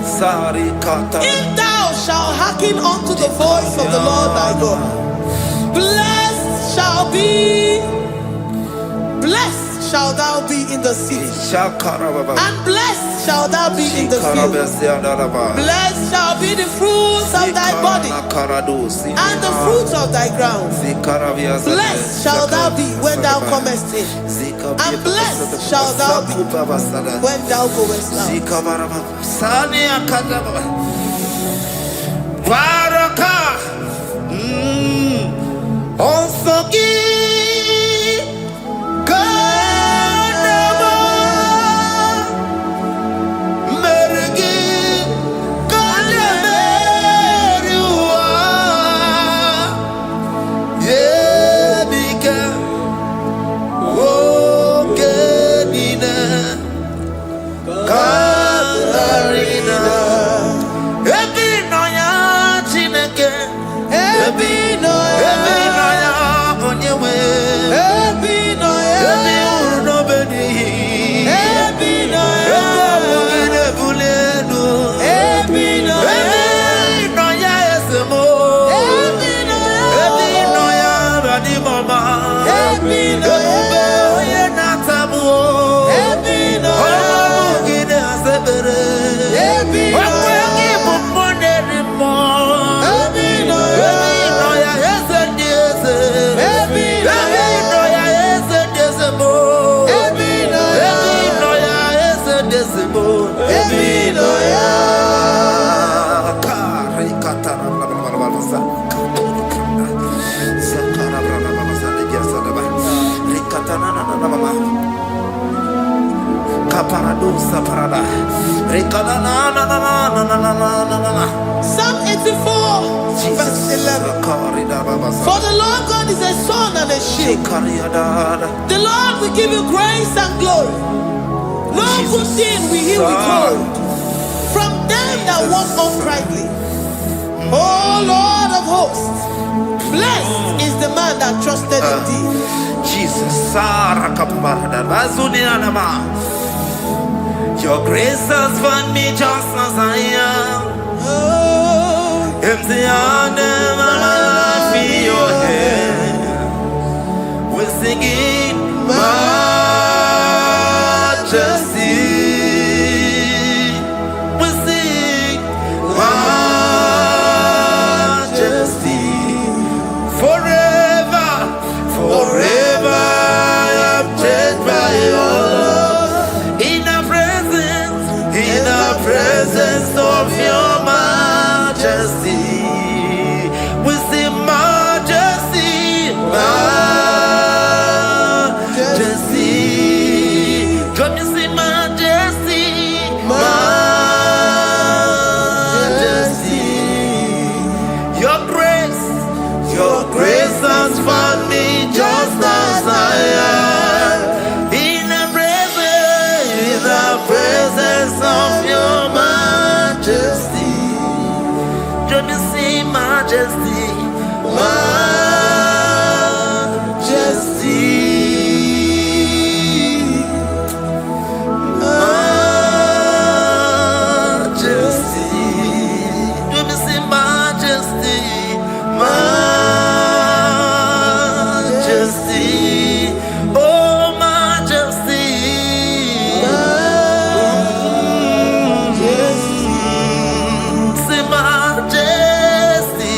if thou shalt hearken unto the voice of the Lord thy God. Blessed shall thou be in the city, and blessed shall thou be in the field. Blessed shall be the fruits of thy body, and the fruits of thy ground. Blessed shall thou be when thou comest in, and blessed shall thou be when thou goest out. Baraka. Onsoki. Kadama. Mergi. Kadameriwa. Yebika. Okenina. Katarina. Ebinoya Chineke. Ebinoya Onyewe. Ebinoya Urunobeni. Ebinoya Ebumine Bulenu. Ebinoya Esemo. Ebinoya Radimama. Ebinoya Oye Natamu. Ebinoya Asebere. Okweki Bumboneri Mo. Ebinoya Esediese. Ebinoya Esediese Mo. Ebinoya Esediese Mo. Ebinoya Kari Katara Blablabla. Sakara Blablabla. Rikatana Mama. Kaparadosa Parada. Rikadana. Psalm 84, verse 11. For the Lord God is a sun and a shield. The Lord will give you grace and glory. No good thing will he withhold from them that walk uprightly. Oh Lord of hosts, blessed is the man that trusted in thee. Jesus, your grace has found me just as I am. Oh, Empty handed, I feel your hand. We're singing majesty. We sing majesty. Forever, forever I'm changed by your love. In the presence of your majesty. We see majesty, majesty. Come you see majesty, majesty. Your grace has found me just as I am. In the presence of your majesty. Come you see majesty, majesty, majesty. Come you see majesty, majesty. Oh majesty. Say majesty,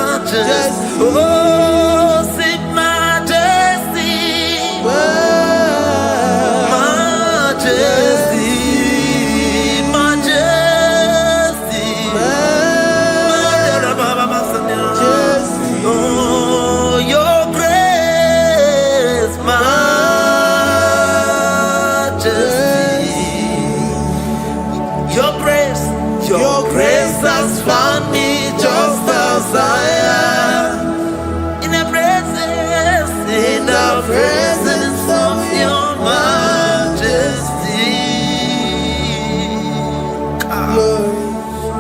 majesty. Oh, say majesty, majesty, majesty. Oh, your grace, majesty. Your grace has found me just as I am. In the presence of your majesty.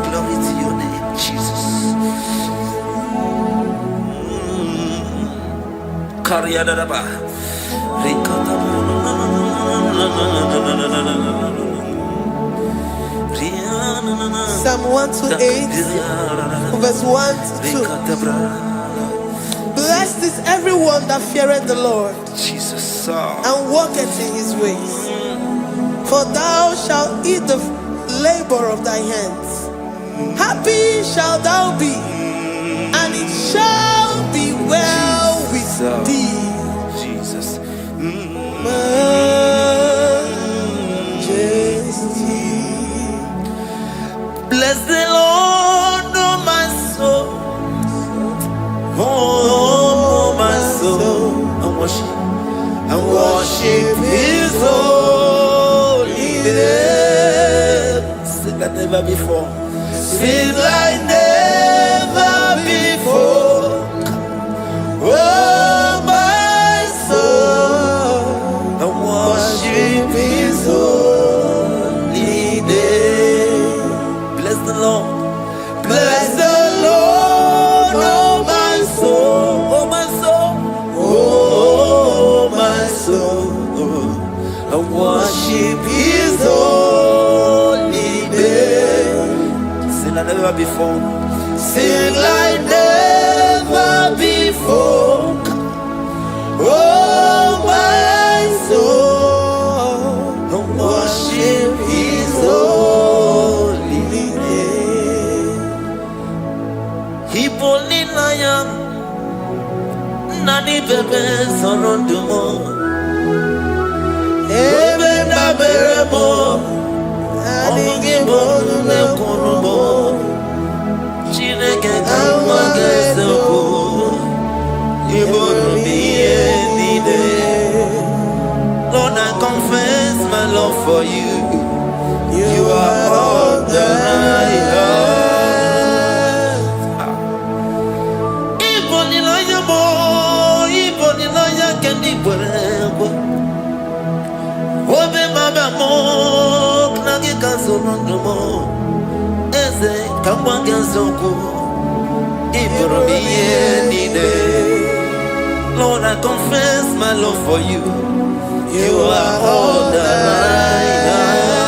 Glory to your name, Jesus. Kariadaba. Psalm 128, verse 1 to 2. Blessed is everyone that feareth the Lord, Jesus, and walketh in his ways. For thou shalt eat the labor of thy hands. Happy shalt thou be, and it shall be well with thee. Jesus. Majesty. Blessed never before. Sing like never before. Oh, my soul, I worship His holy name. bless the Lord. Bless the Lord, oh my soul, Oh my soul, oh my soul. I Worship His holy name. sing like never before. Sing like never before. Oh my soul, worship His holy name. Hipoli naya, nani bebe sorondumo. Ebe na beremo, Omugi bolu me kunumo. Chineke kama gesoko. Ibolu biye dide. Lord, I confess my love for you. You are all that I have. Iboli naya mo, iboli naya kendi bwerebo. Obe baba mo, knagi kazorondumo. Eze kama gesoko. Ibolu biye dide. Lord, I confess my love for you. You are all that I have.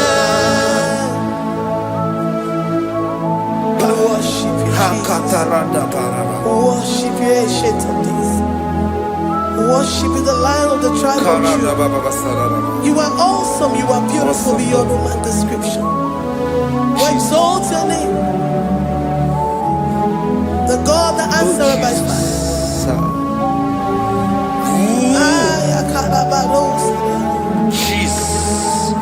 We worship you, Jesus. We worship you, Ancient of Days. We worship you, the Lion of the tribe of Judah. You are awesome. You are beautiful beyond human description. We exalt your name, the God that answered by fire. Jesus.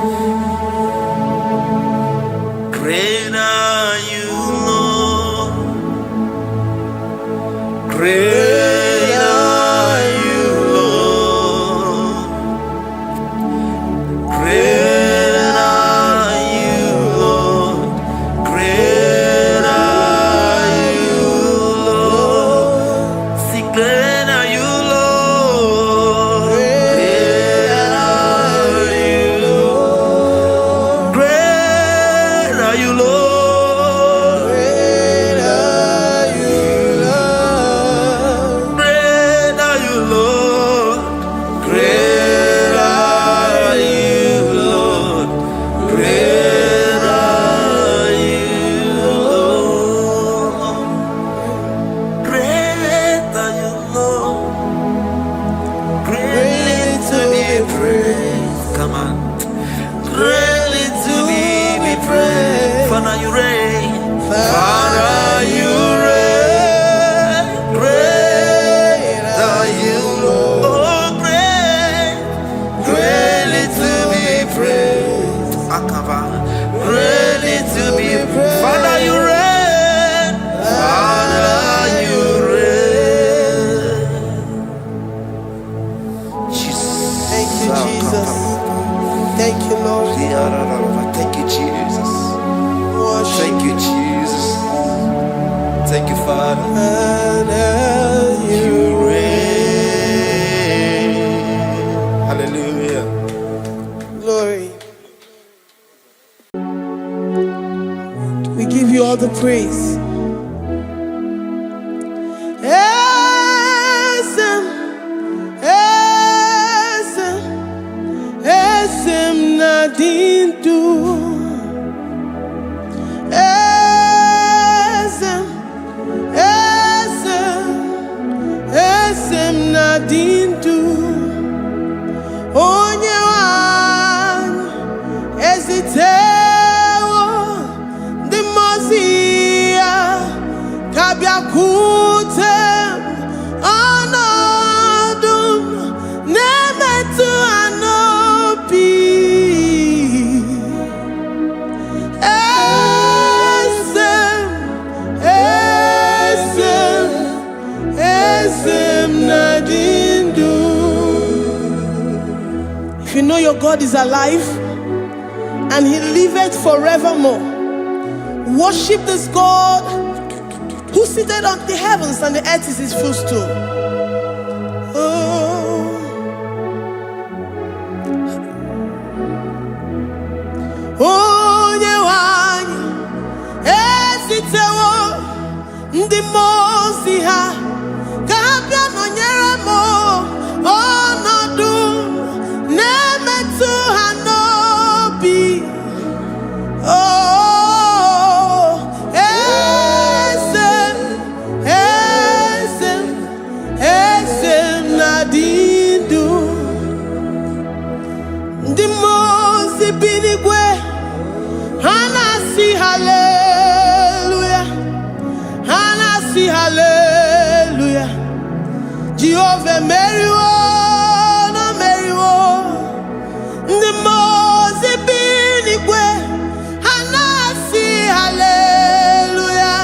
Great are you, Lord. Great are you, Lord. Great are you, Lord. Great are you, Lord. See, great are you, Lord. Great are you, Lord. Great are you, Lord. Great are you, Lord. Great are you, Lord. Great are you, Lord. Great are you, Lord. Great are you, Lord. Greatly to be praised. Come on. Greatly to be praised. Father, you reign. Father, you reign. Great are you, Lord. Oh, great. Greatly to be praised. Akava. Greatly to be praised. Father, you reign. Father, you reign. Jesus. Thank you, Jesus. Thank you, Lord. Thank you, Jesus. Worship Thank you, Jesus. Thank you, Father. and You reign. Hallelujah. glory. We give you all the praise. Esem, esem, esem nadindu. Esem, esem, esem nadindu. Onyewan ezitewo the Mosiah kabiakutem anadum nemetu anopi esem esem esem nadindu. If you know your God is alive and He liveth forevermore, Worship this God who seated on the heavens and the earth is his footstool. Oh, Nyewani, Ezitewo, Ndimozi ha, Kabia no Nyeremo, Onodu, Nemetu Hanobi. Oh, Ezem Nadindu, Ndimozi binigwe. Hanasi hallelujah, Hanasi hallelujah. Jehovah Meriwo, no Meriwo. Ndimozi binigwe. Hanasi hallelujah,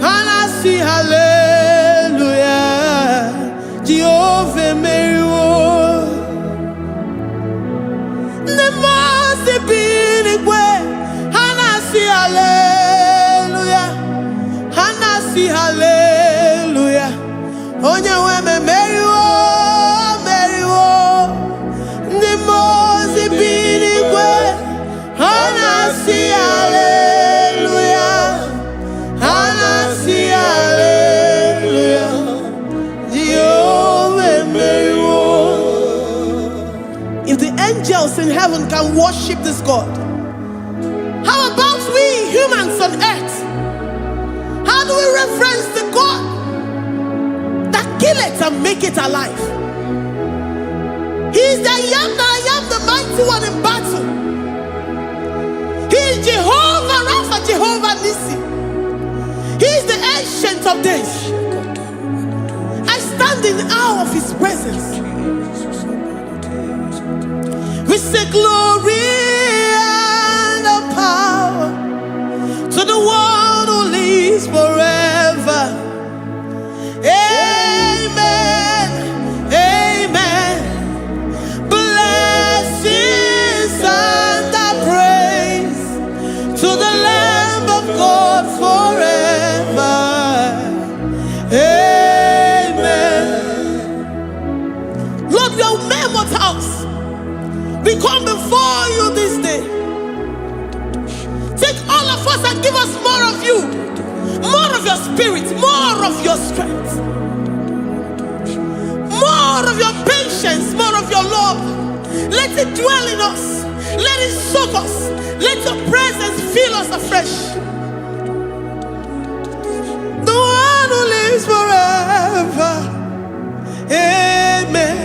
Hanasi hallelujah. Jehovah Meriwo. Ndimozi binigwe. Hallelujah, Hanasi hallelujah. Onye weme meriwo, meriwo. Ndimozi binigwe. Hanasi hallelujah, Hanasi hallelujah. Jehovah meriwo. If the angels in heaven can worship this God, how about we humans on earth? How do we reference the God that kill it and make it alive? He is the I am, the mighty one in battle. He is Jehovah Rapha, Jehovah Nissi. He is the ancient of days. I stand in awe of his presence. We say glory to the one who lives forever. Amen, amen. Blessings and praise to the Lamb of God forever. Amen. Lord, we are mere mortals. We come before you this day. Take all of us and give us more of you, more of your spirit, more of your strength, more of your patience, more of your love. Let it dwell in us. Let it soak us. Let your presence fill us afresh. The one who lives forever. Amen.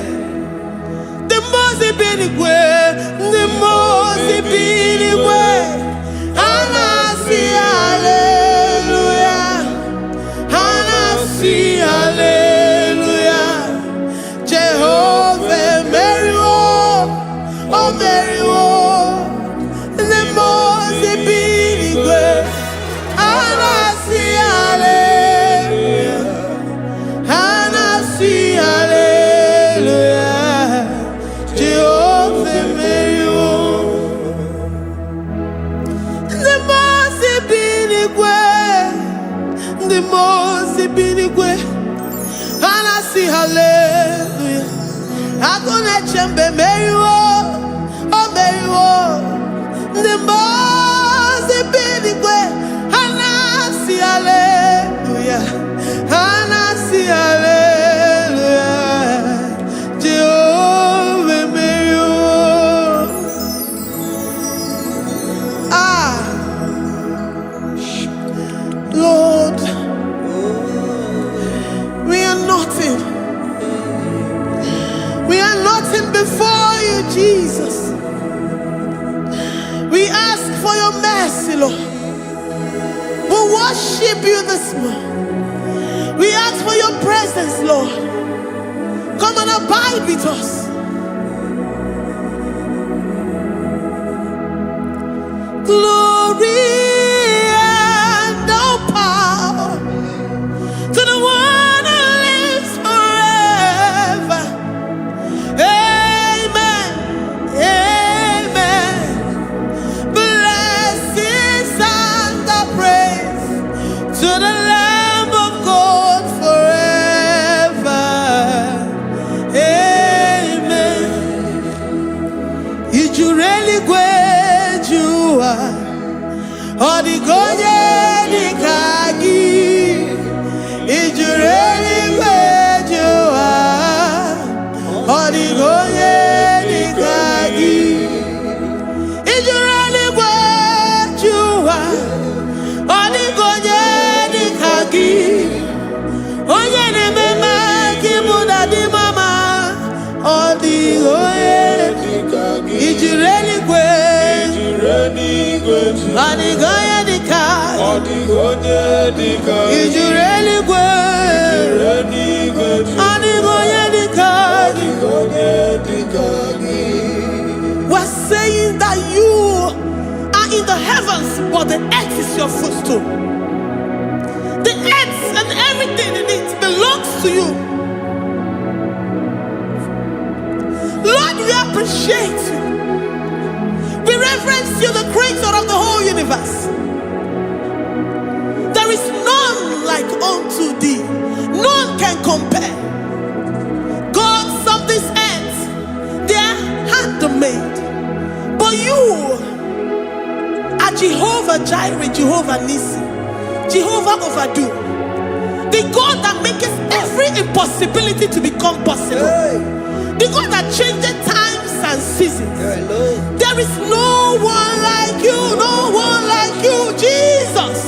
The most benigwe, the most benigwe. Hanasi hallelujah, Hanasi hallelujah. Jehovah Meriwo, oh Meriwo. The most benigwe. Hanasi hallelujah, Hanasi hallelujah. Jehovah Meriwo. The most binigwe, Hanasi hallelujah. Agone chembe meriwo, oh meriwo. The most binigwe, Hanasi hallelujah, Hanasi hallelujah. Jehovah meriwo. Lord, we are nothing. We are nothing before you, Jesus. We ask for your mercy, Lord. We worship you this morning. We ask for your presence, Lord. Come and abide with us. Glory. To the one who lives forever. Amen, amen. Blessings and Adigoye dika. Ijureli gwe. Adigoye dika. We're saying that you are in the heavens, but the earth is your footstool. The earth and everything in it belongs to you. Lord, we appreciate you. We reverence you, the creator of the whole universe. There is none like unto thee. None can compare. Gods of this earth, they are handmade. But you are Jehovah Jireh, Jehovah Nissi, Jehovah Overdo, the God that makes every impossibility to become possible. The God that changes times and seasons. There is no one like you, no one like you, Jesus.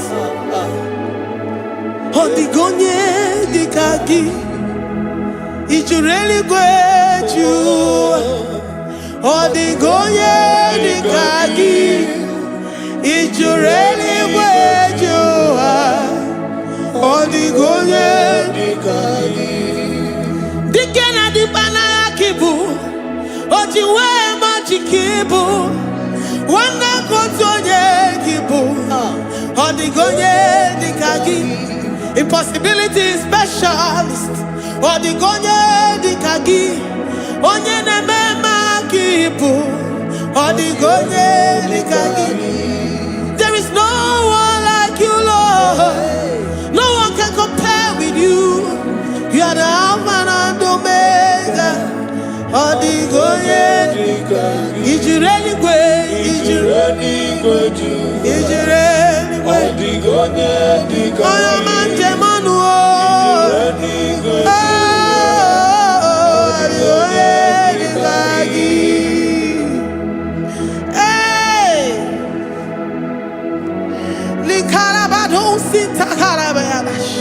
Odigonye dikagi, ijureli gweju. Odigonye dikagi, ijureli gweju. Odigonye dikagi. Dikena dibana kibu, ojiwe majikibu, wana kotonye kibu, odigonye dikagi, impossibility specialist, odigonye dikagi, onye nemema kibu, odigonye dikagi. There is no one like you, Lord. No one can compare with you. You are the Alpha and Omega. Odigoye, Ijureli gwe, Ijureli gwe, Ijureli gwe, Odigoye, Oyamante manu, Ijureli gwe, Odigoye, Dikagi. Hey, Likarabado sita karabayabash.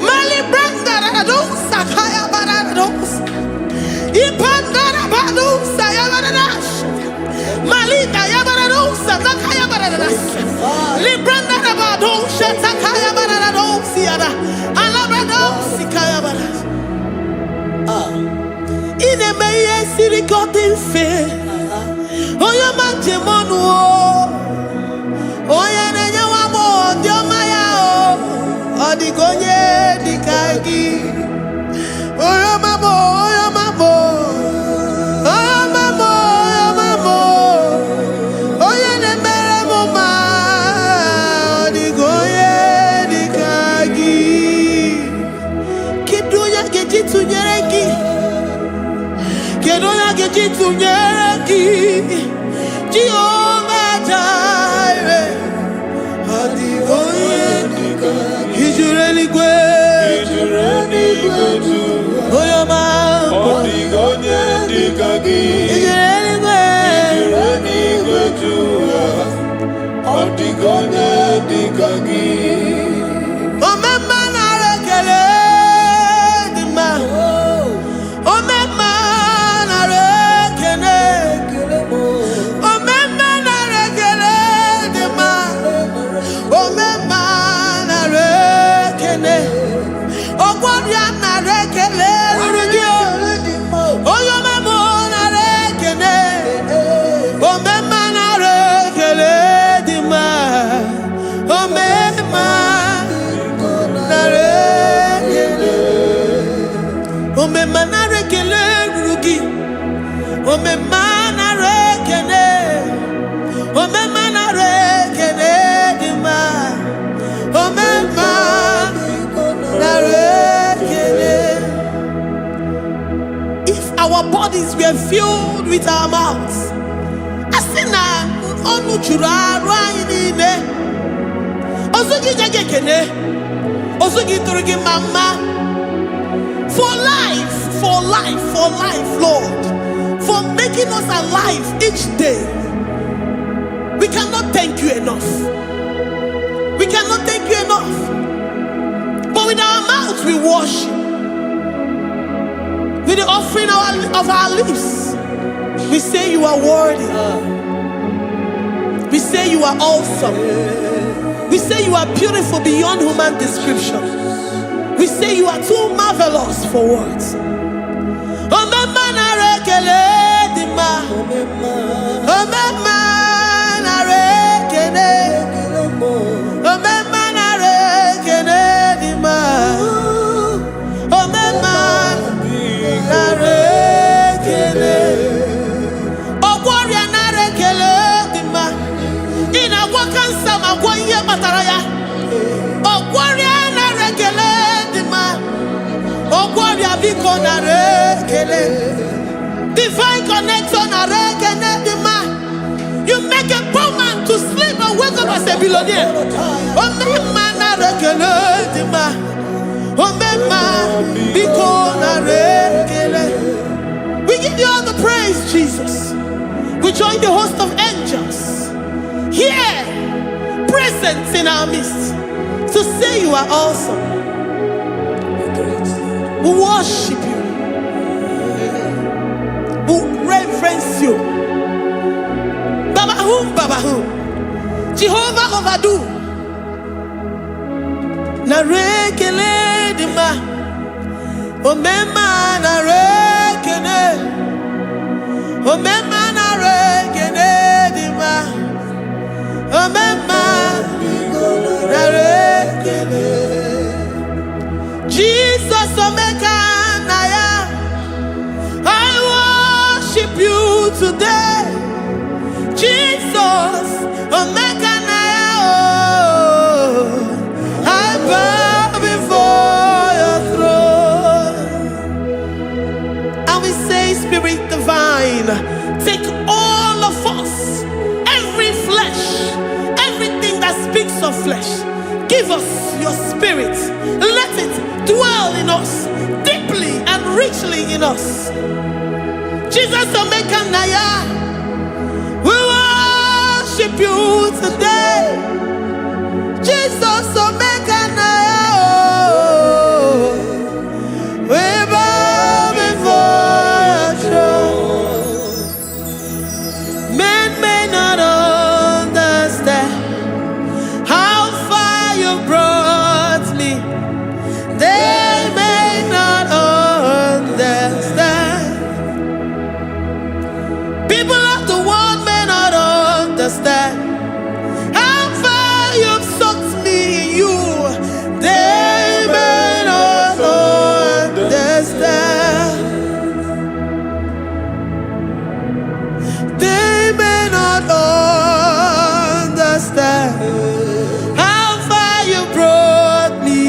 Mali branda radosa kaya baradosa. Ipandara badosa ya baradash. Malita ya baradosa takaya baradash. Libranda rabadosa takaya baradadosi yana. Alabradosi kaya baradash. Ine meye sirikotin fe. Oya manje monu. Oya nenya wamo diomaya o. Odigonye dikagi. Oya mamo, oya mamo. Oya mamo, oya mamo. Oya nemere moma. Odigonye dikagi. Kiduya gejitu nyereki. Kiduya gejitu nyereki. Jehovah Jireh. Odigonye dikagi. Ijureli gwe. Oyama Odigonye dikagi. Ijureli gwe. Odigonye dikagi. Omema na rekele dima. Omema na rekele. Omema na rekele dima. Omema na rekele. Ogwaria na rekele rugio. Oyama mo na rekele. Omema na rekele dima. Omema na rekele. Omema na rekele rugi. Omema na rekele. Omema na rekele dima. Omema na rekele. If our bodies were filled with our mouths, asina onu chura rainine. Osugi jagekene. Osugi turugi mama. For life, for life, for life, Lord. For making us alive each day. We cannot thank you enough. We cannot thank you enough. But with our mouths we worship. With the offering of our lips, we say you are worthy. We say you are awesome. We say you are beautiful beyond human description. We say you are too marvelous for words. Divine connection. You make a poor man to sleep and wake up as a billionaire. We give you all the praise, Jesus. We join the host of angels here, present in our midst, to say you are awesome. We worship you. We reverence you. Babahum. Jehovah overdo. Narekele dima. Omema narekene. Omema narekene dima. Omema narekene. Jesus omeka naya. I worship you today. Jesus, omeka naya. I bow before your throne. And we say, Spirit divine, take all of us, every flesh, everything that speaks of flesh. Give us your spirit. Let it dwell in us, deeply and richly in us. Jesus, omeka naya. We worship you today. Jesus, omeka naya. We bow before your throne. Men may not understand how far you brought me. They may not understand. People of the world may not understand how far you've sucked me in you. They may not understand. They may not understand how far you brought me.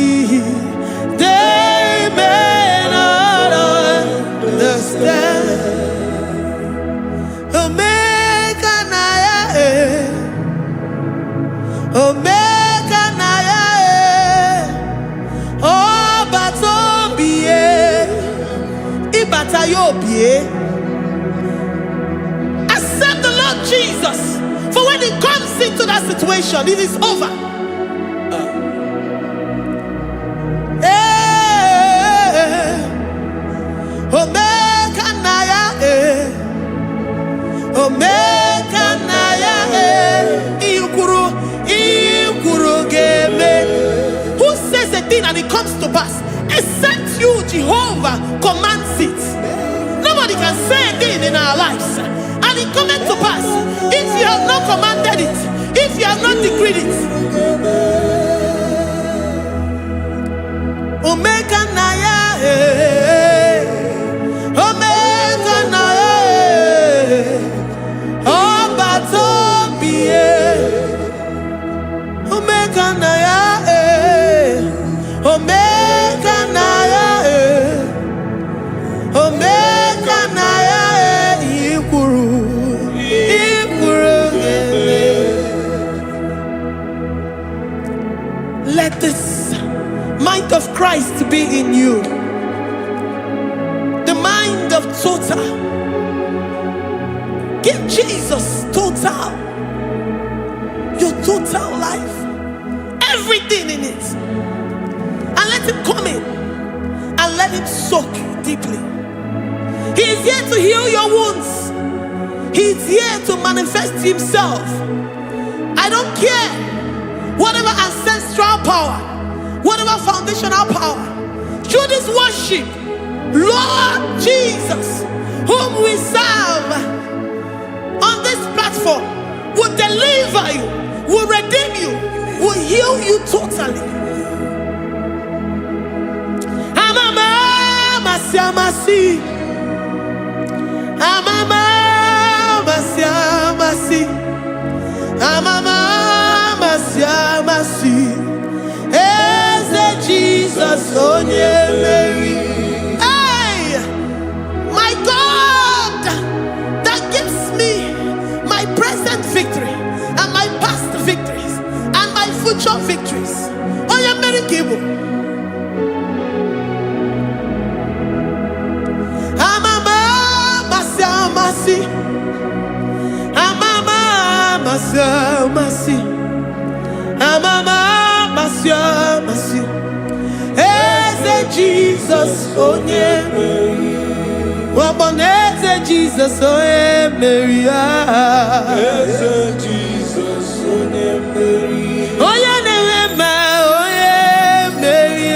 They may not understand. Omeka naya, oh batobie, ibatayobie. Accept the Lord Jesus, for when He comes into that situation, it is over. Omeka naya, omeka naya, who says a thing and it comes to pass, except you, Jehovah, commands it. Nobody can say a thing in our lives and it comes to pass if you have not commanded it, if you have not decreed it. Omeka naya, omeka naya, oh batobie. Omeka naya, omeka naya, omeka naya, ikuru. Let this mind of Christ be in you, the mind of total. Give Jesus total, your total life, everything in it, and let Him come in and let Him soak deeply. He is here to heal your wounds. He is here to manifest Himself I don't care. Whatever ancestral power, whatever foundational power, through this worship, Lord Jesus, whom we serve on this platform, will deliver you, will redeem you, will heal you totally. Amasi, Amama, Masi, Amama, Masi, Eze Jesus, Onye Mary. Hey, my God, that gives me my present victory and my past victories and my future victories. Onye Mary Kibu. Masi, Eze Jesus, Onye Mary. Eze Jesus, Onye Mary. Eze Jesus, Onye Mary. Onye Nehema, Onye Mary.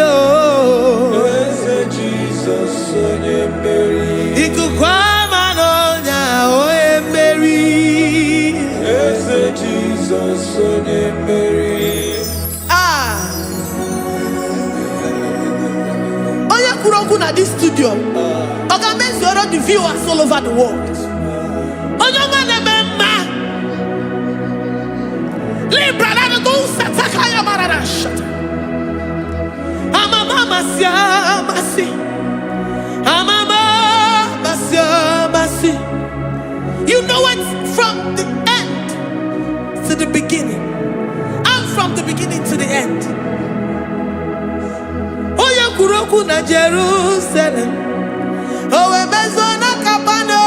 Eze Jesus, Onye Mary. Ikukwama n'ọnya, Onye Mary. Eze Jesus, Onye Mary. At this studio, organize the viewers all over the world. You know it from the end to the beginning, and from the beginning to the end. Kuroku na Jerusalem, owe bezona kapano,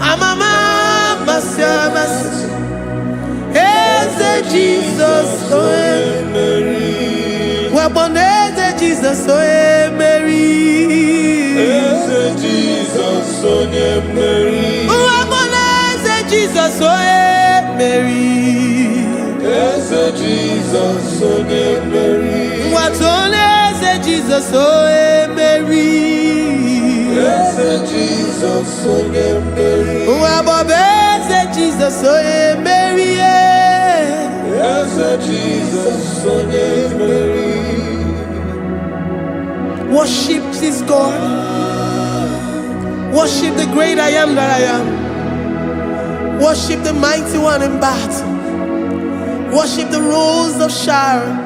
amama masi, Eze Jesus, Onye Mary. Waboneze Jesus, Onye Mary. Eze Jesus, Onye Mary. Waboneze Jesus, Onye Mary. Eze Jesus, Onye Mary. Eze Jesus, Onye Mary. Eze Jesus, Onye Mary. Eze Jesus, Onye Mary. Eze Jesus, Onye Mary. Worship this God. Worship the great I am that I am. Worship the mighty one in battle. Worship the rose of Sharon.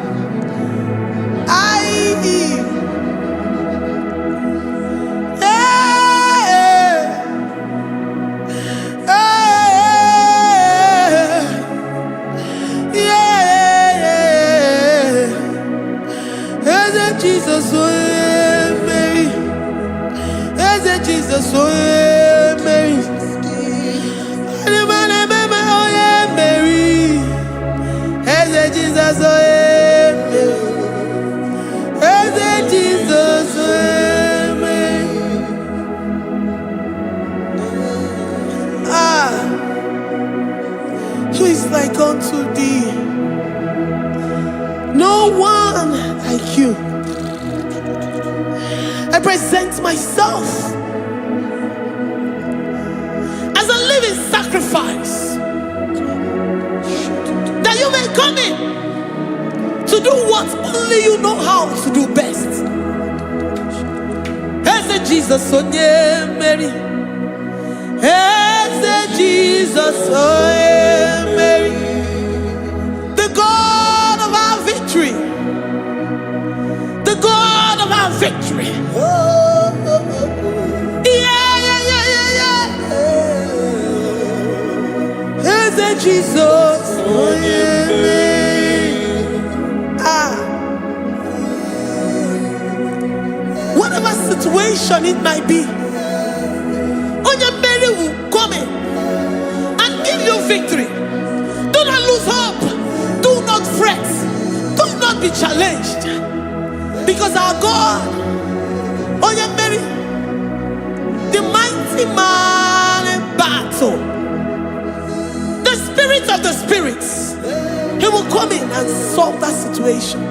Jesus, Onye Mary. Eze Jesus, Onye Mary. Onye Mary. Eze Jesus, Onye Mary. Eze Jesus, Onye Mary. Who is like unto thee? No one like you. I present myself as a living sacrifice, that you may come in to do what only you know how to do best. Eze Jesus, Onye Mary. Eze Jesus, Onye Mary. The God of our victory. The God of our victory. Eze Jesus, Onye Mary. Whatever situation it might be, Onye Mary will come in and give you victory. Do not lose hope. Do not fret. Do not be challenged. Because our God, Onye Mary, the mighty man in battle, the Spirit of the spirits, he will come in and solve that situation.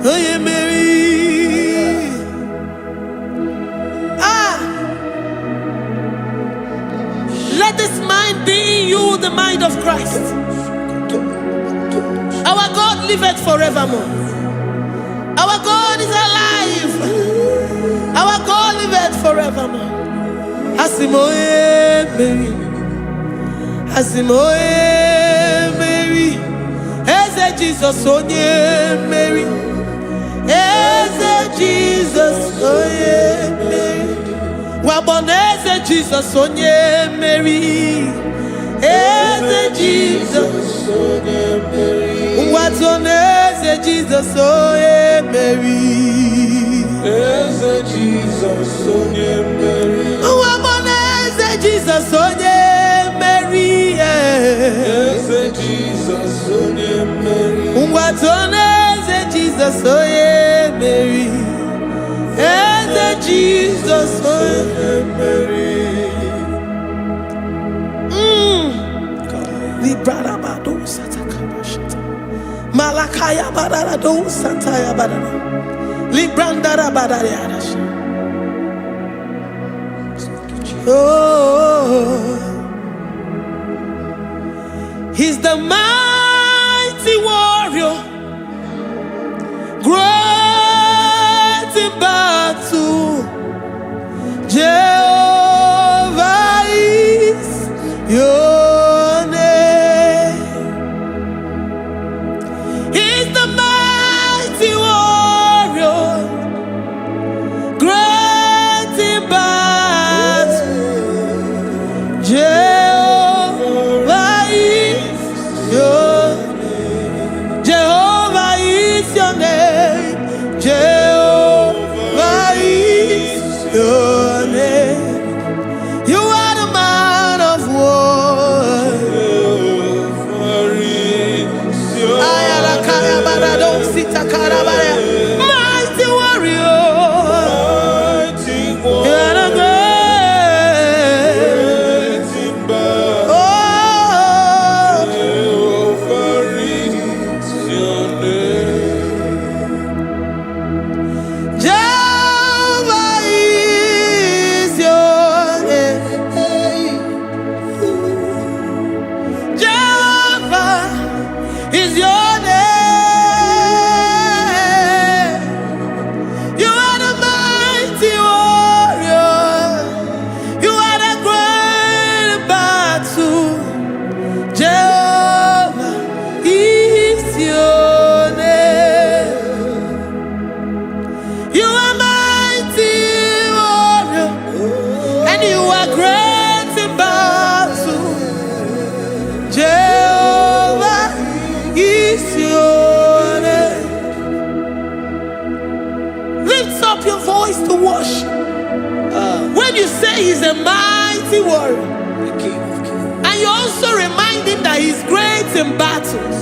Oh yeah, Mary. Let this mind be in you, the mind of Christ. Our God liveth forevermore. Our God is alive. Our God liveth forevermore. Asimoye Mary. Asimoye Mary. Eze Jesus onye Mary. Eze Jesus onye Mary. Waboneze Jesus onye Mary. Eze Jesus onye Mary. Watoneze Jesus onye Mary. Eze Jesus onye Mary. Waboneze Jesus onye Mary. Eze Jesus onye Mary. Watoneze Jesus onye Mary. Eze Jesus onye Mary. Librada bado satakaba shata. Malakaya badara do santaya badara. Librandara badara yadasha. Oh, he's the mighty warrior, great in battle. Jehovah is your name. He's the mighty warrior, great in battle. Jehovah is your name. Jehovah is your name. Jehovah is your name. You are the man of war. Jehovah is your name. Mighty warrior. Mighty warrior. You are the great in battle. Oh, Jehovah is your name. Jehovah is your name. Jehovah is your name. You are the mighty warrior. You are the great battle. Jehovah is your name. You are mighty warrior, and you are great in battle. Jehovah is your name. Lift up your voice to worship. When you say he's a mighty warrior, and you also remind him that he's great in battles,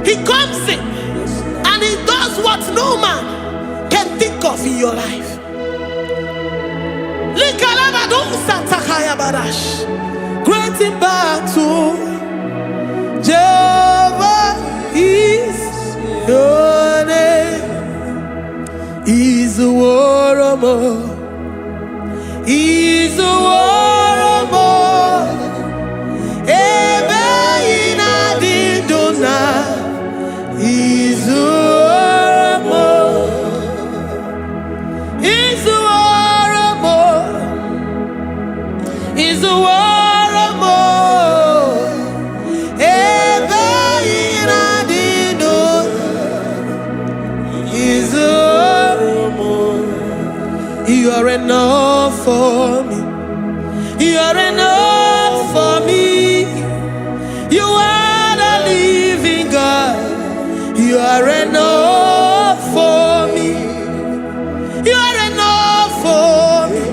he comes in and he does what no man can think of in your life. Great in battle, Jehovah is your name. He's a warrior. He's a warrior. Ebe ina dindona. He's a warrior. He's a warrior. He's a warrior. Ebe ina dindona. He's a warrior. You are enough for me. You are enough for me. You are the living God. You are enough for me. You are enough for me.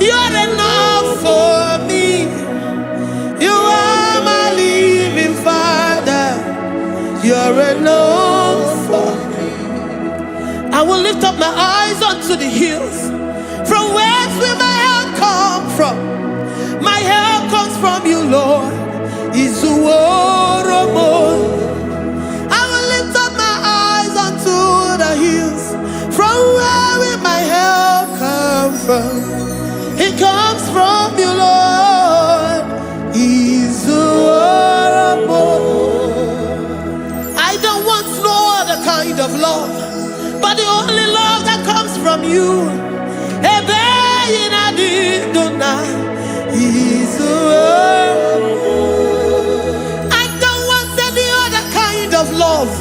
You are enough for me. You are my living Father. You are enough for me. I will lift up my eyes unto the hills. From whence will my help come from? My help comes from you, Lord. It comes from you, Lord. Is I don't want no other kind of love, but the only love that comes from you. I don't want any other kind of love,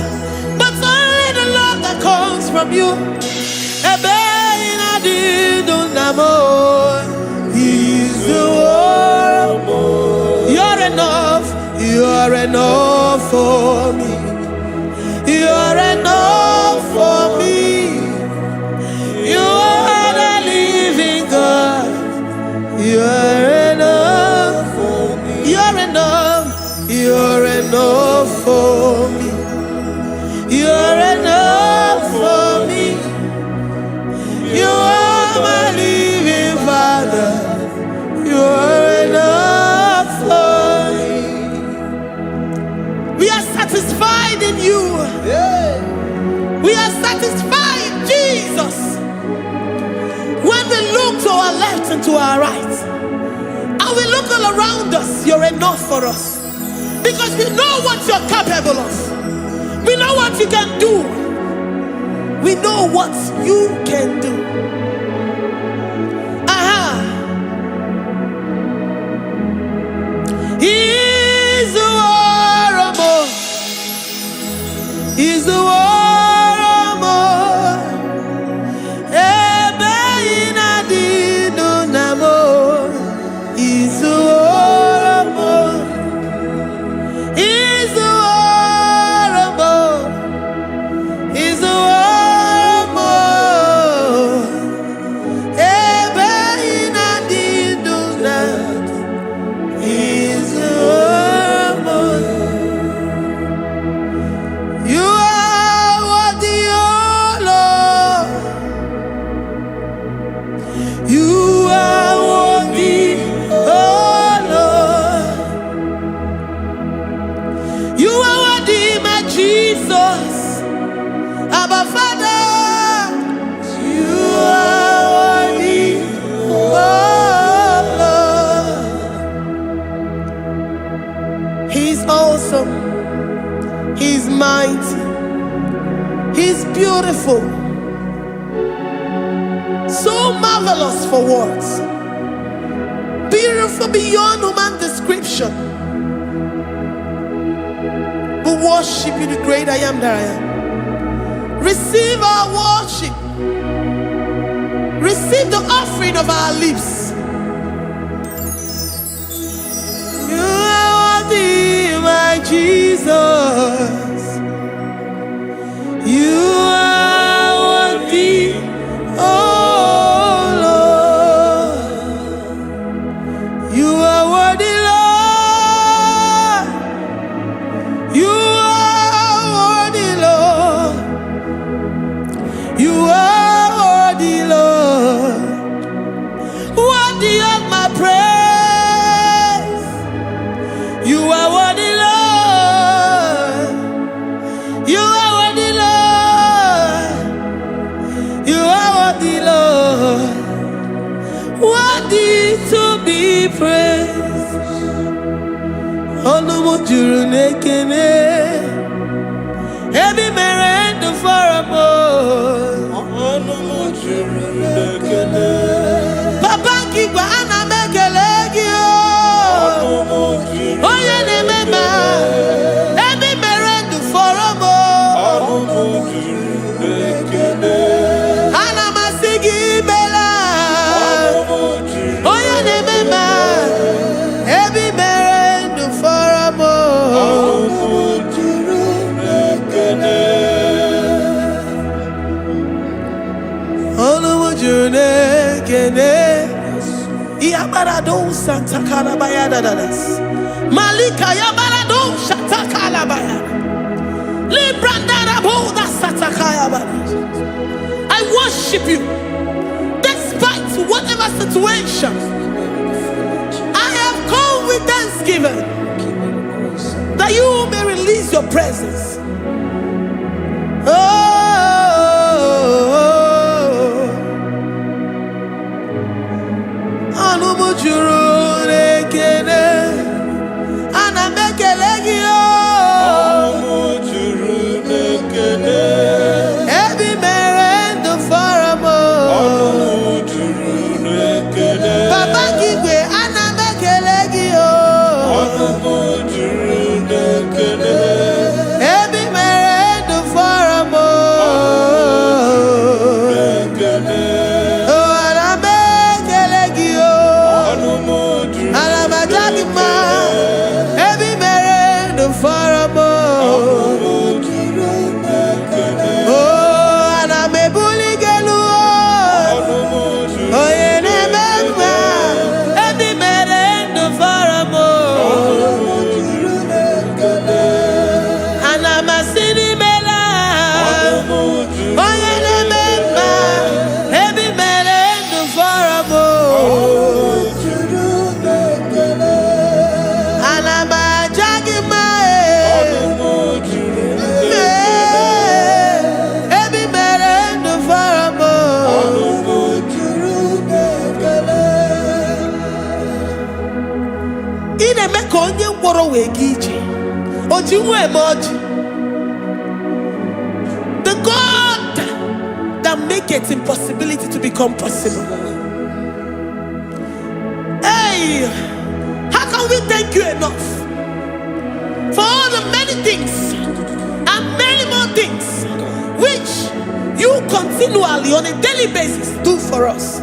but only the love that comes from you. You're enough. You're enough for me. You're enough for me. You are the living God. You're enough for me. You're enough. You're enough for me. You're enough for me. You are my living Father. You're enough for me. We are satisfied in you. We are satisfied in Jesus. When we look to our left and to our right, and we look all around us, you're enough for us. Because we know what you're capable of. We know what you can do. We know what you can do. He's the war. He's the war. He's mighty. He's beautiful. So marvelous for words. Beautiful beyond human description. We worship you, the great I am that I am. Receive our worship. Receive the offering of our lips. You are worthy, my Jesus. You are worthy, oh Lord. You are worthy, Lord. You are worthy, Lord. You are worthy, Lord. Worthy of my praise. You are worthy, Lord. You are worthy, Lord. You are worthy, Lord. Worthy to be praised. Onumujuru nekene. Every merend for a more. Onumujuru nekene. Papa kigwa ana mekelegio. Onumujuru. Oye ne mema. Every merend for a more. Onumujuru nekene. Ana masigi bela. Onumujuru. Oye ne mema. Every merend for a more. Onumujuru nekene. Yabarado Santa Calabaya dadas. Malika Yabarado Shata Calabaya. Librandara Boda Satakaya. I worship you despite whatever situation. I have come with thanksgiving that you may release your presence. The God that maketh impossibility to become possible. Hey, how can we thank you enough for all the many things and many more things which you continually on a daily basis do for us?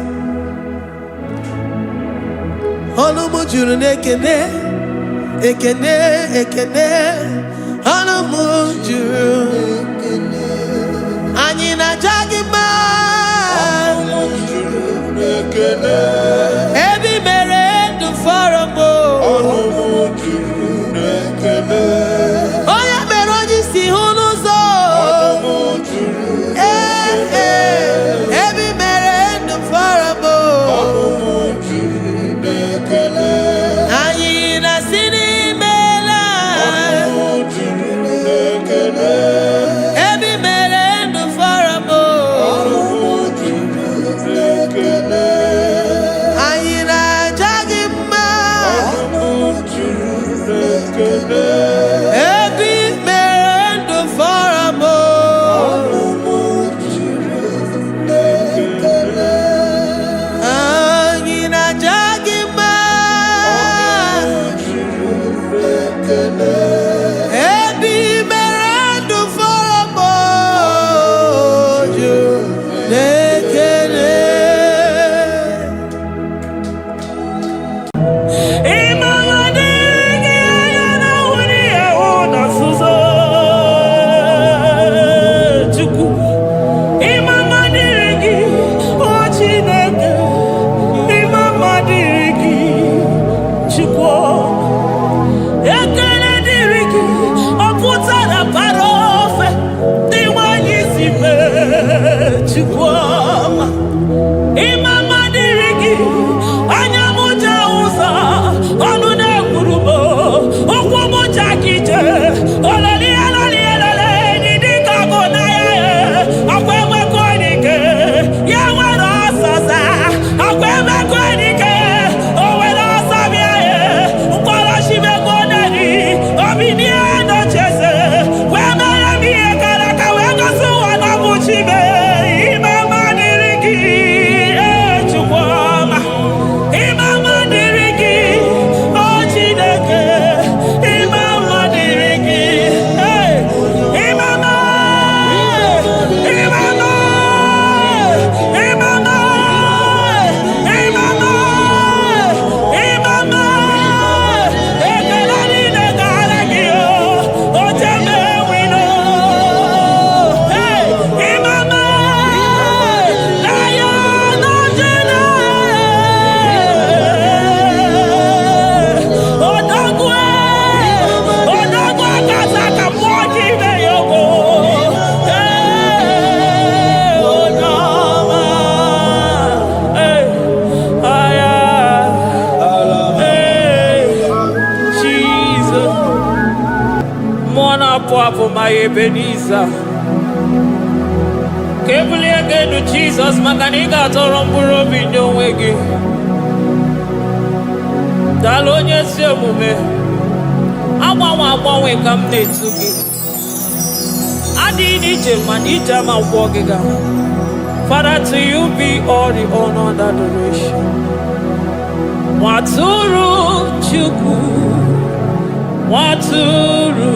Every merit to farabo. Oh yeah, meroji si honozo. Every merit to farabo. Anyina sini mela. Every merit to farabo. My Ebenezer, Kebuli again to Jesus, Makanika Toromburo Binyo Wegi. Dalonya Semume, Awa we come to me. I did it, Manita, my walking. Father, to you be all the honor and adoration. Waturu Chuku, Waturu.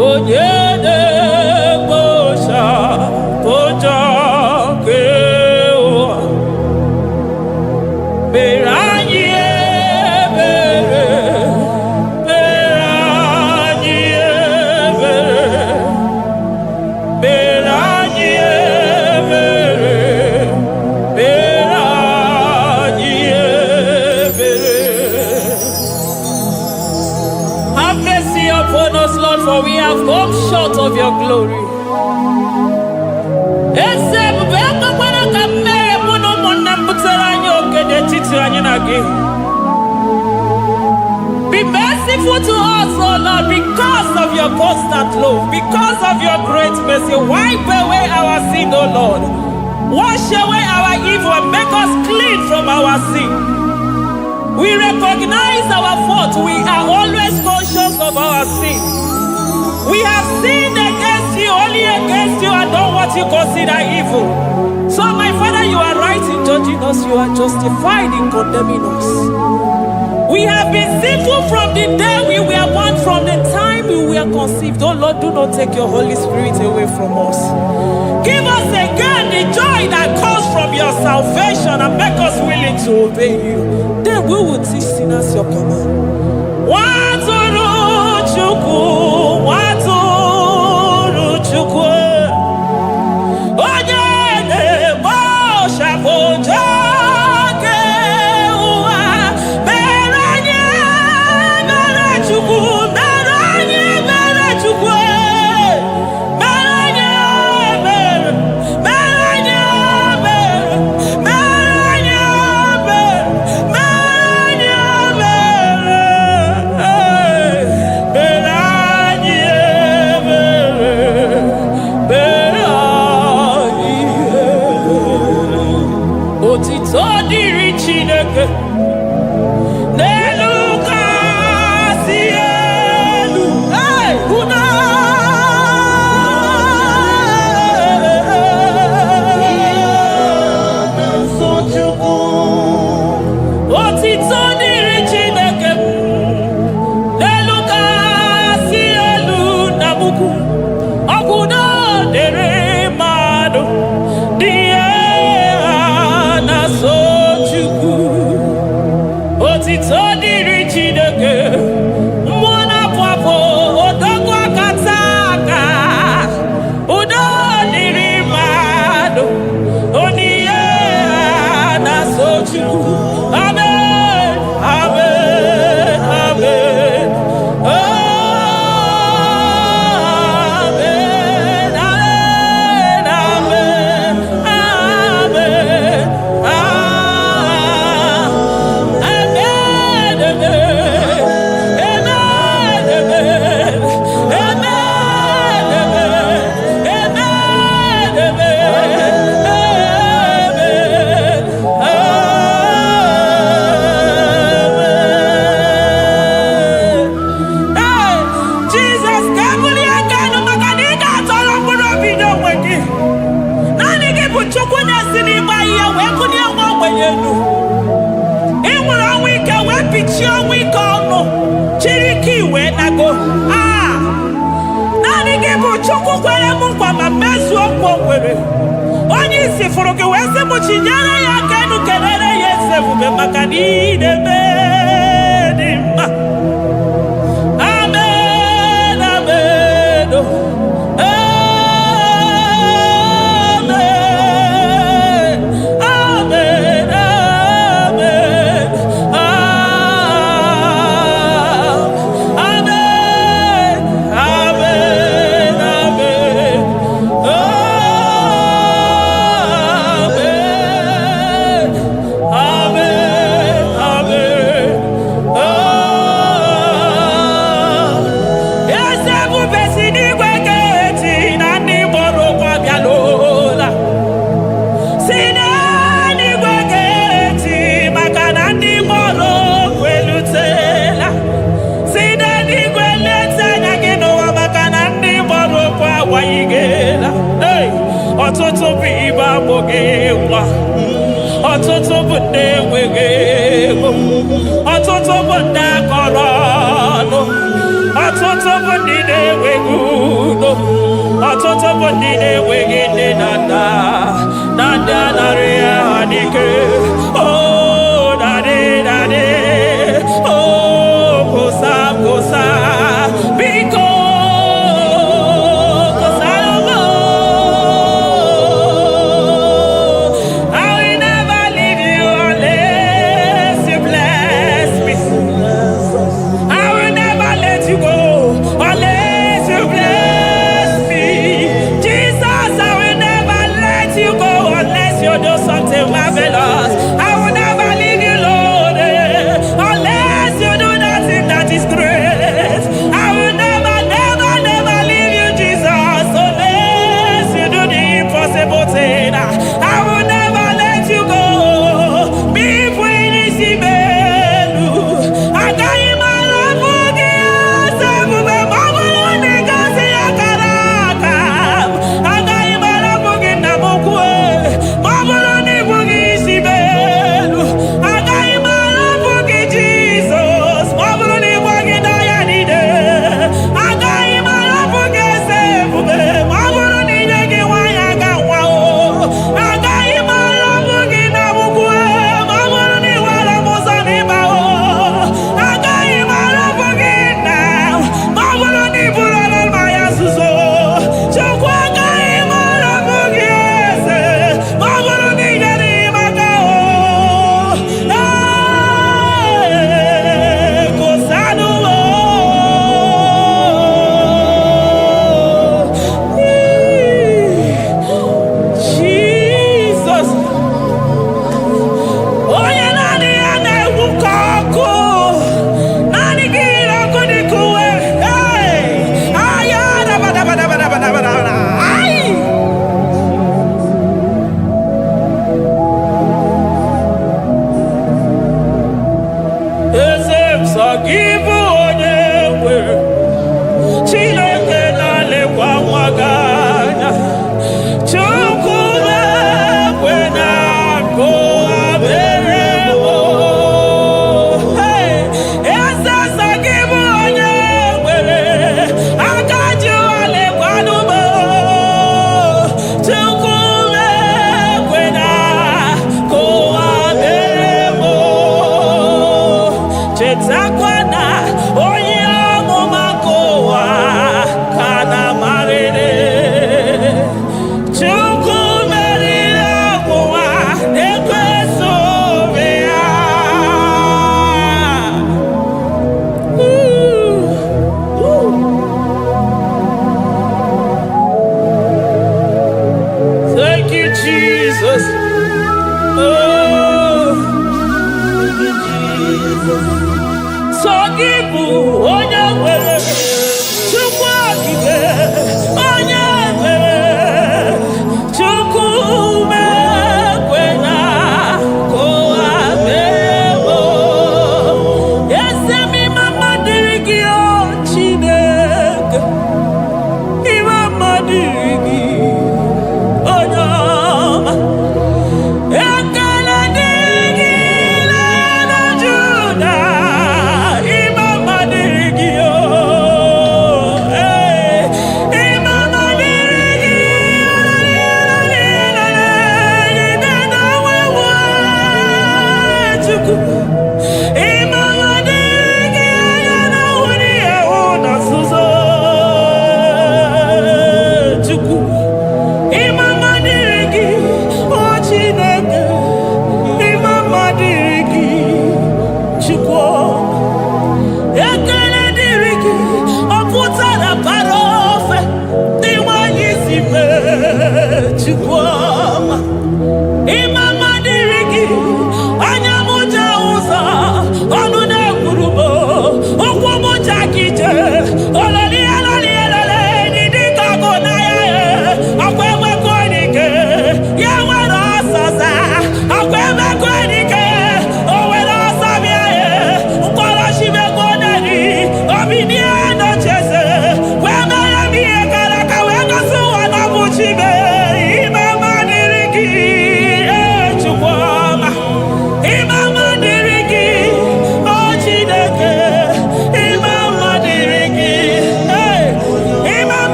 Onyede bosha boja kewa beranye bere beranye bere beranye bere beranye bere. Have mercy upon us, Lord, for we have come short of your glory. Be merciful to us, O Lord, because of your constant love, because of your great mercy. Wipe away our sin, O Lord. Wash away our evil and make us clean from our sin. We recognize our fault. We are always conscious of our sin. We have sinned against you, only against you, and done what you consider evil. So, my Father, you are right in judging us. You are justified in condemning us. We have been sinful from the day we were born, from the time we were conceived. Oh Lord, do not take your Holy Spirit away from us. Give us again the joy that comes from your salvation and make us willing to obey you. Then we will teach sinners your command. Jesus, I will never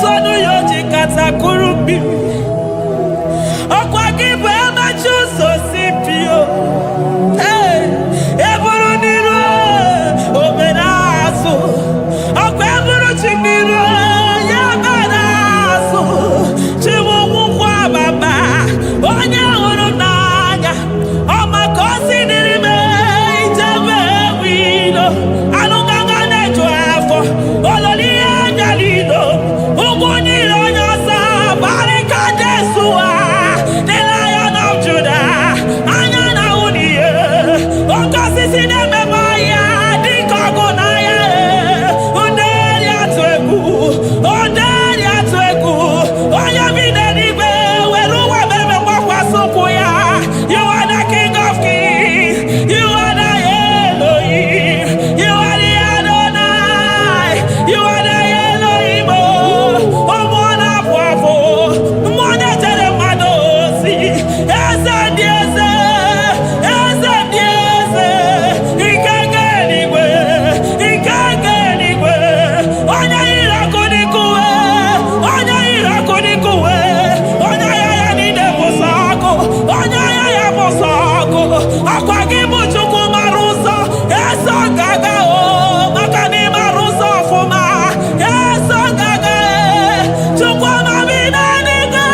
Tonu yoji katakuru bibi. Okwa gibu emachu so sipio. Hey, eburu niru obenazo. Okwa eburu chimiru yabenazo. Chimu kwa baba. Onya uru naga. Oma kosi nirime ijebe wido. Anunganga nejo afo. Ololi anjalido. Uguniro nyosa. Barika Jesua. The Lion of Judah. Anyana uniye. Okosi sineme maya. Dikogunaya. Onderi atwegu. Onderi atwegu. Oya binenibe. Weruwa bebe wakwa sokuya. You are the King of Kings. You are the Elohim. You are the Adonai. You are the Elohim. Omwana pwafo. Mwana tere madosi. Eze dieze. Eze dieze. Ikenge nigwe. Ikenge nigwe. Onya irakunikuwe. Onya irakunikuwe. Onya yaya nide posako. Onya yaya posako. Akwa gibu chuku maruso. Eso gaga o. Makani maruso fuma. Eso gaga e. Chuku mabina niga.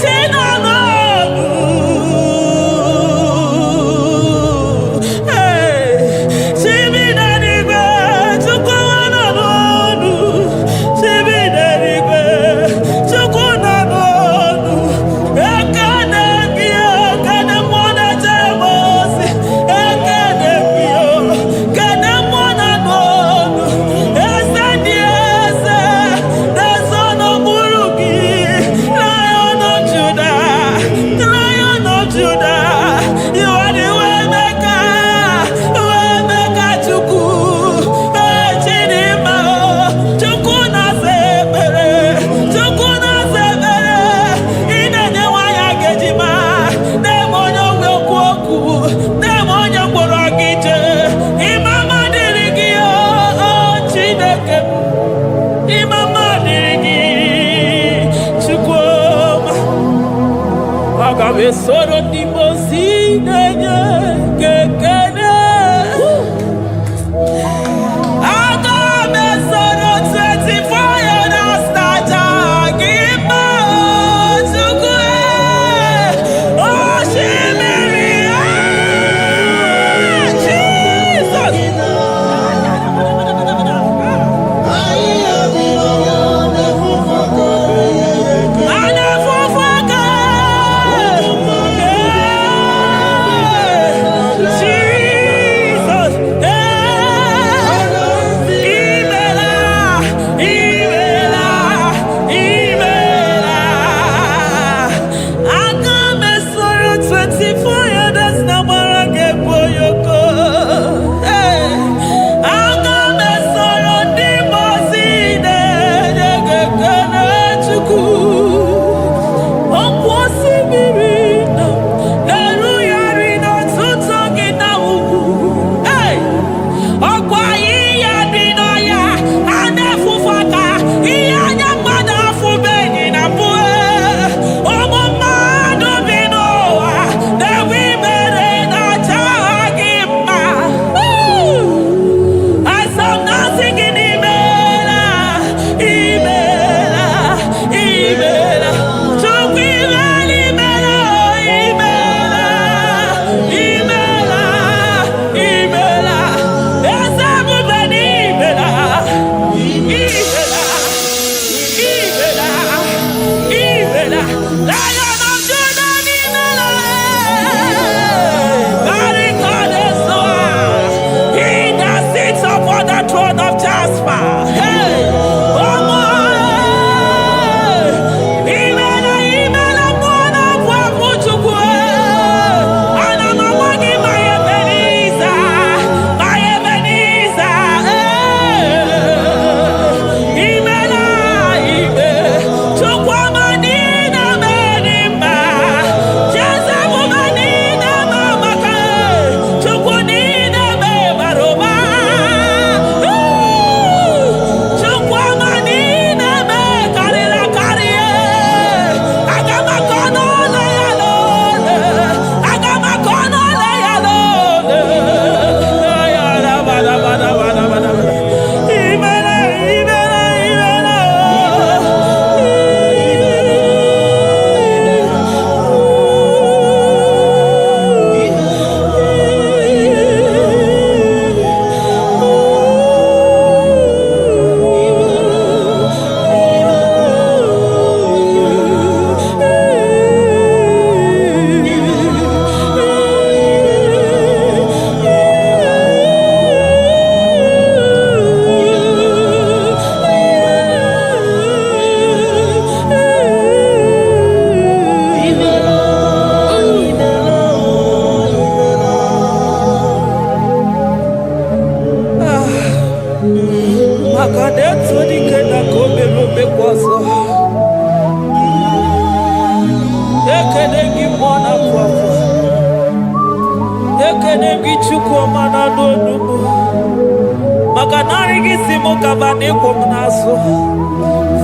Chinano. Hey. Chibina niga. Chuku mananu. Chibina niga. Chuku nanonu. Ekane bio. Kane mwana jemosi. Ekane bio. Kane mwana nonu. Ese dieze. The son of Buruki. Lion of Judah. Lion of Judah. You are the way maker. Way maker chuku. Chinima. Chuku na sebere. Chuku na sebere. Inene waya gejima. Demonyo wekwoku. Demonyo borogije. Imama dirigi o. Chineke. Imama dirigi. Chukwuma. Agabe soro di mosi nenye kekene. Agabe soro 24 years staja gima chukwe. Oh shimiri Jesus. Anefufaka.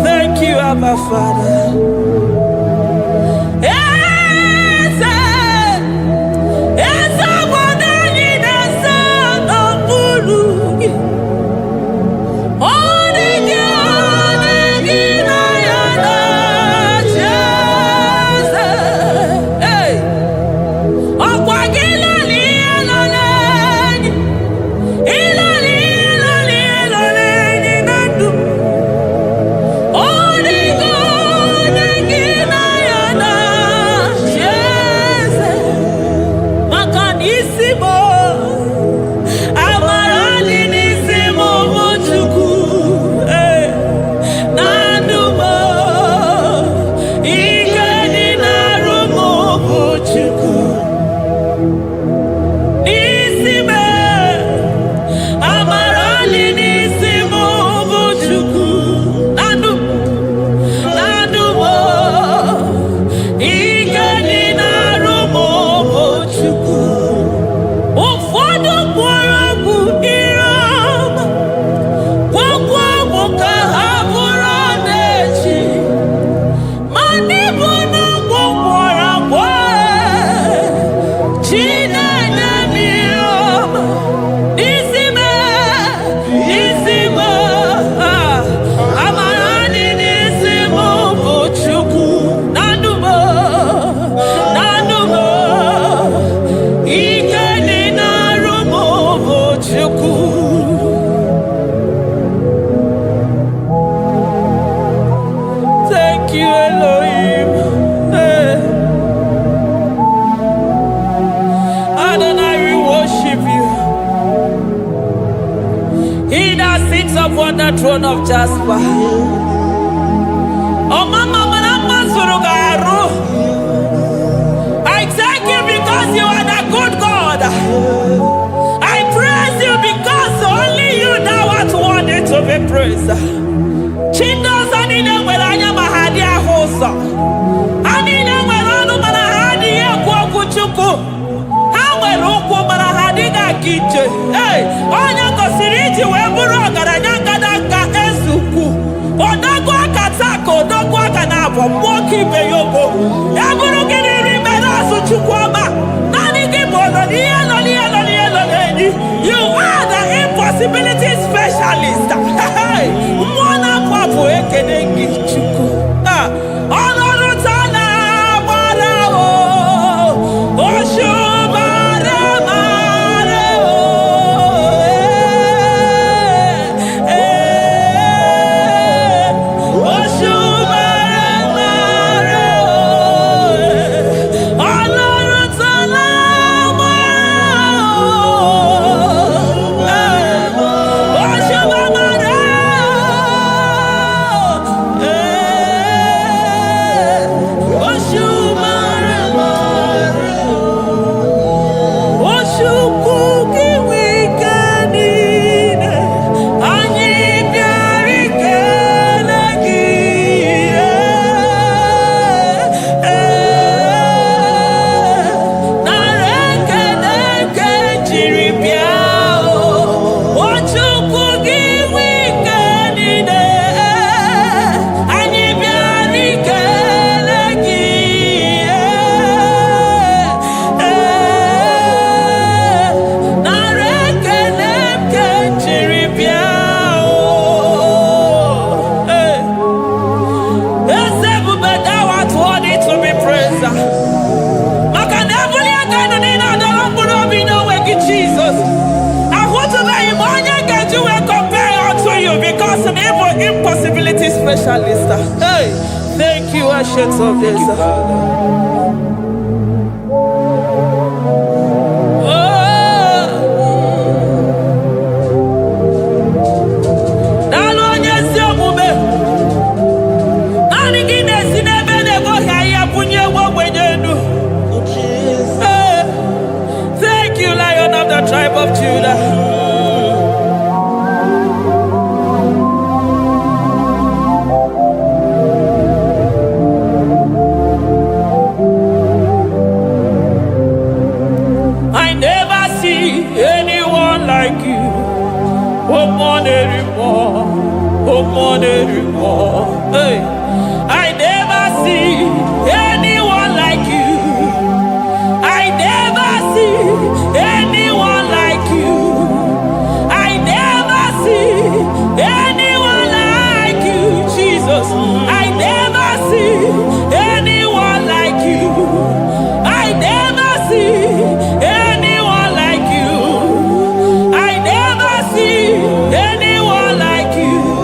Thank you, Abba Father. Upon the throne of Jasper. Oh, Mama, I thank you because you are the good God. I praise you because only you now are worthy to be praised. Chindos anine welanya mahadi ahosa. Anine welanu manahadi ekwo kuchuku. Hawe rukwo manahadi ga kiche. Hey, onya kosiriji weburu ogaranya kadaka ezuku. Odagwa katako, odagwa kanabo, mwoki beyogo. Eburu gini rimena suchukwama. Nani gibono, you are the impossibility specialist. Mwana papu ekenengi chuku. Honorutana marao. Oshubare marao. Oshubare marao. Honorutana Impossibility specialist. Hey, thank you, Ancient of Days. Thank you, Lion of the tribe of Judah. Hey, I never see anyone like you. I never see anyone like you. I never see anyone like you, Jesus. I never see anyone like you. I never see anyone like you. I never see anyone like you.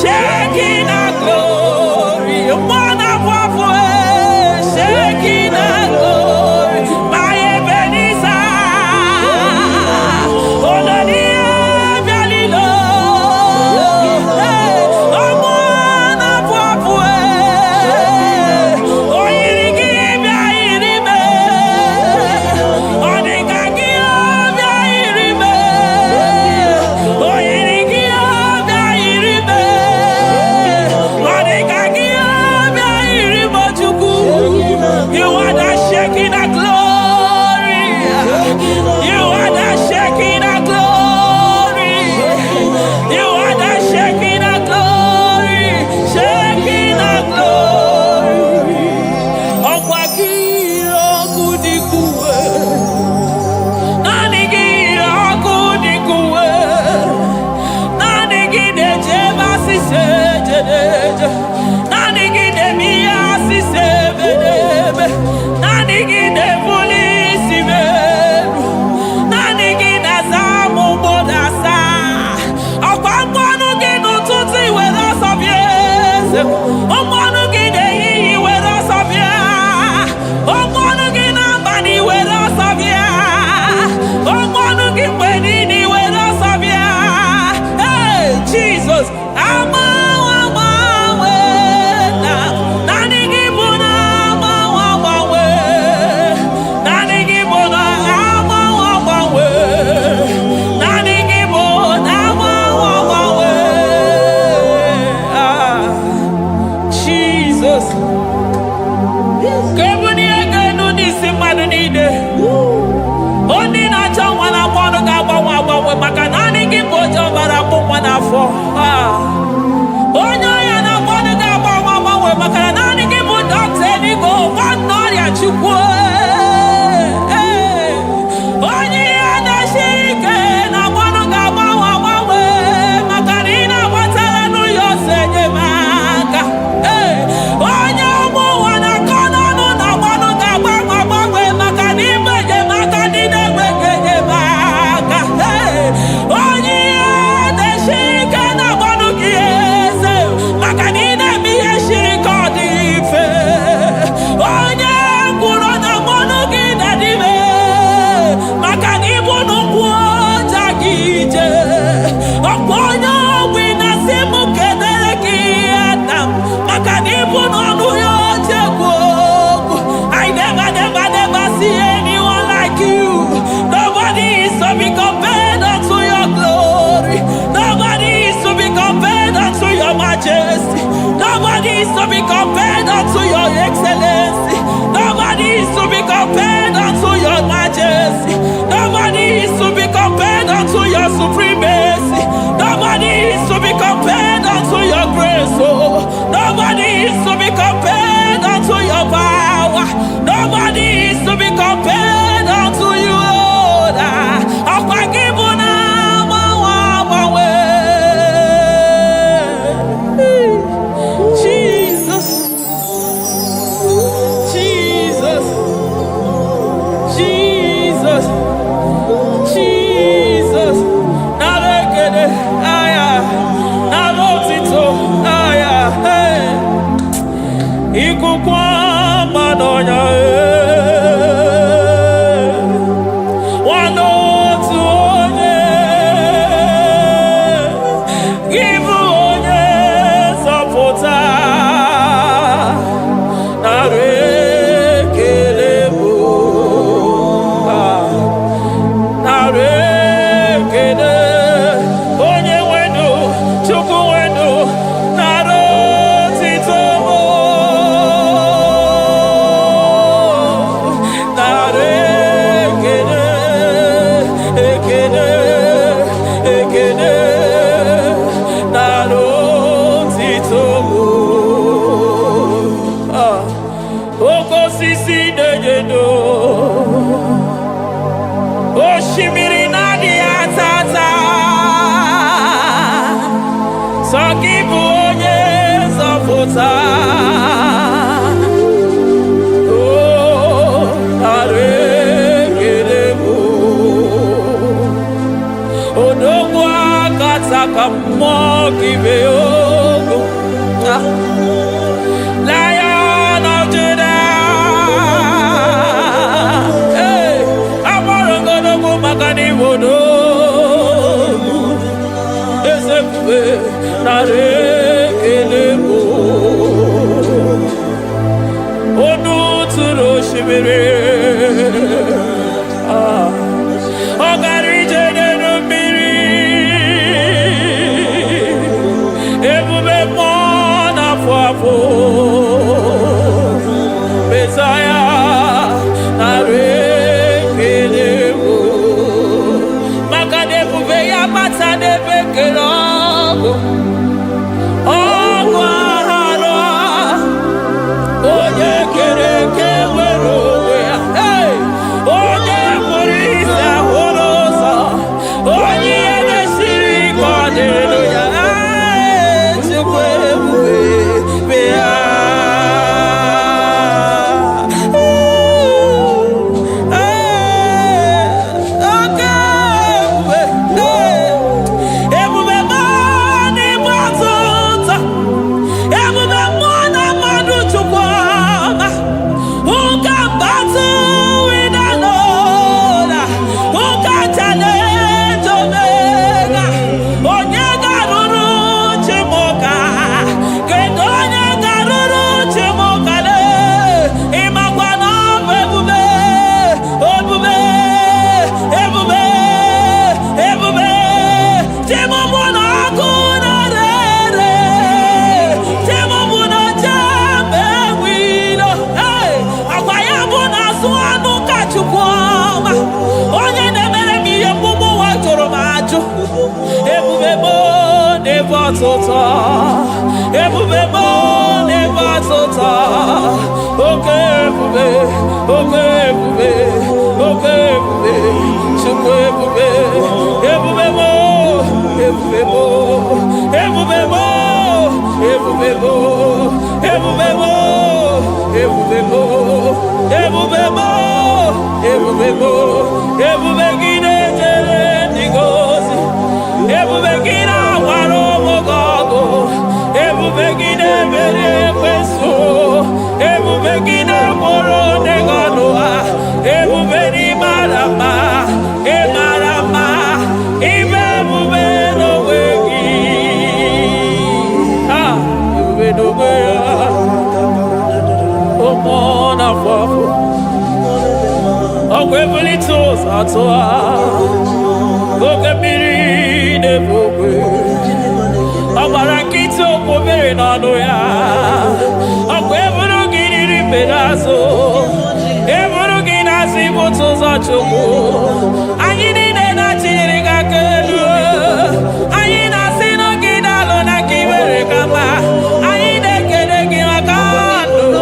Shake majesty. Nobody is to be compared unto your excellency. Nobody is to be compared unto your majesty. Nobody is to be compared unto your supremacy. Nobody is to be compared unto your grace. Oh, nobody is to be compared unto your power. Nobody is to be compared unto you, Lord. Jesus, Jesus, Jesus, Jesus. Narekede, aya, narotito, aya, hey. Ikukwa madonya, Lion of Judah, hey, I'm gonna go magani wodo, ezebu nare kelebo, onu turo shimere, ogari jene numiri, ebube mona fwafo, Messiah, nare kelebo, makade bube ya matade bekelogo, ogwahara, oye kereke werowe, hey, oye kurisa horosa, oye nesiri kwadeluya, hey, chukwe bube, bea. Ebubebo never tota. Okay, bube, okay, bube, okay, bube. Chukwe bube, ebubebo, ebubebo, ebubebo, ebubebo, ebubebo, ebubebo, ebubebo, ebubebo, ebubegine jere nigozi, ebubegina waro mogogo. Ebubegine mere kweso, ebubegine moro neganoa, ebubeni marama, emarama, ibebubeno wegi. Ah, ebubeno wegi. Omona fafo, okwebulitoz atoa, gogemiri nebogwe. Abarakito kobe n'ọnụ ya. Ọkwa eburu gị riri mbere azụ, eburu gị na-asị ibute ụzọ Chukwu. Anyị niile na-achịrị gị aka elu, anyị na-asị n'oge na-alụ na ka i mere ka mma. Anyị na-ekele gị maka ndụ,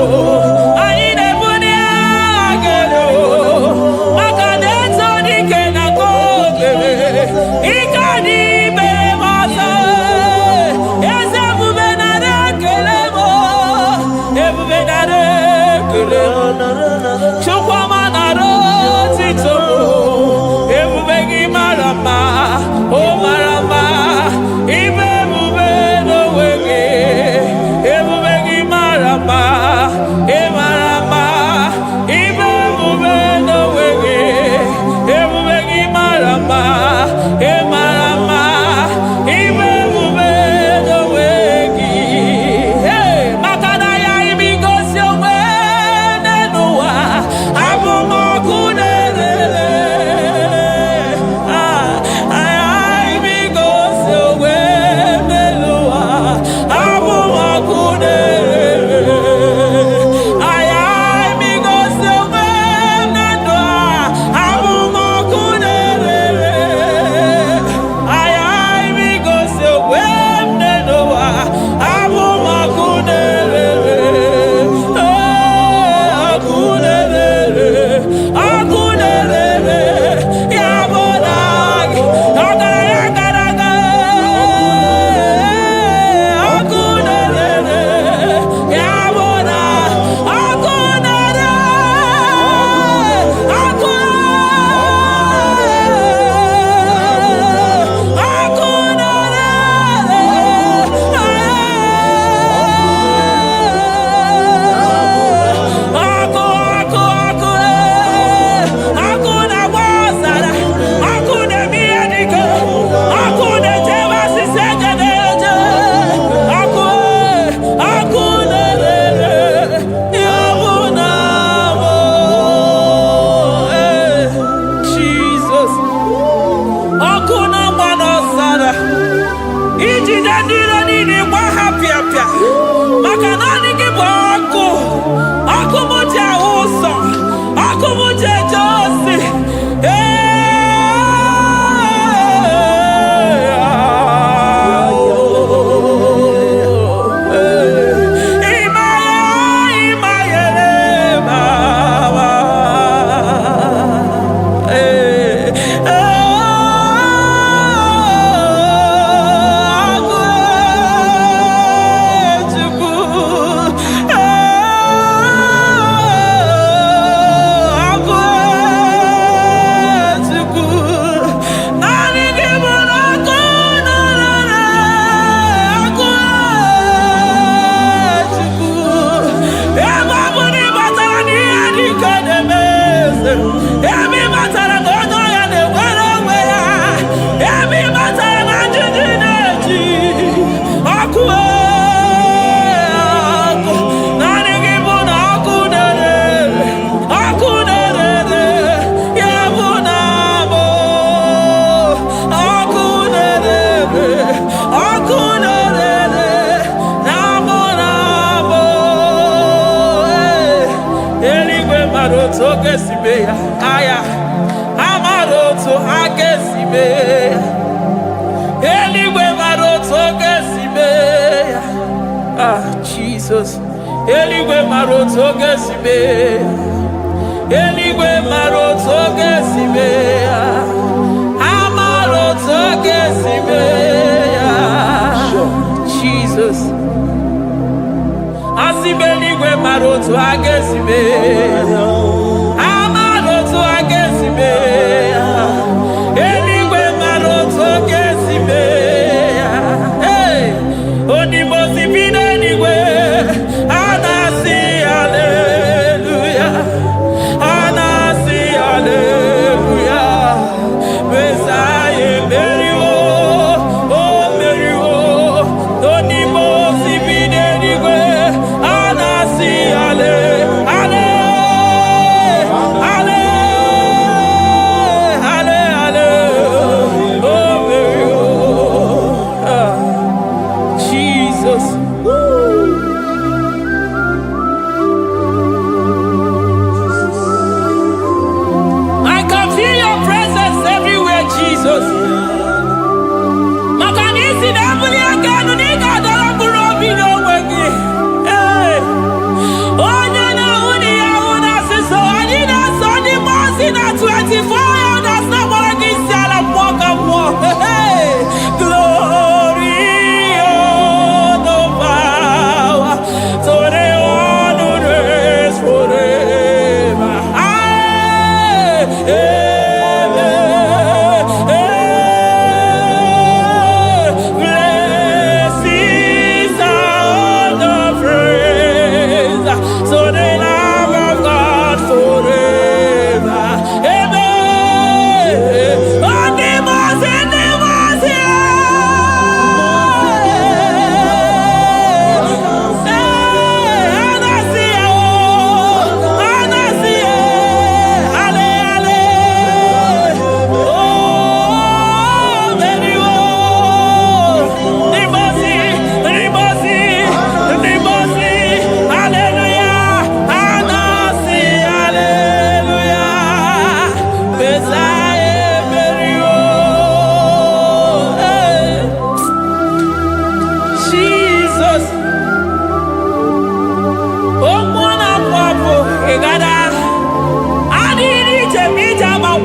anyị na-ebuli agha gị elu maka na eto dike na ka obere ike dị mere m ọzọ. Eze ebube nara ekele m, ebube nara ekele m, Chukwuma nara otito m. Ebube gị mara mma, o mara mma, ibe ebube n'onwe gị. Ebube gị mara mma, ị mara mma, ibe ebube n'onwe gị. Ebube gị mara mma, ị mara mma, ibe ebube n'onwe gị. Maka na ya ibigosi onwe n'ụwa, abụ m ọkụ na-erere. Ibigosi onwe n'ụwa, abụ m ọkụ na-erere. Ibigosi onwe na ndụ a, abụ m ọkụ na-erere. Ibigosi onwe n'ụwa, abụ m ọkụ na-erere. Ọkụ na-erere, ọkụ na-erere, ya bụ na gị ọgaranya gara aga. Ọkụ na-erere, ya bụ na ọkụ na-erere, ọkụ ọkụ na-agba ọzara, ọkụ na-eme ihe dike, ọkụ na-echebe asịsị ejede eje. Ọkụ na-erere, ya bụ na mbụ. Jesus, ọkụ na-agba n'ọzara, ijide ndị iro niile gba ha pịapịa, maka na ọ dị gị bụ ọkụ. Ọkụ m ji ahụ ụzọ, ọkụ m ji eje ozi. Emi matara na onye ọya na-enwere onwe ya. Emi matara na njiji na-eji ọkụ. Ọkụ naanị gị bụ na ọkụ na-erere, ọkụ na-erere, ya bụ na mbụ. Ọkụ na-erere, ọkụ na-erere, na mbụ na mbụ. Eluigwe mara otu oge si mee ya, aya amara otu ha ga-esi mee ya. Eluigwe mara otu oge si mee ya. Jesus, eluigwe mara otu oge si mee ya. Eluigwe mara otu oge si mee ya. Amara otu oge si mee ya. Jesus, asị m eluigwe mara otu ha ga-esi mee ya. Amara otu ha ga-esi mee ya. Eluigwe mara otu ọ ga-esi mee ya. Onimozi bi n'eluigwe, a na-asị haleluya, a na-asị haleluya. Mesaya emeriwo, o meriwo. Onimozi bi n'eluigwe, a na-asị Jesus.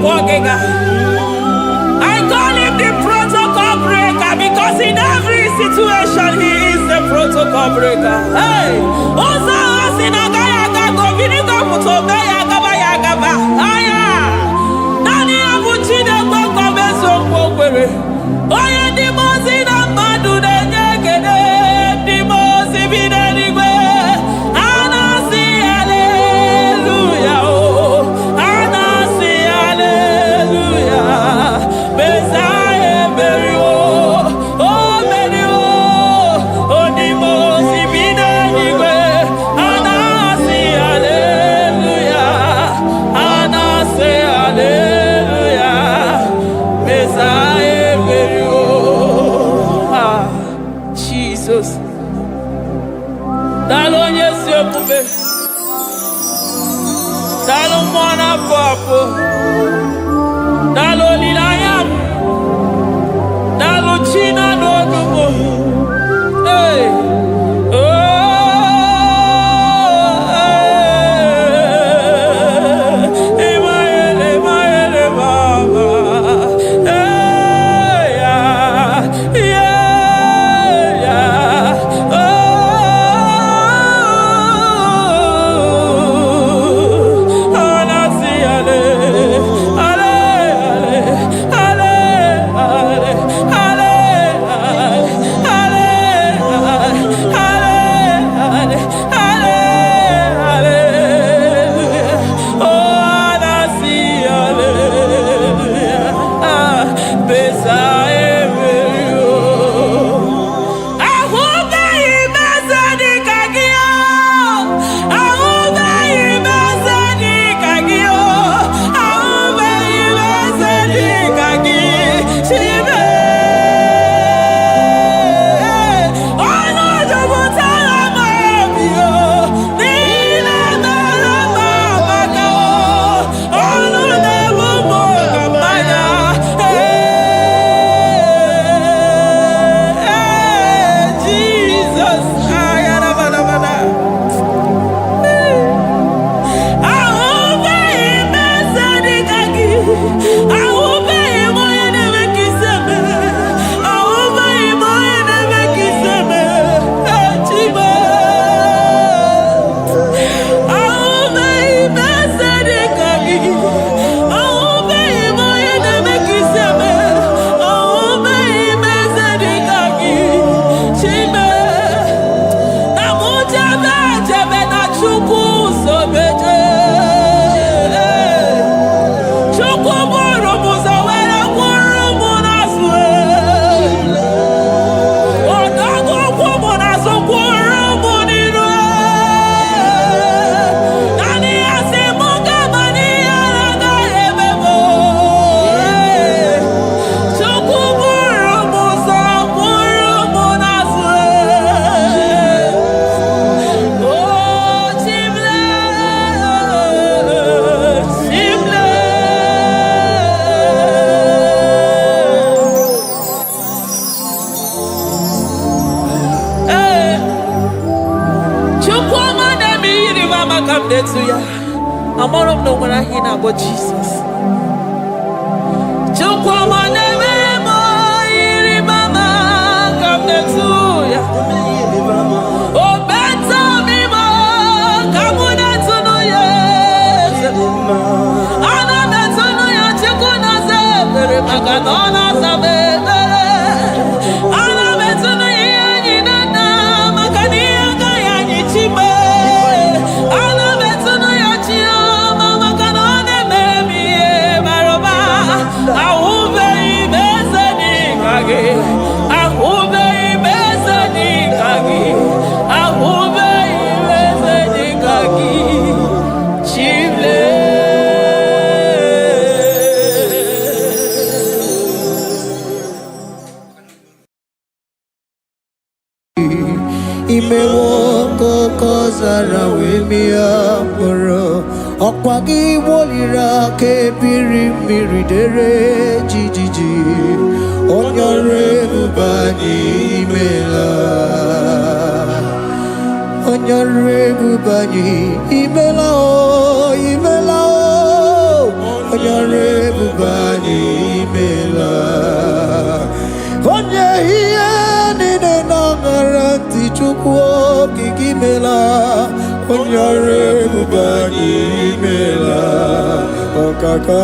I call him the protocol breaker because in every situation he is the protocol breaker. Hey, Osa Osinagaya go Vinica Mutobaya Gabaya Gaba. Aya Nani Abuchina Gobeso Pogwere. Oya Dimosina Madu de Negede Dimosibina Nigwe. Anasi Hallelujah. Anasi Hallelujah. Besaye Berio. Oh Berio. Oh Dimosibina Nigwe. Anasi Hallelujah. Anasi Hallelujah. Besaye Berio. Ah, Jesus. Dalo nyesi okube. Dalo mwana papo. Dalo lilayam. Dalo china nodumo. Hey. Oh. Emaele, emaele, baba. Hey, yeah, yeah, yeah. Oh. Anasi ale, ale, ale, ale, ale, ale, ale, ale, ale, oh anasi hallelujah, besaye berio. Ahube imezani kagio, ahube imezani kagio, ahube imezani kagi. Shibe, ono jobutala mabio, nila mala mabakao, ono nebu mokamaya. Jesus, ayarabana. Ahube imezani kagi, ahube imoye nevekiseme, ahube imoye nevekiseme, chiba. Ahube imezani kagi, ahube imoye nevekiseme, ahube imezani kagi, chiba. Na mujaba jebe na chuku sobeje. Chuku buru muzawere kuru munaswe. Odago kumu nasu kuru munirwe. Nani asimuka mani alaga ebebo. Chuku buru musa kuru munaswe. Oh, Chimle, Chimle. Hey, Chukwuma na miri mama come there to ya. I'm all of no one I hear about Jesus. Chukwuma na miri mama come there to ya. Oh, better me mo, come on to know yes. Ana better know ya chikuna se, pero maganona sabe. Ana better know ya ni nana, makania kaya ni chime. Ana better know ya chia, mama kanone baby maroba. Ahube imezani kage, ahube imezani kage, ahube imezani kage, chimle. Imewoko kozara wemia moro Okwagi wolira ke biri miridere jijiji Onyore bubani imela Onyore bubani imela o Onyore Onyore bubani mela okaka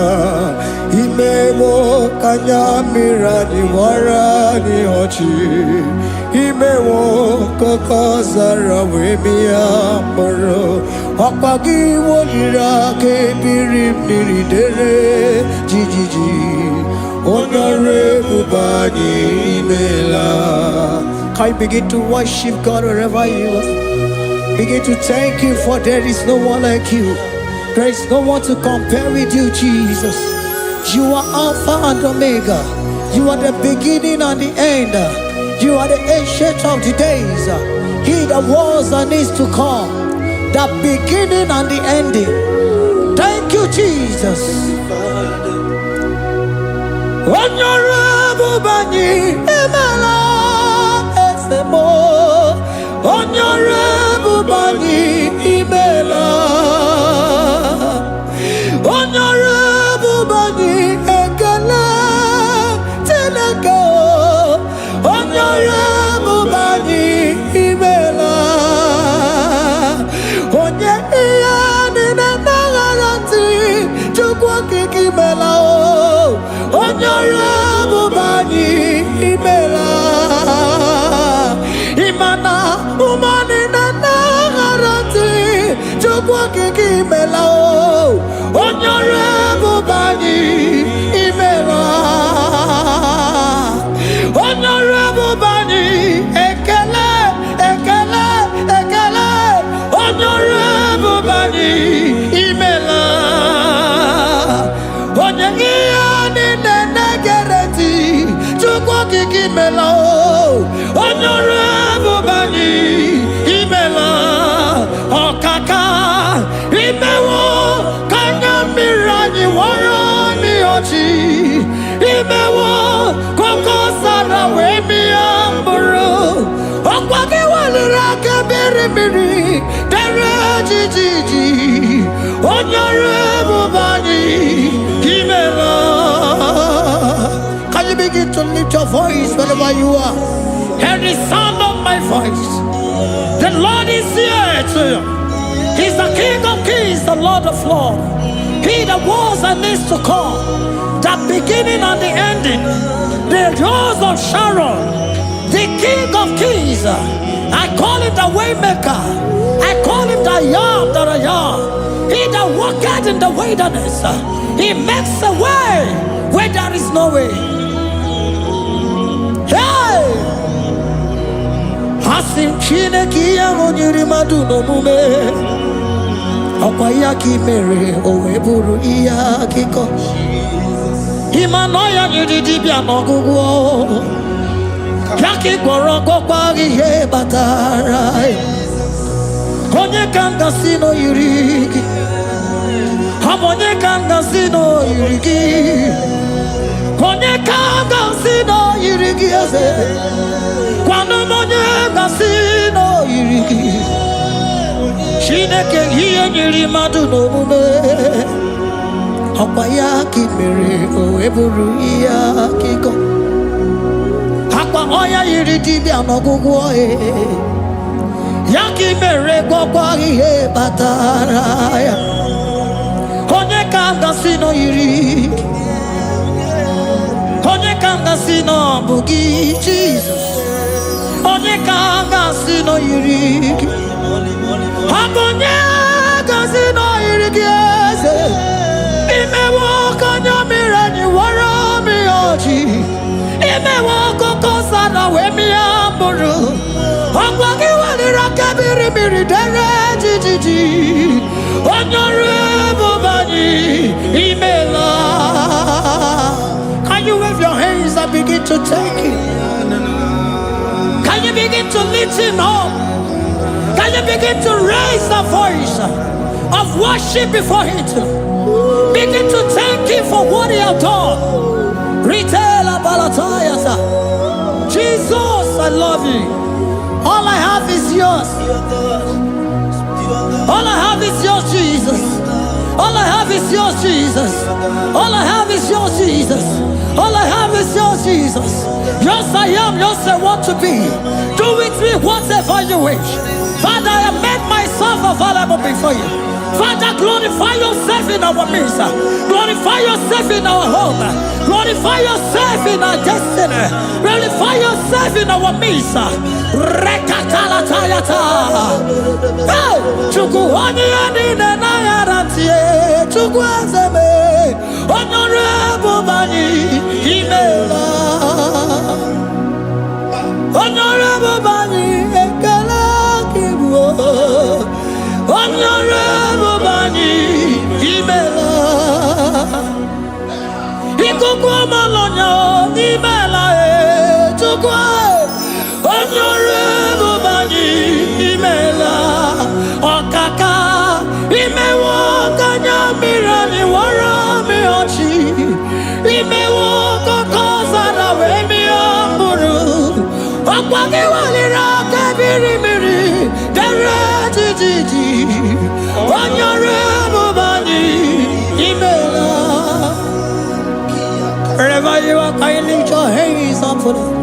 Imewo kanyamira ni wara ni hochi Imewo koko zara wemia moro Okpagi wolira kebiri miridere jijiji Onyore bubani mela. Can you begin to worship God wherever you are? Begin to thank Him, for there is no one like you. There is no one to compare with you, Jesus. You are Alpha and Omega. You are the beginning and the end. You are the ancient of the days. He that was and is to come. The beginning and the ending. Thank you, Jesus. Honorable Bani Emela. Honorable Bani Imela, Honorable Bani Ekala Tenako, Honorable Bani Imela, Onye Iyani Nangarati Chukwa Kikimela, Honorable Bani Imela. Imana umani na nagarati chukwa kiki melao Honorable Bani Imela Honorable Bani Ekele Ekele Ekele Honorable Bani Imela Onyegiyani na nagarati chukwa kiki melao Honorable Bani Imela Okaka Imewo Kanyamirani Warani Ochi Imewo Koko Sara Wemi Amburu Okwagi Walira Kabiri Miri Dere Jiji Honorable Bani Imela. Can you begin to lift your voice wherever you are? Hear the sound of my voice. The Lord is here too. He's the King of Kings, the Lord of Lords. He that was and is to come, the beginning and the ending, the rose of Sharon, the King of Kings. I call him the Waymaker. I call him the Yam that I am. He that walketh in the wilderness, he makes a way where there is no way. Hey! Asim chine kiya monyiri maduno mume Okwaya kimere oweburu iya kiko Imanoya nyidibia nogugo Yaki gorogo kwagi ye batara Onye kanga sino yurigi Onye kanga sino yurigi Onye kanga sino yurigi Kwano monye gasino yirigi Shineke hiye nyiri madu no mume Okwaya kimere oweburu iya kiko Akwa oya yiri dibi anogugu oe Yaki mere gwagwa ihe batara ya Onye kanga sino yirigi Onye kanga sino bugi Jesus Onye kanga sino yirigi Akonye kanga sino yirigi eze Imewo kanya mirani wara mi oji Imewo koko sana we mi amburu Okwagi walira kabiri miri dere jijiji Honorable Bani Imela. Can you wave your hands and begin to thank him? Can you begin to lift him up? Can you begin to raise the voice of worship before him? Begin to thank him for what he has done. Retailer Balatayasa. Jesus, I love you. All I have is yours. All I have is yours, Jesus. All I have is yours, Jesus. All I have is yours, Jesus. All I have is yours, Jesus. Yours I am, yours I want to be. Do with me whatever you wish. Father, I make myself available before you. Father, glorify yourself in our midst. Glorify yourself in our home. Glorify yourself in our destiny. Glorify yourself in our midst. Rekatala tayata. Hey, chukuani ani na yaratie. Chukwazeme. Honorable bani imela. Honorable bani ekala kibo. Honorable bani imela. Ikukwa malonya imela e chukwa. Honorable bani imela. Okaka imewo kanya mirani warami ochi. Imewo kokoza na wemi amburu. Okwage walira kabiri miri. Honorable bani imela. Wherever you are, can you lift your hands up for them?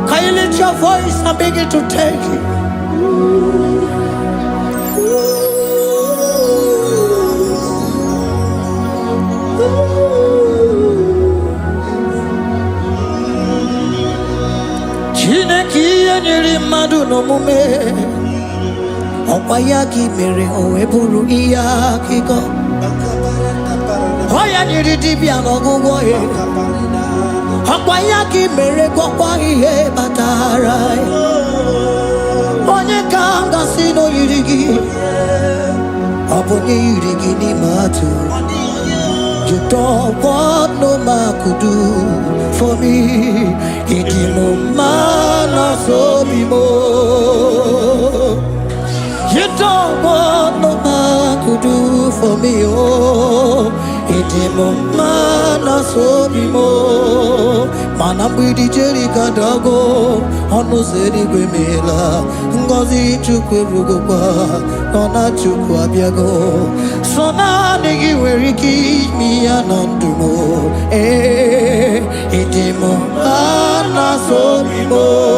Can you lift your voice and begin to take it? Chineke nyere mmadụ n'omume ọkwa ya ka mere o wee bụrụ ihe akụkọ. Ọ ya nyere dibịa n'ọgwụgwọ ya ọkwa ya ka mere gwọkwa ihe batara ya. Onye ka m gasị n'oyiri gị ọ bụ onye yiri gị n'ime atụ. You don't want no man could do for me. It is no man so be more. You don't want no man could do for me. Oh, it is no man so be more. Man, I'm with the Jerry Gadago. On no city Grimela. Ngozi Chukwerugopa. Nona Chukwabiago. So now nigga where he keep me anandumo. Eh, it is no man so be more.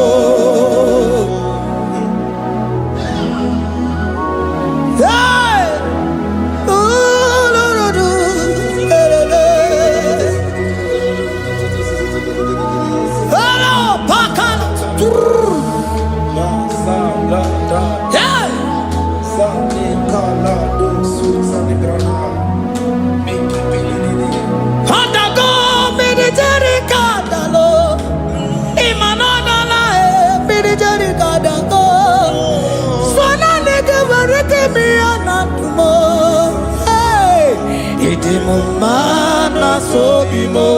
Mana so bimo.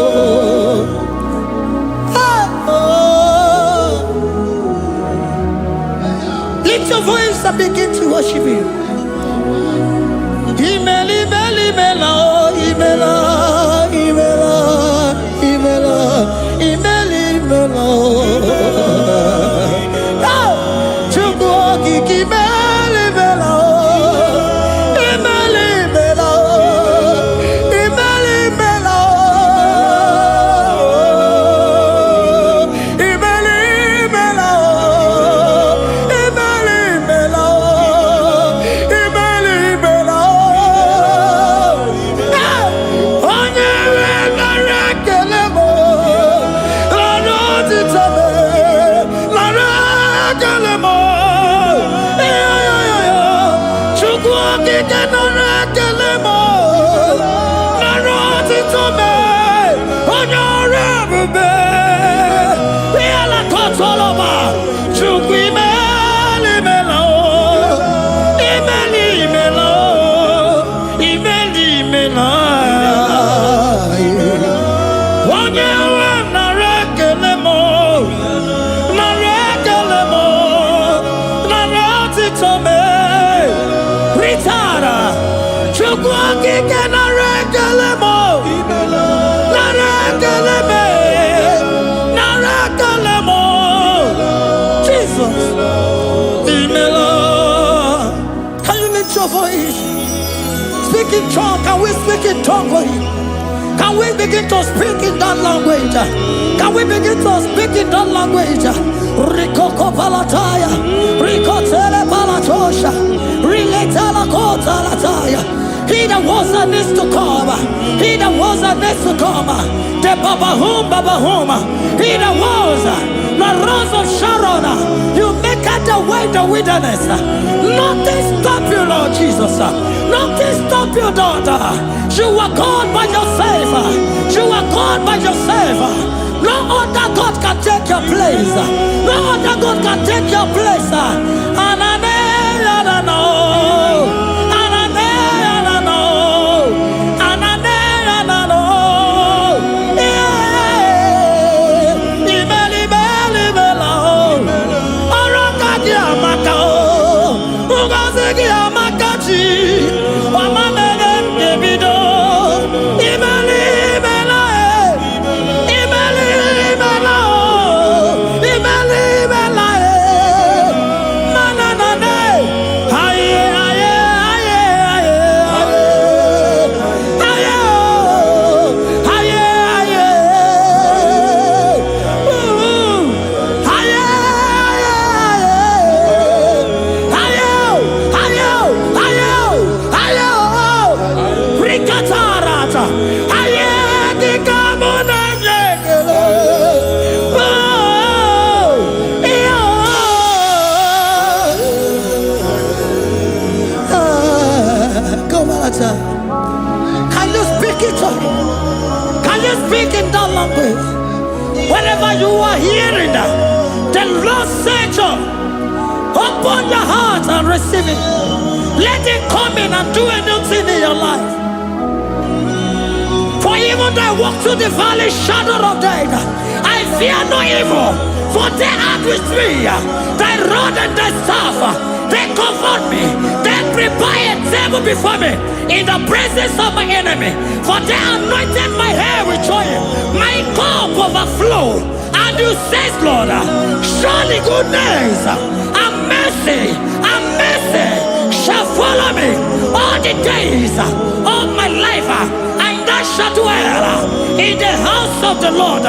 Lift your voice and begin to worship Him. Imela, imela, imela, imela, imela, imela, imela, imela. Chukwuoki kimela, imela. Speak in tongue. Can we speak in tongue for Him? Can we begin to speak in that language? Can we begin to speak in that language? Roko palataya, Rikotele palatosha, Riletala kotalataya. He that was and is to come, he that was and is to come, the Babahum, he that was, the Rose of Sharon, you make out the way in the wilderness. Nothing stop you, Lord Jesus. Nothing stop you, daughter. You are God by yourself. You are God by yourself. No other God can take your place. No other God can take your place. And I know. Can you speak it to him? Can you speak in that language? Wherever you are hearing that, the Lord said to open your heart and receive it. Let it come in and do a new thing in your life. For even though I walk through the valley shadow of death, I fear no evil, for they are with me. Thy rod and thy staff, they comfort me. They prepare a table before me in the presence of my enemy. For they anointed my hair with oil. My cup overflow. And you say, Lord, surely goodness and mercy shall follow me all the days of my life. And I shall dwell in the house of the Lord.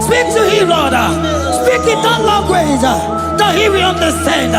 Speak to him, Lord. Speak in that language that he will understand.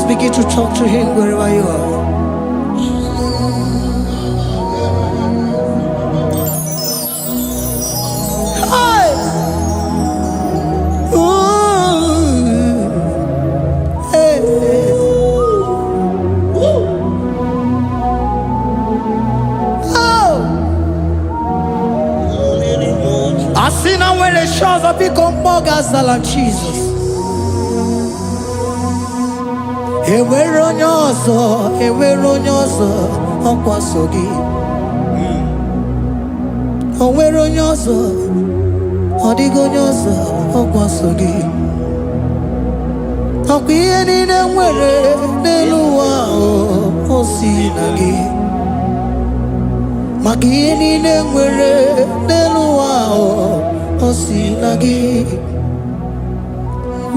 Begin to talk to him wherever you are. Hey! Ooh! Hey! now where the shores of become more than Jesus. Ewere onye ọzọ ọkwaso gị. O nwere onye ọzọ, ọ dịghị onye ọzọ ọkwaso gị. Ọkwa ihe niile nwere n'elu ụwa o si na gị. Maka ihe niile nwere n'elu ụwa o si na gị.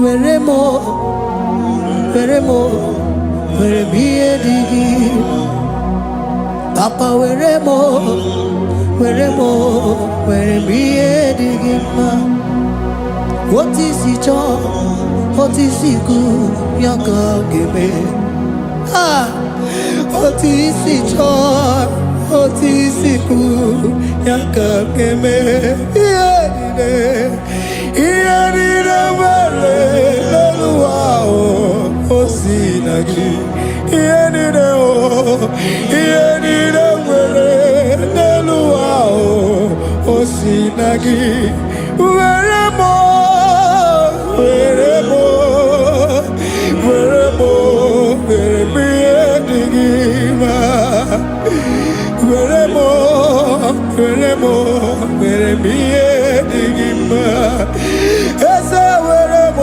Were m ihe dị gị. Papa were m ihe dị gị mma. Otu isi chọọ, otu isi kwu ya ka ọ ga-eme. Otu isi chọọ, otu isi kwu ya ka ọ ga-eme. Ihe niile nwere n'elu ụwa o si na gị. Ihe niile nwere n'elu ụwa o si na gị. Were m ihe dị gị mma. Were m ihe dị gị mma. Eze were m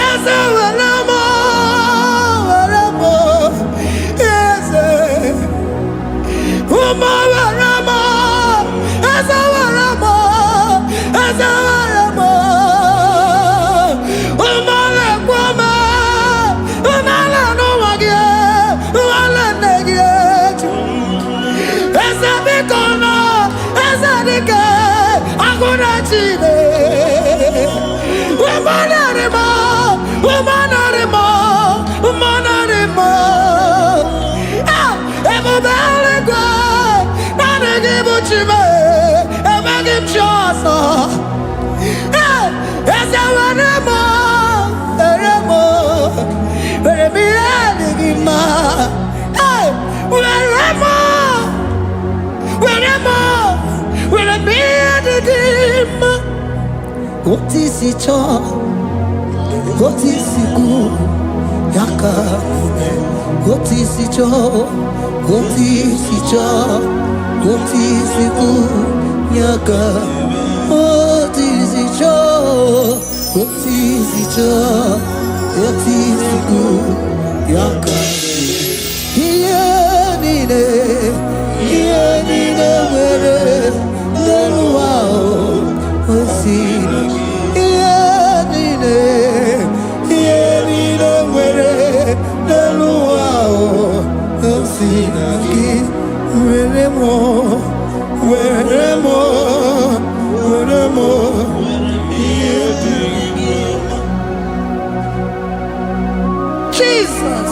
Eze were m Eze ụmụ were m Eze were m ụmụ na-ekwu m ụmụala n'ụwa gị ụmụala nne gị eju. Eze biko nọ Eze dike agụ na Chine. Ebube eluigwe naanị gị bụ Chime. Emeghị m chi ọzọ. Eze were m ihe dị gị mma. Were m ihe dị gị mma. Otu isi chọọ, otu isi kwu ya ka ome. Otu isi chọọ, otu isi kwu ya ka. Otu isi chọọ, otu isi kwu ya ka. Ihe niile nwere n'elu ụwa o si na gị. Ihe niile nwere n'elu ụwa o si na gị. Were m ihe dị gị mma. Jesus.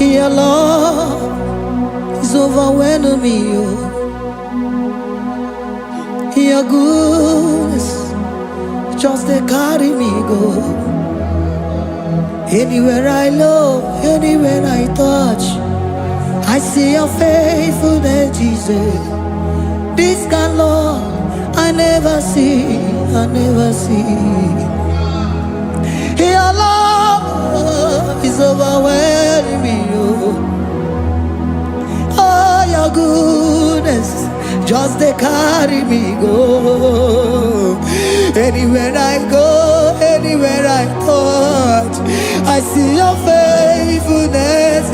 Your love is overwhelming me. Your goodness just they carry me go. Anywhere I look, anywhere I touch, I see your faithfulness, Jesus. This kind of love I never see. Your love is overwhelming me. Oh, your goodness just they carry me go. Anywhere I go, anywhere I touch, I see your faithfulness.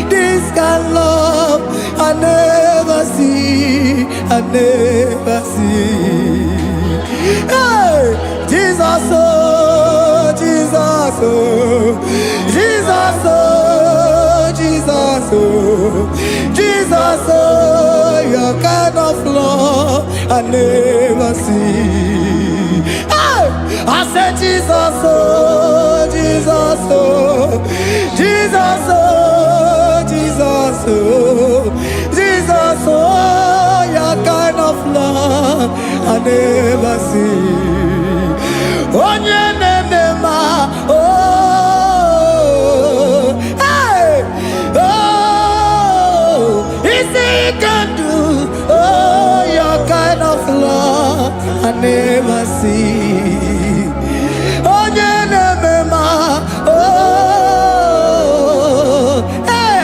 This kind of love I never see. Hey, Jesus, oh, Jesus, oh, Jesus, oh, Jesus, oh, Jesus, oh, your kind of love I never see. Hey, I said Jesus, oh, Jesus, oh. never see. Onye nemema, oh, hey, oh, is he can do, oh, your kind of love I never see. Onye nemema, oh, hey,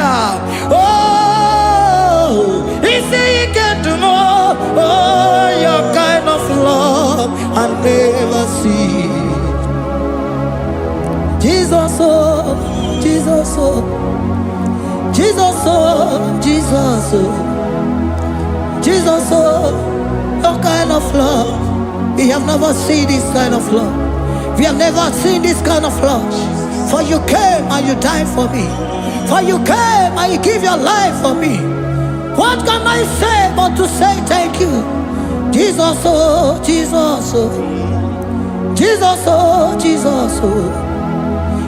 oh, is he can do more, oh, your kind of love I never see. Jesus, oh, Jesus, oh, Jesus, oh, Jesus, oh, Jesus, oh, your kind of love. We have never seen this kind of love. We have never seen this kind of love. For you came and you died for me. For you came and you give your life for me. What can I say but to say thank you? Jesus, oh, Jesus, oh, Jesus, oh, Jesus, oh,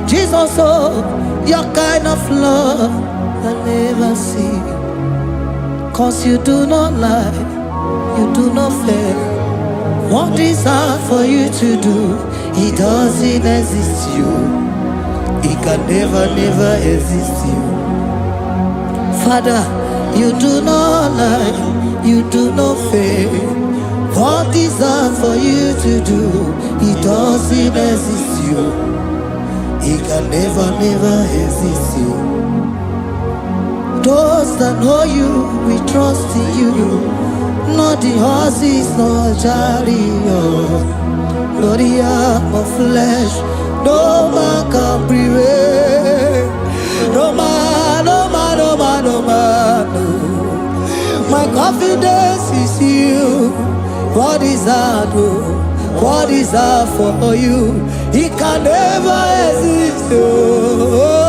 Jesus, oh, your kind of love I never see. 'Cause you do not lie, you do not fail. What is hard for you to do, it doesn't exist you. It can never, never exist you. Father, you do not lie, you do not fail. What is hard for you to do, it doesn't exist you. It can never, never exist you. Those that know you, we trust in you. Not the horses, not chariot, not the arm of flesh. No man can prevail. No man, no man, no man, no man, no. My confidence is you. What is hard, oh? What is hard for you? It can never exist, oh.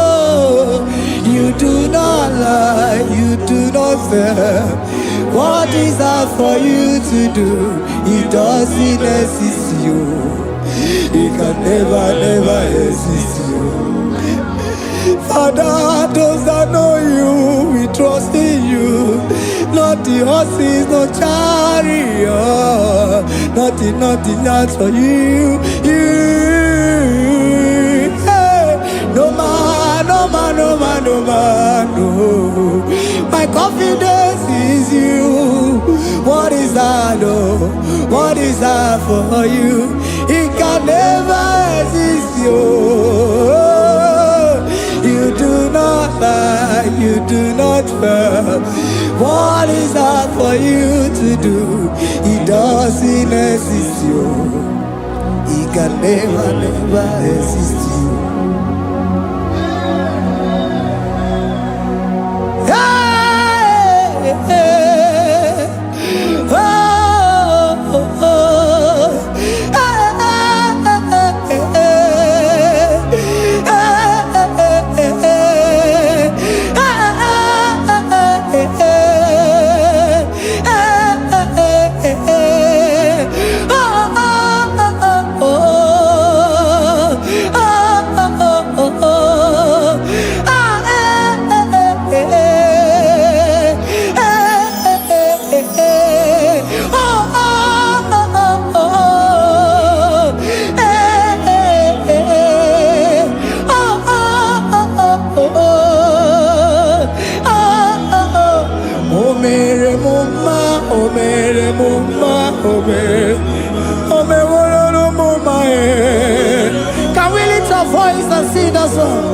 You do not lie, you do not fail. What is hard for you to do? It doesn't exist you. It can never, never exist you. Father, those that know you, we trust in you. Not the horses, no chariot, nothing else for you. Hey, no man, no man, no man, no man, no. My confidence is you. What is that, oh? What is that for you? It can never exist, you. You do not lie, you do not fail. What is that for you to do? It doesn't exist, you. It can never, never exist, you. Can we lift our voice and sing that song?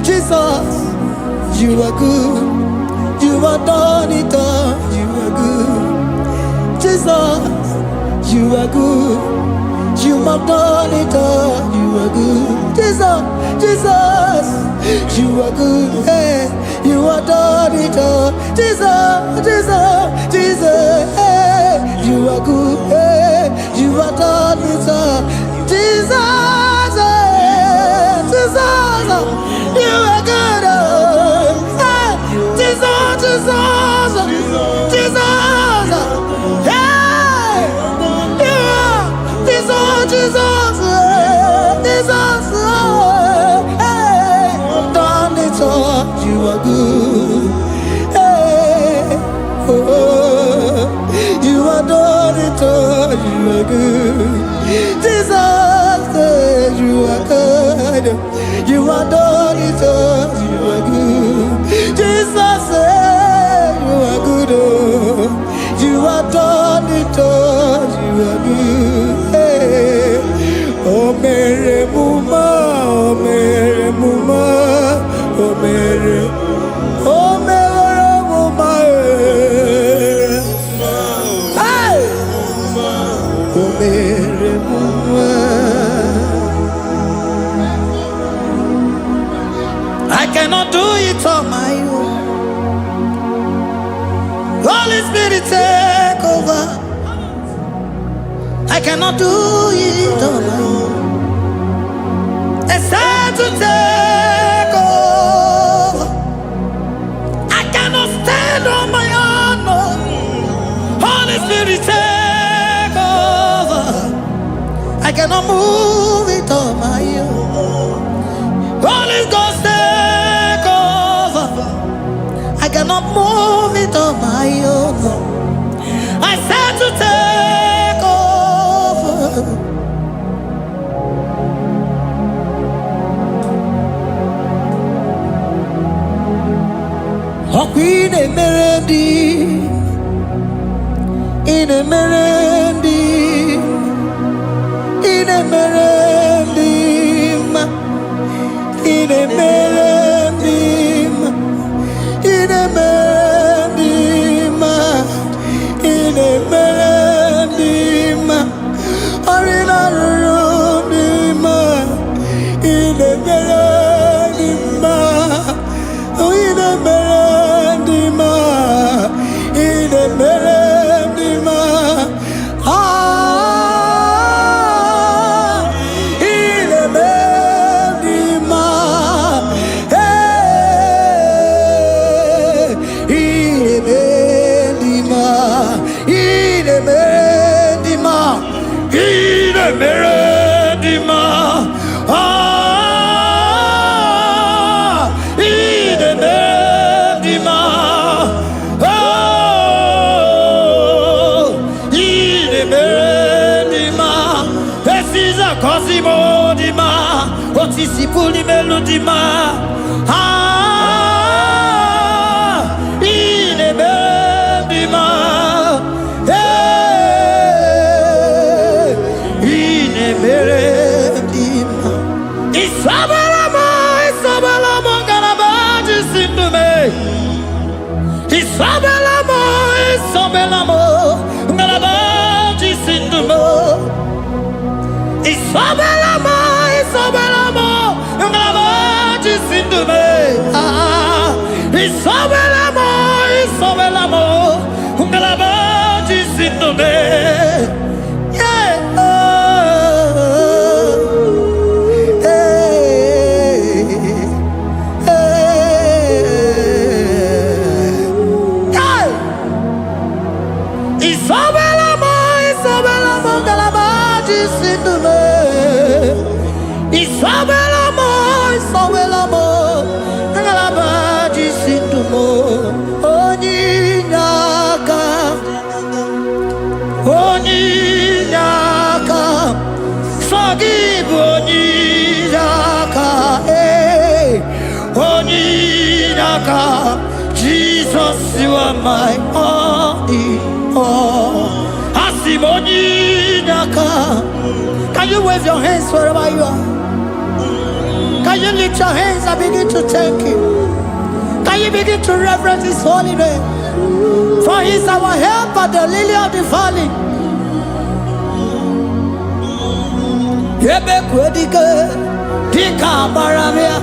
Jesus, you are good. You are done it all. You are good. Jesus, you are good. You have done it all. You are good. Jesus, Jesus, you are good. Hey, you are done it all. Jesus, Jesus, Jesus, hey, you are good. Hey, you You have done it all. Jesus, Jesus, you are good. Jesus, Jesus, Jesus, hey, you are Jesus, Jesus, Jesus, hey, done it all. You are good. Hey, oh, you are done it all. You are good. Jesus, you are good. You are done it all. You are good. Jesus, you are good. Oh, you are done it all. You are good. Hey. Oh, Mary Muma, oh, Mary Muma, oh, Mary, oh, Mary Muma. Hey. Oh, Mary Muma. I cannot do it on my own. Holy Spirit, take over. I cannot do it on my own. It's time to take over. I cannot stand on my own. No. Holy Spirit, take over. I cannot move it on my own. Holy Ghost, take over. I cannot move it on my own. I said to take over. Oh, Queen Emerendi, in Emerendi, in Emerendi, in Emerendi, in Emerendi, in Emerendi, Arina Rundima, in Emerendi, in Emerendi, in Emerendi, in Emerendi, Otisipuli melodima, inebendima, inebendima. Isabelamo, Isabelamo, garabaji sindume. Isabelamo, Isabelamo, garabaji sindume. Isabelamo, Isabelamo, ngalabaji sindume. Isabelamo, Isabelamo, ngalabaji sindume. Yeah. Isabelamo, Isabelamo, ngalabaji sindume. Isabelamo, Isabelamo, ngalabaji sindumo. Onyinaka, onyinaka, forgive onyinaka, onyinaka. Jesus, you are my all. Asim onyinaka. Can you wave your hands wherever you are? Can you lift your hands and begin to thank Him? Can you begin to reverence His holy name? For He is our help at the lily of the valley. Ebe kwedike, dika maramia,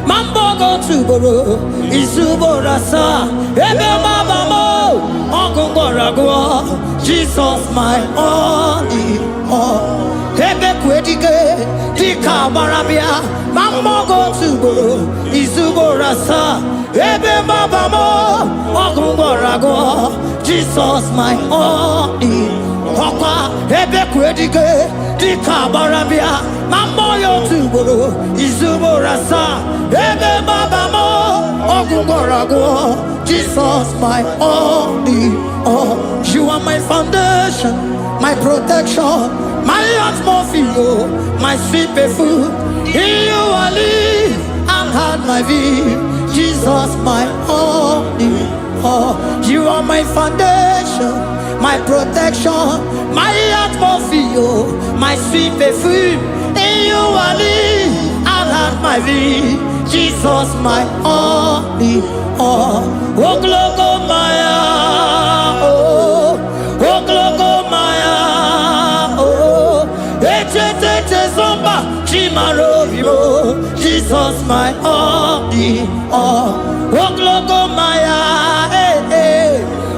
mambogo tuboro, isuborasa, ebe mabamo, ongungorago, Jesus my only. Ebe kwedige dika barabia mamogo tubo izugo rasa ebe babamo ogungorago Jesus my only Papa ebe kwedige dika barabia mamoyo tubo izugo rasa ebe babamo ogungorago Jesus my only you are my foundation, my protection, my atmosphere, my sweet perfume. In you I live and had my view. Jesus, my only. You are my foundation, my protection, my atmosphere, my sweet perfume. In you I live and had my view. Jesus, my only. Oh, glory, Maya. Jesus, my only, Oglogo Maya,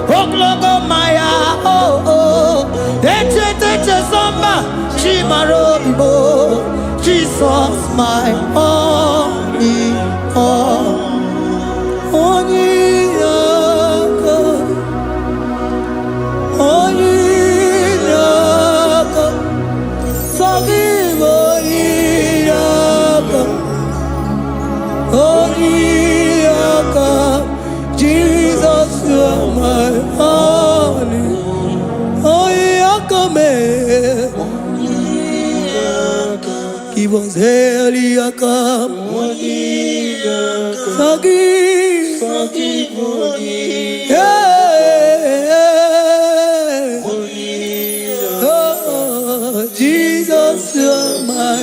Oglogo Maya, Zomba, Chimarobibo, Jesus, my only, Jesus, you are my only. Give us Eliakam. Forgive. Oh, Jesus, you are my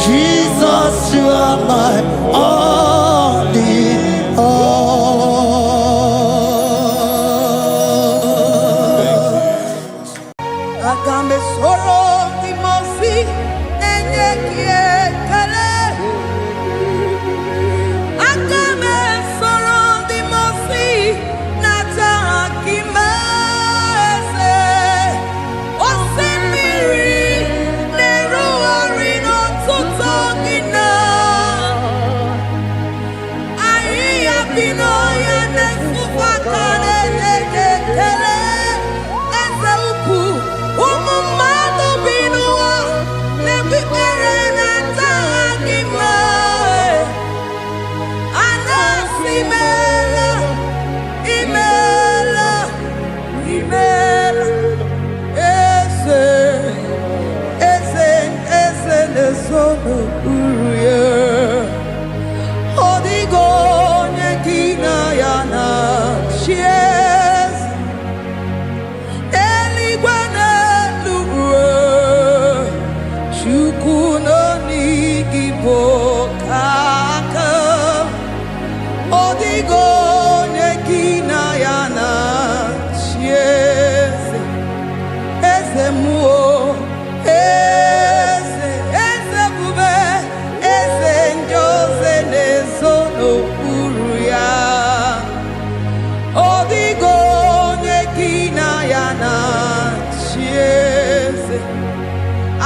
Jesus, you are my only. Agambe soro timosi enyekie kale. Agambe soro timosi nata kimase. Osemiri neruari no tutogina. Aia bino ya nesufakane nekele.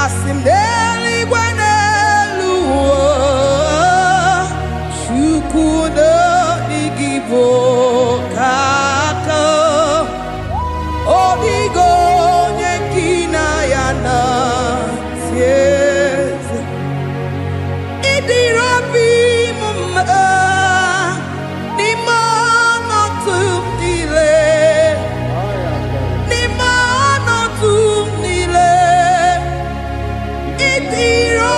Asimdeli gwanelu Shukuno igibo kaka Odigo nyekina yana sieze Idirobi mumma Nimono tumdile Nimono tumdile Itiro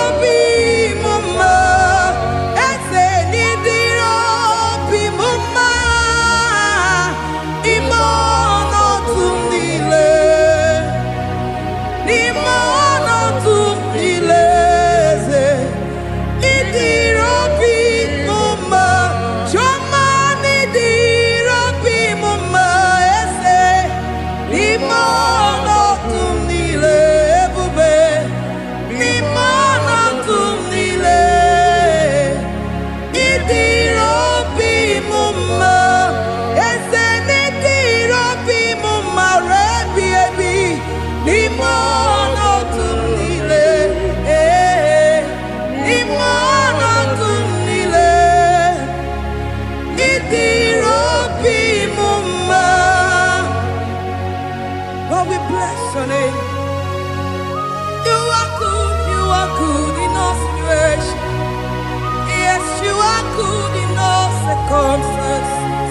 bless your name. You are good in all situations. Yes, you are good in all circumstances.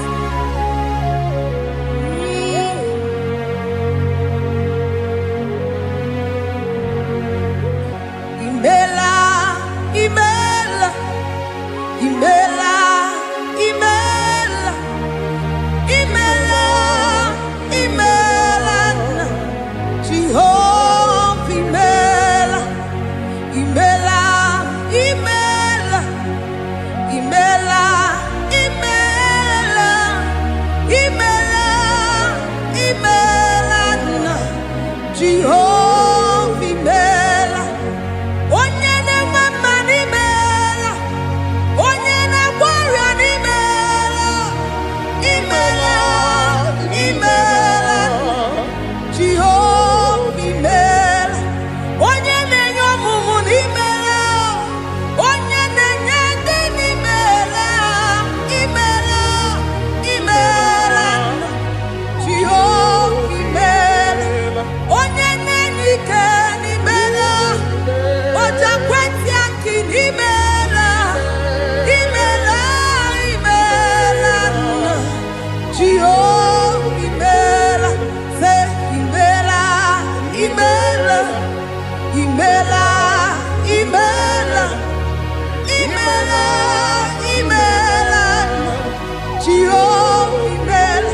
Imela, Imela, Imela, Imela, Imela, Imela, Jehovah, Imela, Imela, Imela, Imela, Imela, Imela, Imela, Jehovah, Imela. Onye na-eme n'imela, onye na-agwara n'imela, imela, imela, Jehova imela. Onye na-enye ọmụmụ n'imela, onye na-enye ndị n'imela, imela, imela, Jehova imela. Onye na-enye ike n'imela, Oja kweti aki n'imela, imela, imela, Jehovah imela, say imela, imela, imela, imela, imela, imela, Jehovah imela.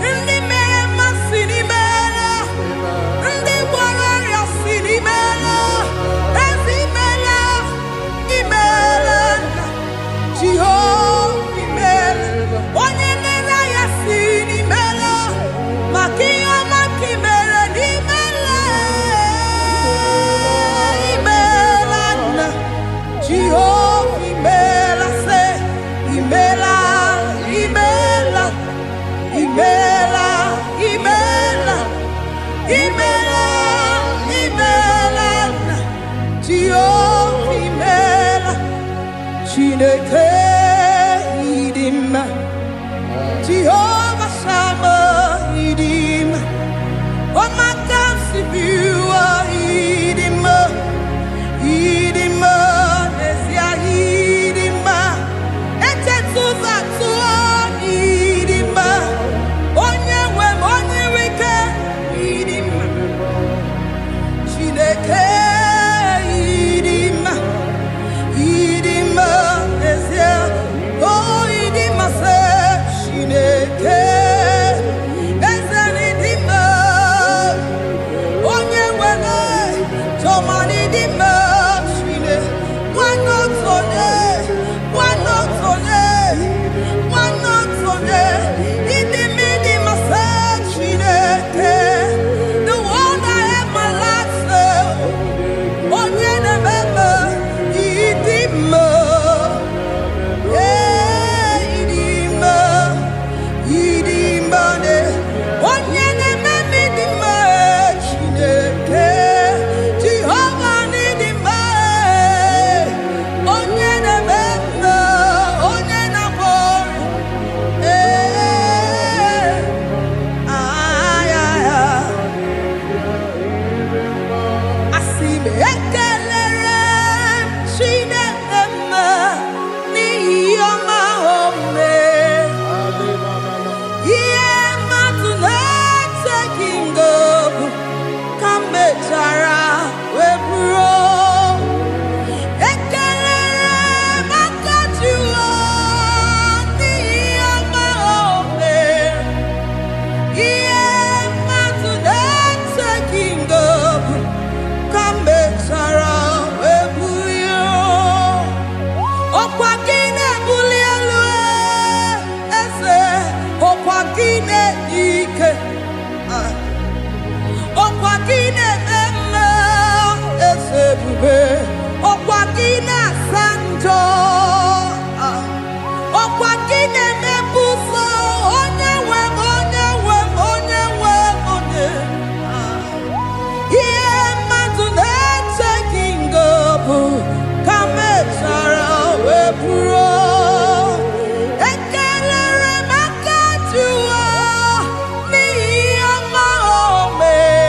Ndị mere mmasị n'imela, ndị gwara ọrịa si n'imela. Jehovah imela, onye nere ya si n'imela, maka ihe ọma ka imere n'imela, imela nna. Jehovah imela, say imela, imela, imela, imela, imela, imela nna. Jehovah imela. Chineke idima, Jehovah Shammah idima, Omakamsi biwa idima, idima nesia idima, echetuza tuo idima, onye wike idima, Chineke idima. Idima, oh, idima, say, Shineke. Ekele maka jua n'ihi ọma o mere.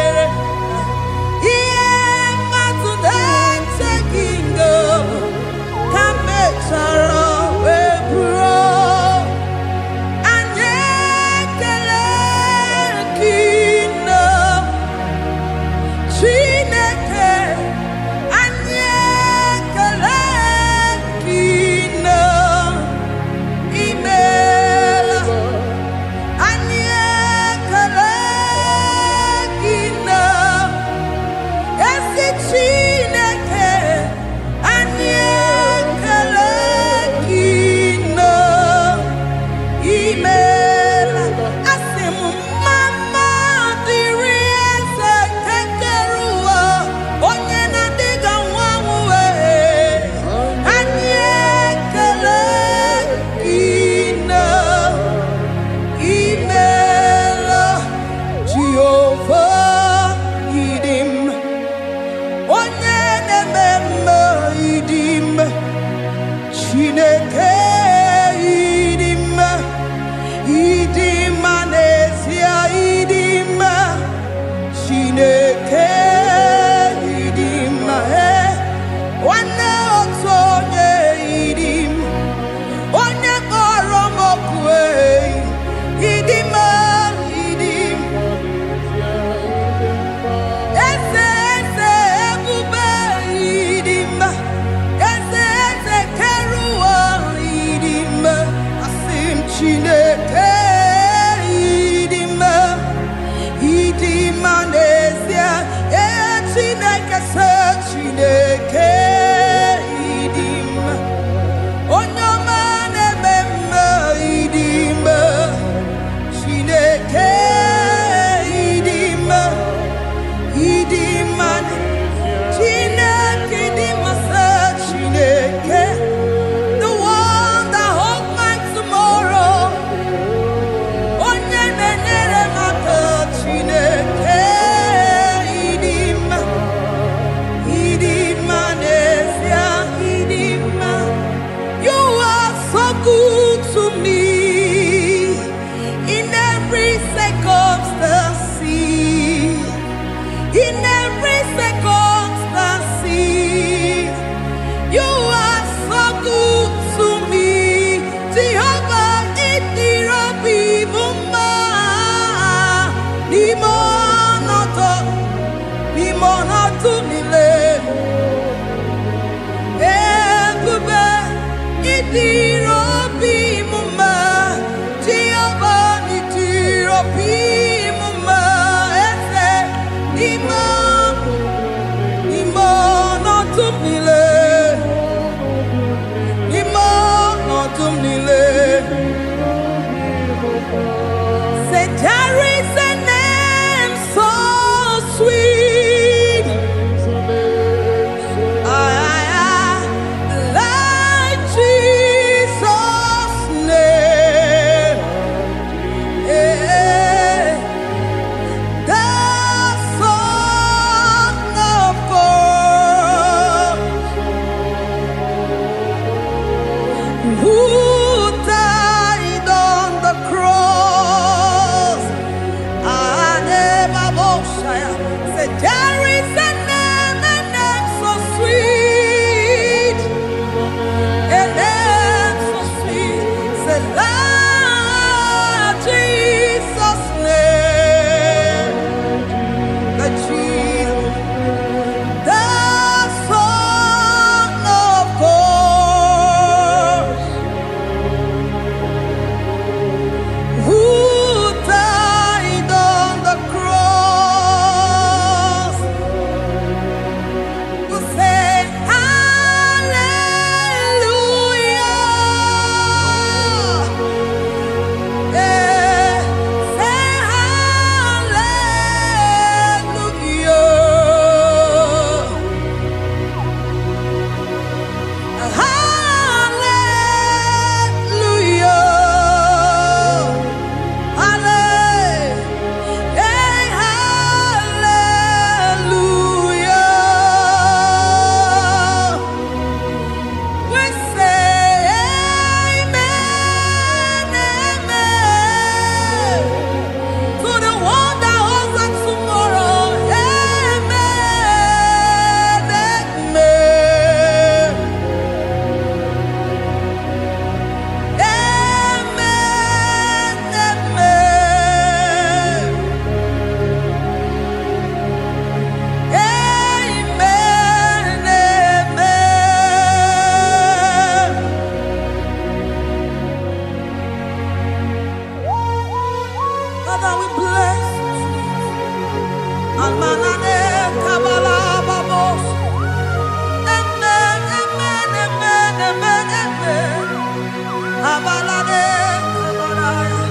Chineke idim wana otonye idim onye kpọrọ m okwu idim idim eze eze ebube idim eze eze keruwa idim asim Chineke Chineke idim onyoma na-ememme idim Chineke idim idim Chineke idim Chineke the one that holds my tomorrow onye na-enyere m aka Chineke good to me in every circumstance, in every circumstance. You are so good to me, Jehovah. Itirabi buma, limonato mile, ebube itirabi. Say there is a name so sweet, like Jesus' name, the Son of God, who died on the cross. Say there is a name so sweet, a name so sweet. Say Lord Jesus' name, the Jesus, the Son of God, who died on the cross. We say hallelujah, say hallelujah, hallelujah. Father, we bless Almanane Kabala Babos. Amen, amen, amen, amen, amen. Abalade Kabalaya.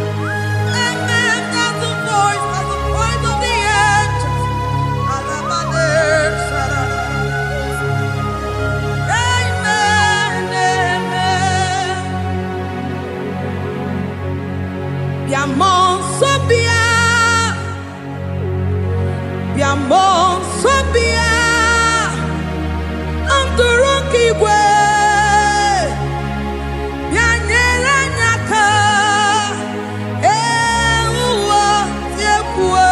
Amen. That's the voice of the angels. Alabade Sarada. Amen, amen. Biamon Sobia. Biamon Sobia. Anturuki we. Bianyera nyaka. Ewa tiekwe.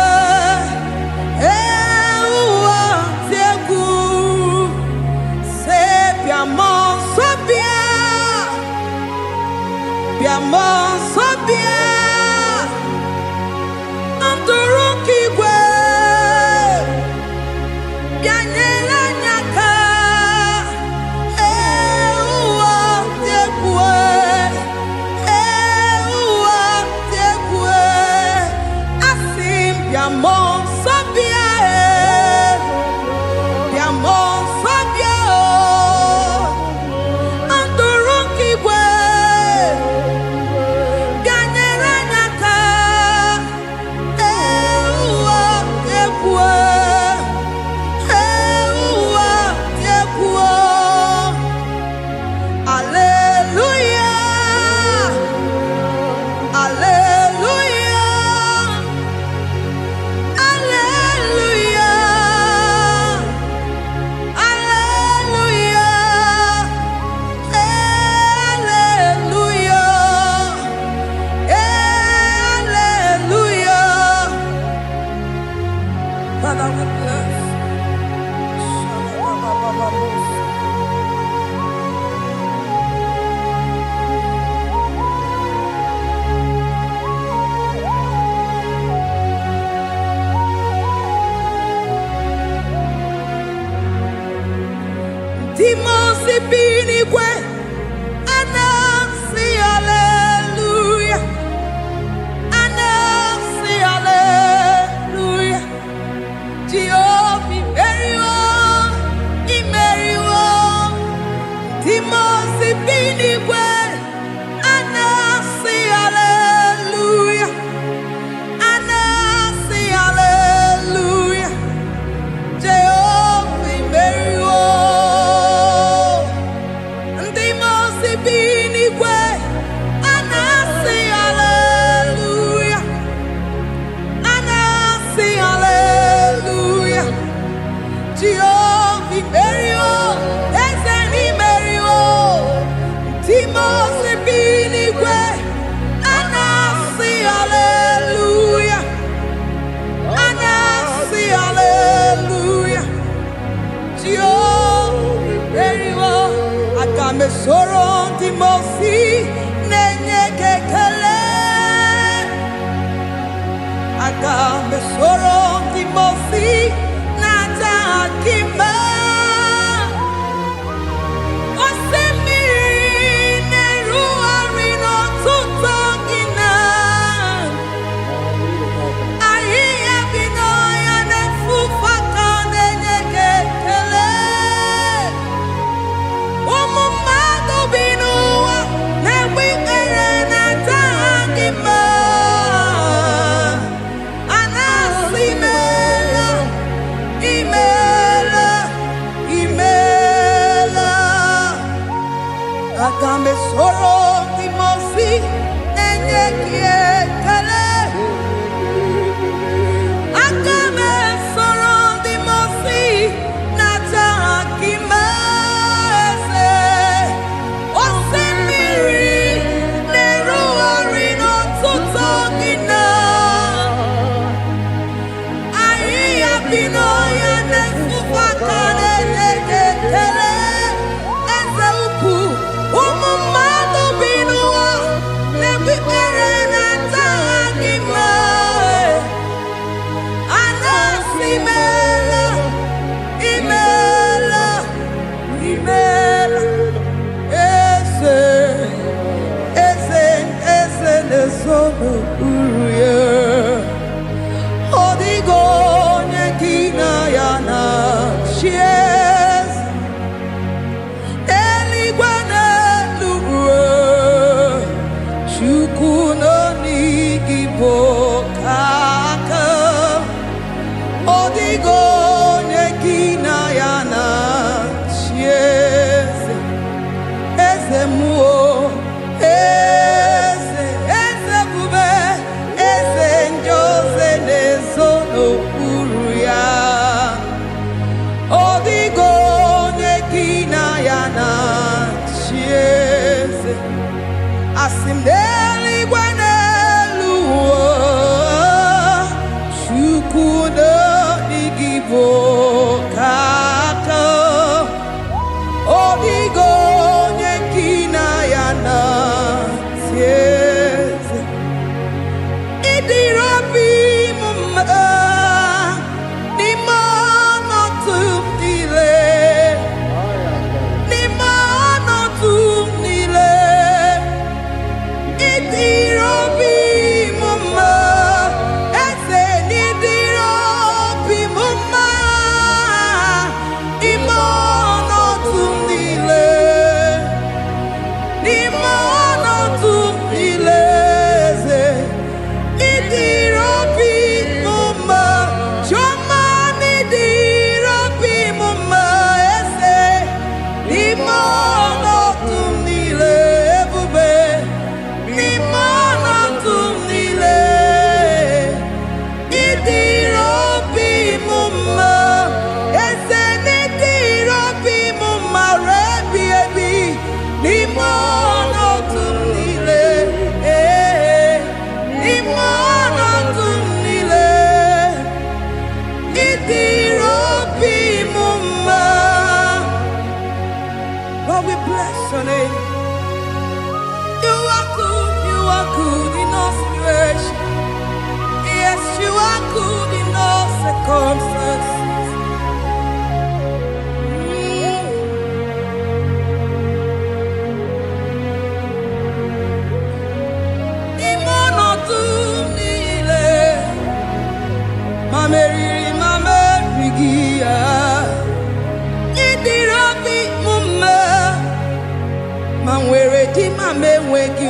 me enweghị